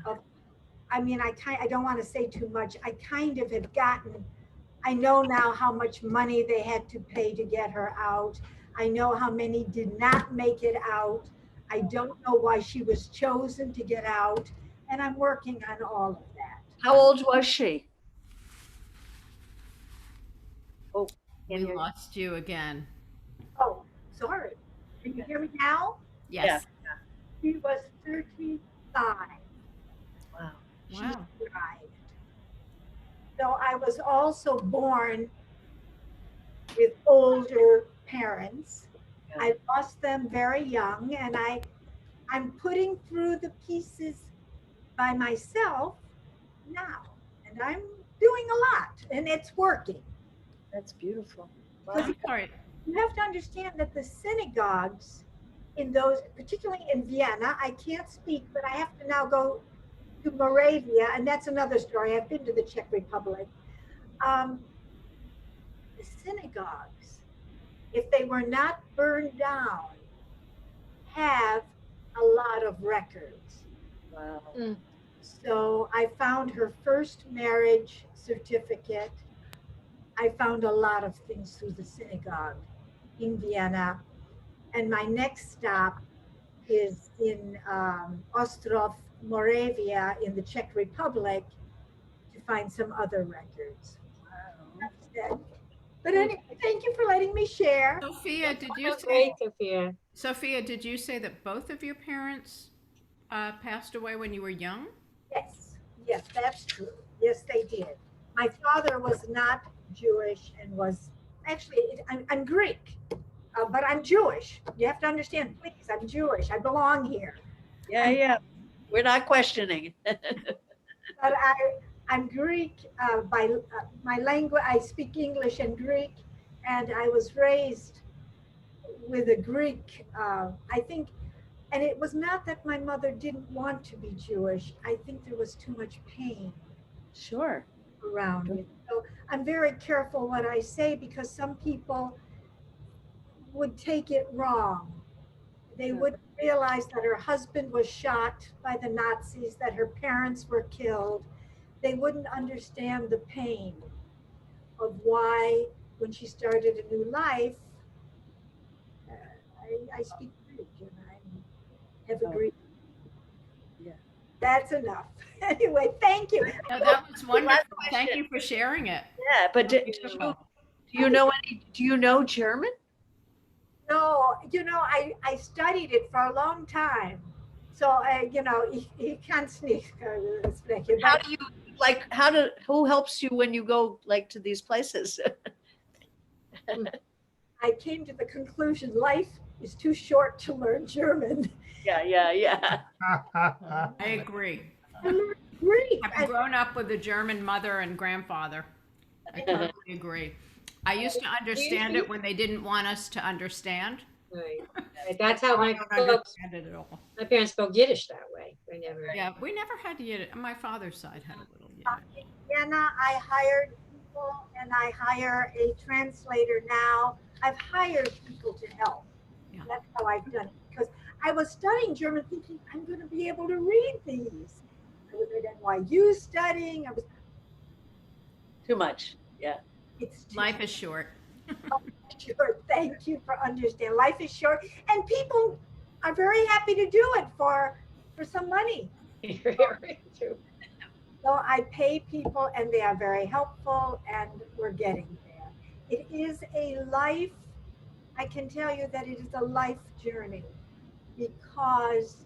of, I mean, I don't want to say too much. I kind of have I know now how much money they had to pay to get her out. I know how many did not make it out. I don't know why she was chosen to get out. And I'm working on all of that. How old was she? Oh, We lost you again. Oh, sorry. Can you hear me now? Yes. She was 35. Wow. She arrived. So I was also born with older parents. I lost them very young, and I'm putting through the pieces by myself now, and I'm doing a lot, and it's working. That's beautiful. Because you have to understand that the synagogues in those, particularly in Vienna, I can't speak, but I have to now go to Moravia, and that's another story. I've been to the Czech Republic. The synagogues, if they were not burned down, have a lot of records. Wow. So I found her first marriage certificate. I found a lot of things through the synagogue in Vienna. And my next stop is in Ostrov, Moravia in the Czech Republic to find some other records. That's it. But anyway, thank you for letting me share. Sophia, did you say? Great, Sophia. Sophia, did you say that both of your parents passed away when you were young? Yes, yes, that's true. Yes, they did. My father was not Jewish and was actually, I'm Greek, but I'm Jewish. You have to understand, please, I'm Jewish. I belong here. Yeah, yeah. We're not questioning. But I'm Greek by my language. I speak English and Greek, and I was raised with a Greek. I think, and it was not that my mother didn't want to be Jewish. I think there was too much pain. Sure. Around it. So I'm very careful what I say because some people would take it wrong. They wouldn't realize that her husband was shot by the Nazis, that her parents were killed. They wouldn't understand the pain of why, when she started a new life, I speak Greek and I have agreed. Yeah. That's enough. Anyway, thank you. No, that was wonderful. Thank you for sharing it. Yeah, but do you know German? No, I studied it for a long time. So, you can't sneak. How do you, who helps you when you go like to these places? I came to the conclusion life is too short to learn German. Yeah. I agree. Greek. I've grown up with a German mother and grandfather. I totally agree. I used to understand it when they didn't want us to understand. Right. That's how I my don't folks, understand it at all. my parents spoke Yiddish that way. They never. Yeah, we never had Yiddish. My father's side had a little Yiddish. In Vienna, I hired people and I hire a translator now. I've hired people to help. Yeah. That's how I've done it. Because I was studying German thinking I'm going to be able to read these. I was at NYU studying. I was Too much. Yeah. Life is short. Sure. Thank you for understanding. Life is short, and people are very happy to do it for some money. So I pay people, and they are very helpful, and we're getting there. It is a life. I can tell you that it is a life journey because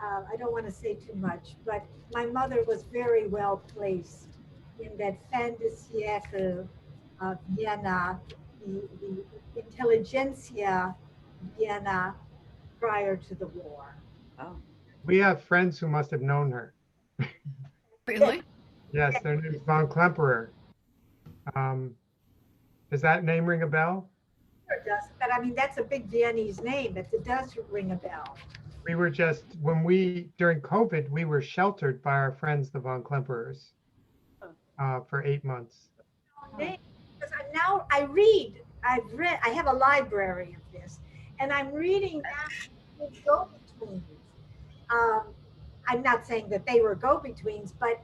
I don't want to say too much, but my mother was very well placed in that fin de siècle of Vienna, the intelligentsia Vienna prior to the war. Oh. We have friends who must have known her. Really? Yes, their name is von Klemperer. Does that name ring a bell? Sure it does, but I mean, that's a big Viennese name, but it does ring a bell. We were just, during COVID, we were sheltered by our friends, the von Klemperers, for 8 months. Because I have a library of this, and I'm reading now go-betweens. I'm not saying that they were go-betweens, but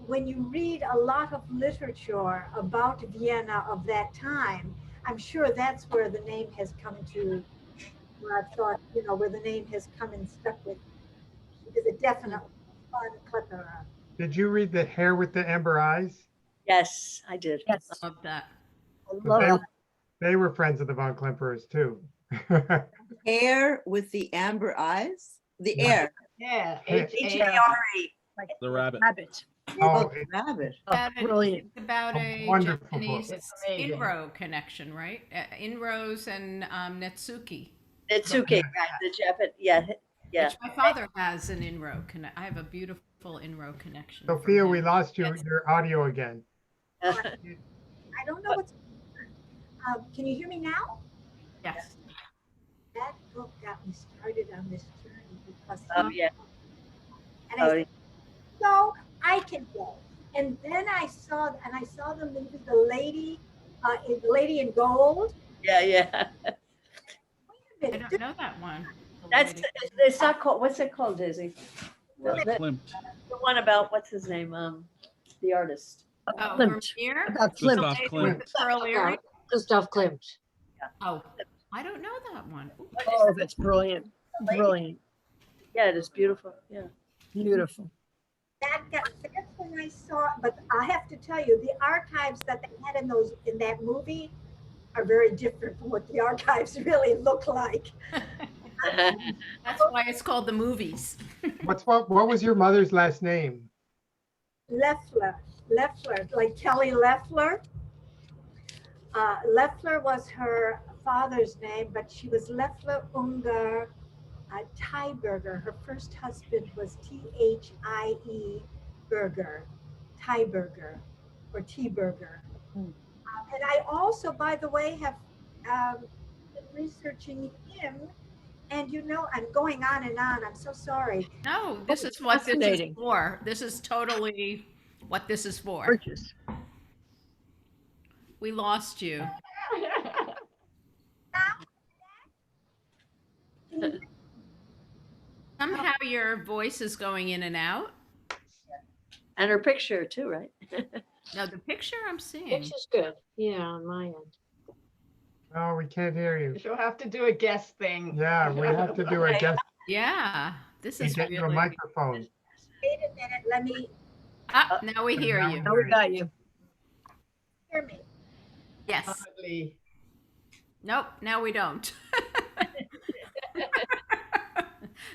when you read a lot of literature about Vienna of that time, I'm sure that's where the name has come to, where I've thought, where the name has come and stuck with, because it definitely fun Klepperer. Did you read The Hare with the Amber Eyes? Yes, I did. Yes. I love that. They were friends of the von Klemperers too. Hare with the amber eyes? The air. Yeah. H-A-R-E. The rabbit. Oh, rabbit. It's about a wonderful Japanese book. Inro connection, right? Inros and Netsuki. Netsuki, right? The Japan, yeah. Which my father has an Inro. I have a beautiful Inro connection. Sophia, we lost your audio again. I don't know what's. Can you hear me now? Yes. That book got me started on this journey because. Yeah. And I said, so I can go. And then I saw the movie, The Lady in Gold. Yeah. I don't know that one. It's not called, what's it called, Dizzy? Klimt. The one about, what's his name? The artist. Oh, Klimt. About Gustav Klimt. Pearl earring? Gustav Klimt. Oh, I don't know that one. Oh, that's brilliant. Brilliant. Yeah, it is beautiful. Yeah. Beautiful. That's when I saw, but I have to tell you, the archives that they had in that movie are very different from what the archives really look like. That's why it's called the movies. What was your mother's last name? Leffler. Leffler, like Kelly Leffler. Leffler was her father's name, but she was Leffler Ungar Tieberger. Her first husband was Thie Berger, Tieberger, or T-Burger. And I also, by the way, have been researching him. And you know, I'm going on and on. I'm so sorry. No, this is what this is Fascinating. for. This is totally what this is for. Gorgeous. We lost you. Somehow your voice is going in and out. And her picture too, right? No, the picture I'm seeing. Picture's good. Yeah, on my end. Oh, we can't hear you. You'll have to do a guest thing. Yeah, we have to do a guest Yeah, this and is get you a really. microphone. Wait a minute. Let me Ah, now we hear you. Now we got you. hear me. Yes. Hardly. Nope, now we don't.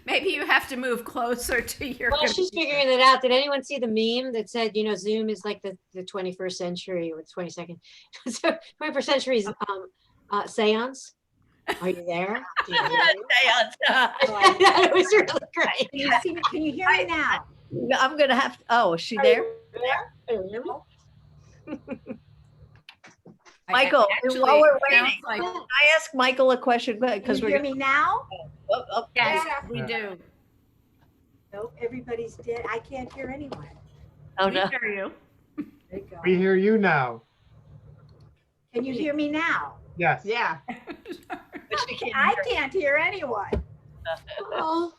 Maybe you have to move closer to your. Well, she's figuring it out. Did anyone see the meme that said, you know, Zoom is like the 21st century or the 22nd? So 21st century's seance. Are you there? Do you hear me? Seance. That was really great. Can you see me? Can you hear me now? I'm gonna have to, oh, is she there? Michael, Actually, while we're it sounds waiting, like- can I ask Michael a question? Can Because you we're hear me now? Yes, Yeah. we do. Nope, everybody's dead. I can't hear anyone. Oh, We no. hear you. There you go. We hear you now. Can you hear me now? Yes. Yeah. I can't hear anyone. Oh,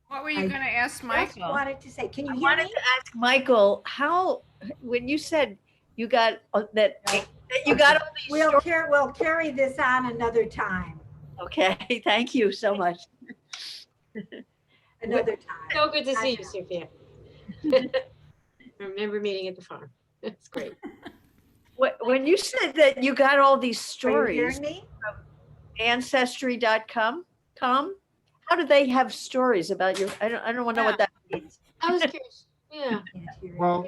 What were you going to ask Just Michael? wanted to say, can you I hear wanted me? to ask Michael, how, when you said you got that you got all these We'll carry this on another time. Okay, thank you so much. Another time. so good to see you, Sophia. I remember meeting at the farm. That's great. When you said that you got all these Are you stories hearing me? from ancestry.com, how do they have stories about your, I don't know what that means. I was curious. Yeah. Well,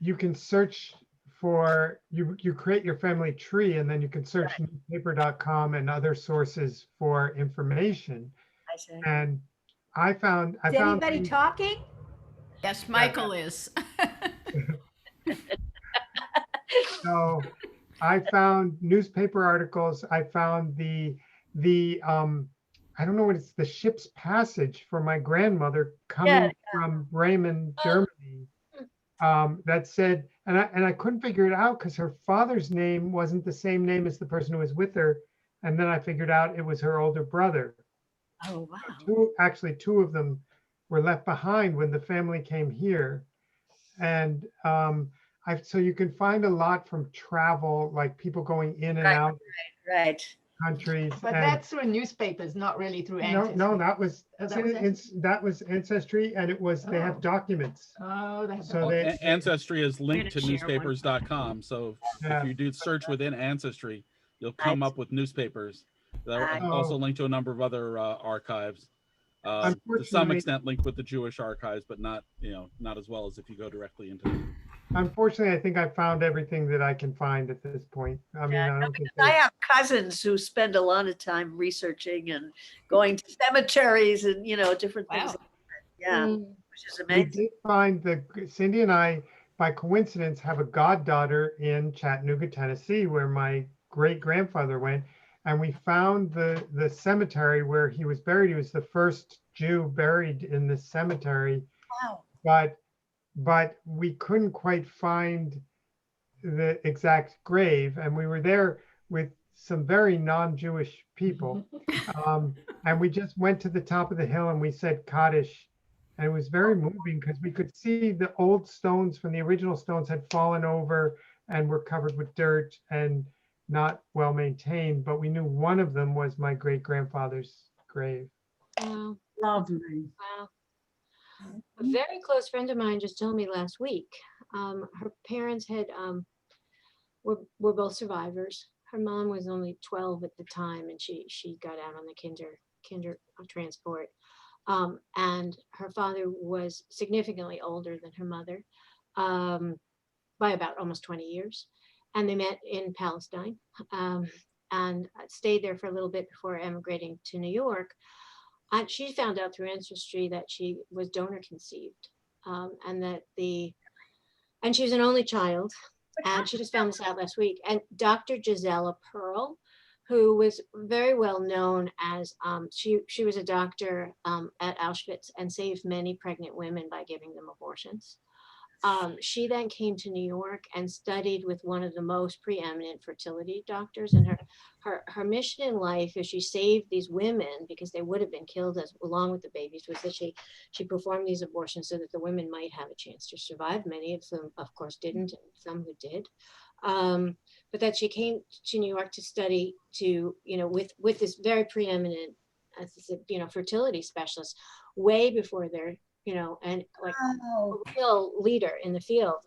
you can search for, you create your family tree, and then you can search newspaper.com and other sources for information. I see. And I found Is anybody these- talking? Yes, Michael is. So I found newspaper articles. I found the I don't know what it's, the ship's passage for my grandmother coming from Bremen, Germany. That said, and I couldn't figure it out because her father's name wasn't the same name as the person who was with her. And then I figured out it was her older brother. Oh, wow. Actually, two of them were left behind when the family came here. And so you can find a lot from travel, like people going in and out Right. countries. But and that's through newspapers, not really through Ancestry. no, that was Oh, that was Ancestry, and it was they have documents. Oh, that's So they- Ancestry is linked to Gonna share one. newspapers.com. So Yeah. if you do search within Ancestry, you'll come up with newspapers. They're Oh. also linked to a number of other archives. To some Unfortunately- extent linked with the Jewish archives, but not as well as if you go directly into it. Unfortunately, I think I found everything that I can find at this point. I mean, I don't think I have cousins who spend a lot of time researching and going to cemeteries and, different things. Wow. Like that. Yeah, Mm. which is we amazing. did find Cindy and I, by coincidence, have a goddaughter in Chattanooga, Tennessee, where my great grandfather went. And we found the cemetery where he was buried. He was the first Jew buried in this cemetery. Wow. But we couldn't quite find the exact grave. And we were there with some very non-Jewish people. And we just went to the top of the hill and we said Kaddish. And it was very moving because we could see the old stones from the original stones had fallen over and were covered with dirt and not well maintained. But we knew one of them was my great grandfather's grave. Wow. Lovely. Wow. A very close friend of mine just told me last week. Her parents were both survivors. Her mom was only 12 at the time, and she got out on the kinder transport. And her father was significantly older than her mother. by about almost 20 years. And they met in Palestine and stayed there for a little bit before emigrating to New York. And she found out through ancestry that she was donor conceived, and she was an only child. And she just found this out last week. And Dr. Gisela Pearl, who was very well known as, she was a doctor at Auschwitz and saved many pregnant women by giving them abortions. She then came to New York and studied with one of the most preeminent fertility doctors. And her mission in life is she saved these women because they would have been killed along with the babies, was that she performed these abortions so that the women might have a chance to survive. Many of them, of course, didn't, and some who did. But that she came to New York to study with this very preeminent, as I said, fertility specialist way before they're, and like a real leader in the field,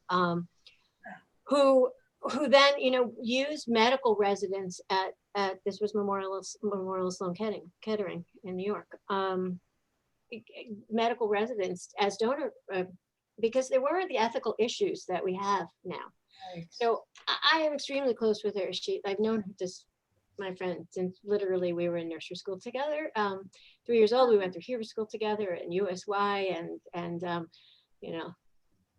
who then, used medical residents at this was Memorial Sloan Kettering in New York, medical residents as donor, because there were the ethical issues that we have now. Right. So I am extremely close with her. I've known my friend since literally we were in nursery school together. 3 years old, we went through Hebrew school together at USY, and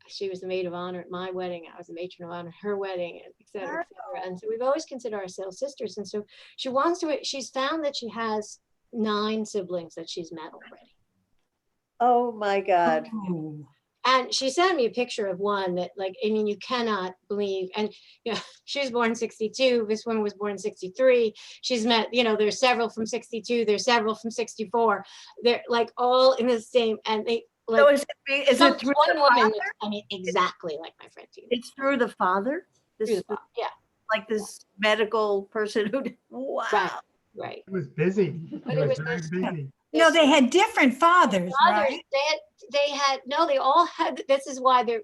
she was the maid of honor at my wedding. I was the matron of honor at her wedding, et cetera, et cetera. And so we've always considered ourselves sisters. And so she's found that she has 9 siblings that she's met already. Oh my God. Oh. And she sent me a picture of one that, you cannot believe. And, she was born in 62. This woman was born in 63. She's met, there's several from 62. There's several from 64. They're all in the same, and they, so is it through one the woman, father? Exactly like my friend. It's through the father? Yeah. Like this medical person who, wow. Right. It was busy. But It was very busy. No, they had different fathers, right? They all had, this is why they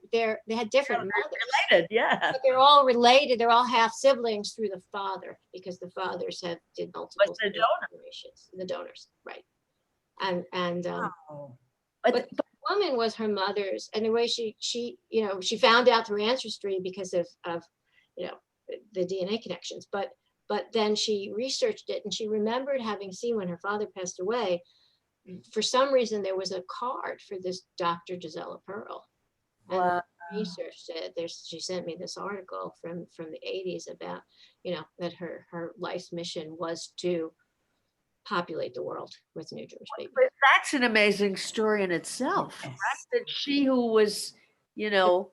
had different mothers. Related, yeah. But they're all related. They're all half siblings through the father, because the fathers did multiple generations. The donors, right. But the woman was her mother's, and the way she found out through ancestry because of the DNA connections. But then she researched it, and she remembered having seen, when her father passed away, for some reason there was a card for this Dr. Gisela Pearl. And wow. Researched it. She sent me this article from the 80s about, that her life's mission was to populate the world with new Jewish babies. But that's an amazing story in itself, right? That she who was, carrying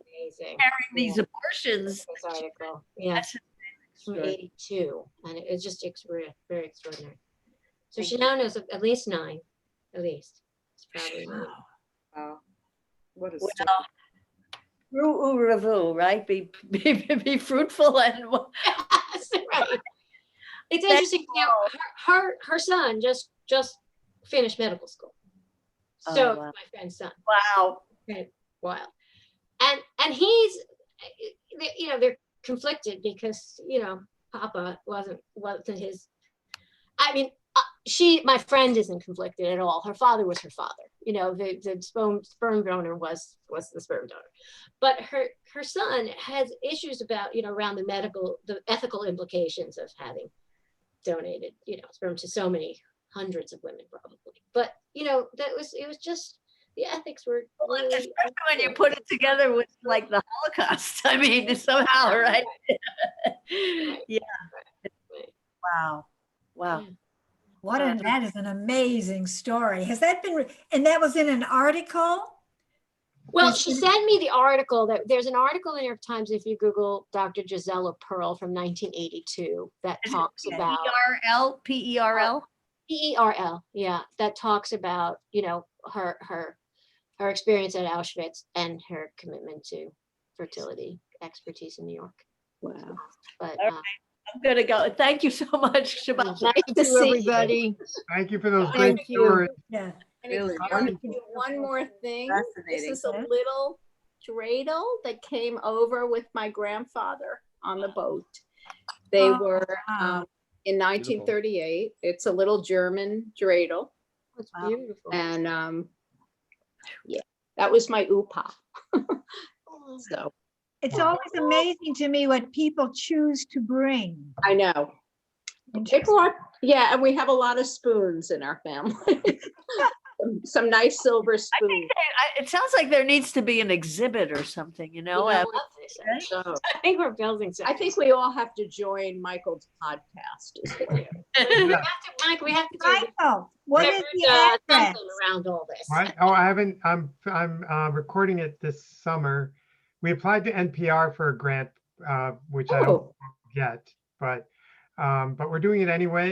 these abortions. This article, yes. From 82, and it's just very extraordinary. So she now knows of at least 9, at least. It's probably 9. Wow. What a Uravu, right? Be fruitful and yes, right. It's interesting. Her son just finished medical school. So wow. My friend's son. Wow. Wild. And he's, they're conflicted because Papa wasn't his. I mean, my friend isn't conflicted at all. Her father was her father. The sperm donor was the sperm donor, but her son has issues about around the ethical implications of having donated sperm to so many hundreds of women probably. But it was just. The ethics were really, especially when you put it together with like the Holocaust. I mean, somehow, right? Yeah. Wow. That is an amazing story. Has that been, and that was in an article? Well, she sent me the article. There's an article in the New York Times if you Google Dr. Gisela Pearl from 1982 that talks about P-E-R-L? P-E-R-L, yeah, that talks about, her experience at Auschwitz and her commitment to fertility expertise in New York. Wow. But I'm gonna go. Thank you so much, Shabbat. Nice to see everybody. Thank you for those great stories. Yeah. Really one more thing. This is a little dreidel that came over with my grandfather on the boat. They were in 1938. It's a little German dreidel. That's beautiful. And yeah, that was my upa. So It's always amazing to me what people choose to bring. I know. They brought, yeah, and we have a lot of spoons in our family. Some nice silver I spoons. think it sounds like there needs to be an exhibit or something, you know? I think we're building something. I think we all have to join Michael's podcast as well. Mike, we have to do Michael, what is the address around all this? Right? Oh, I haven't, I'm recording it this summer. We applied to NPR for a grant, which I don't get, but we're doing it anyway.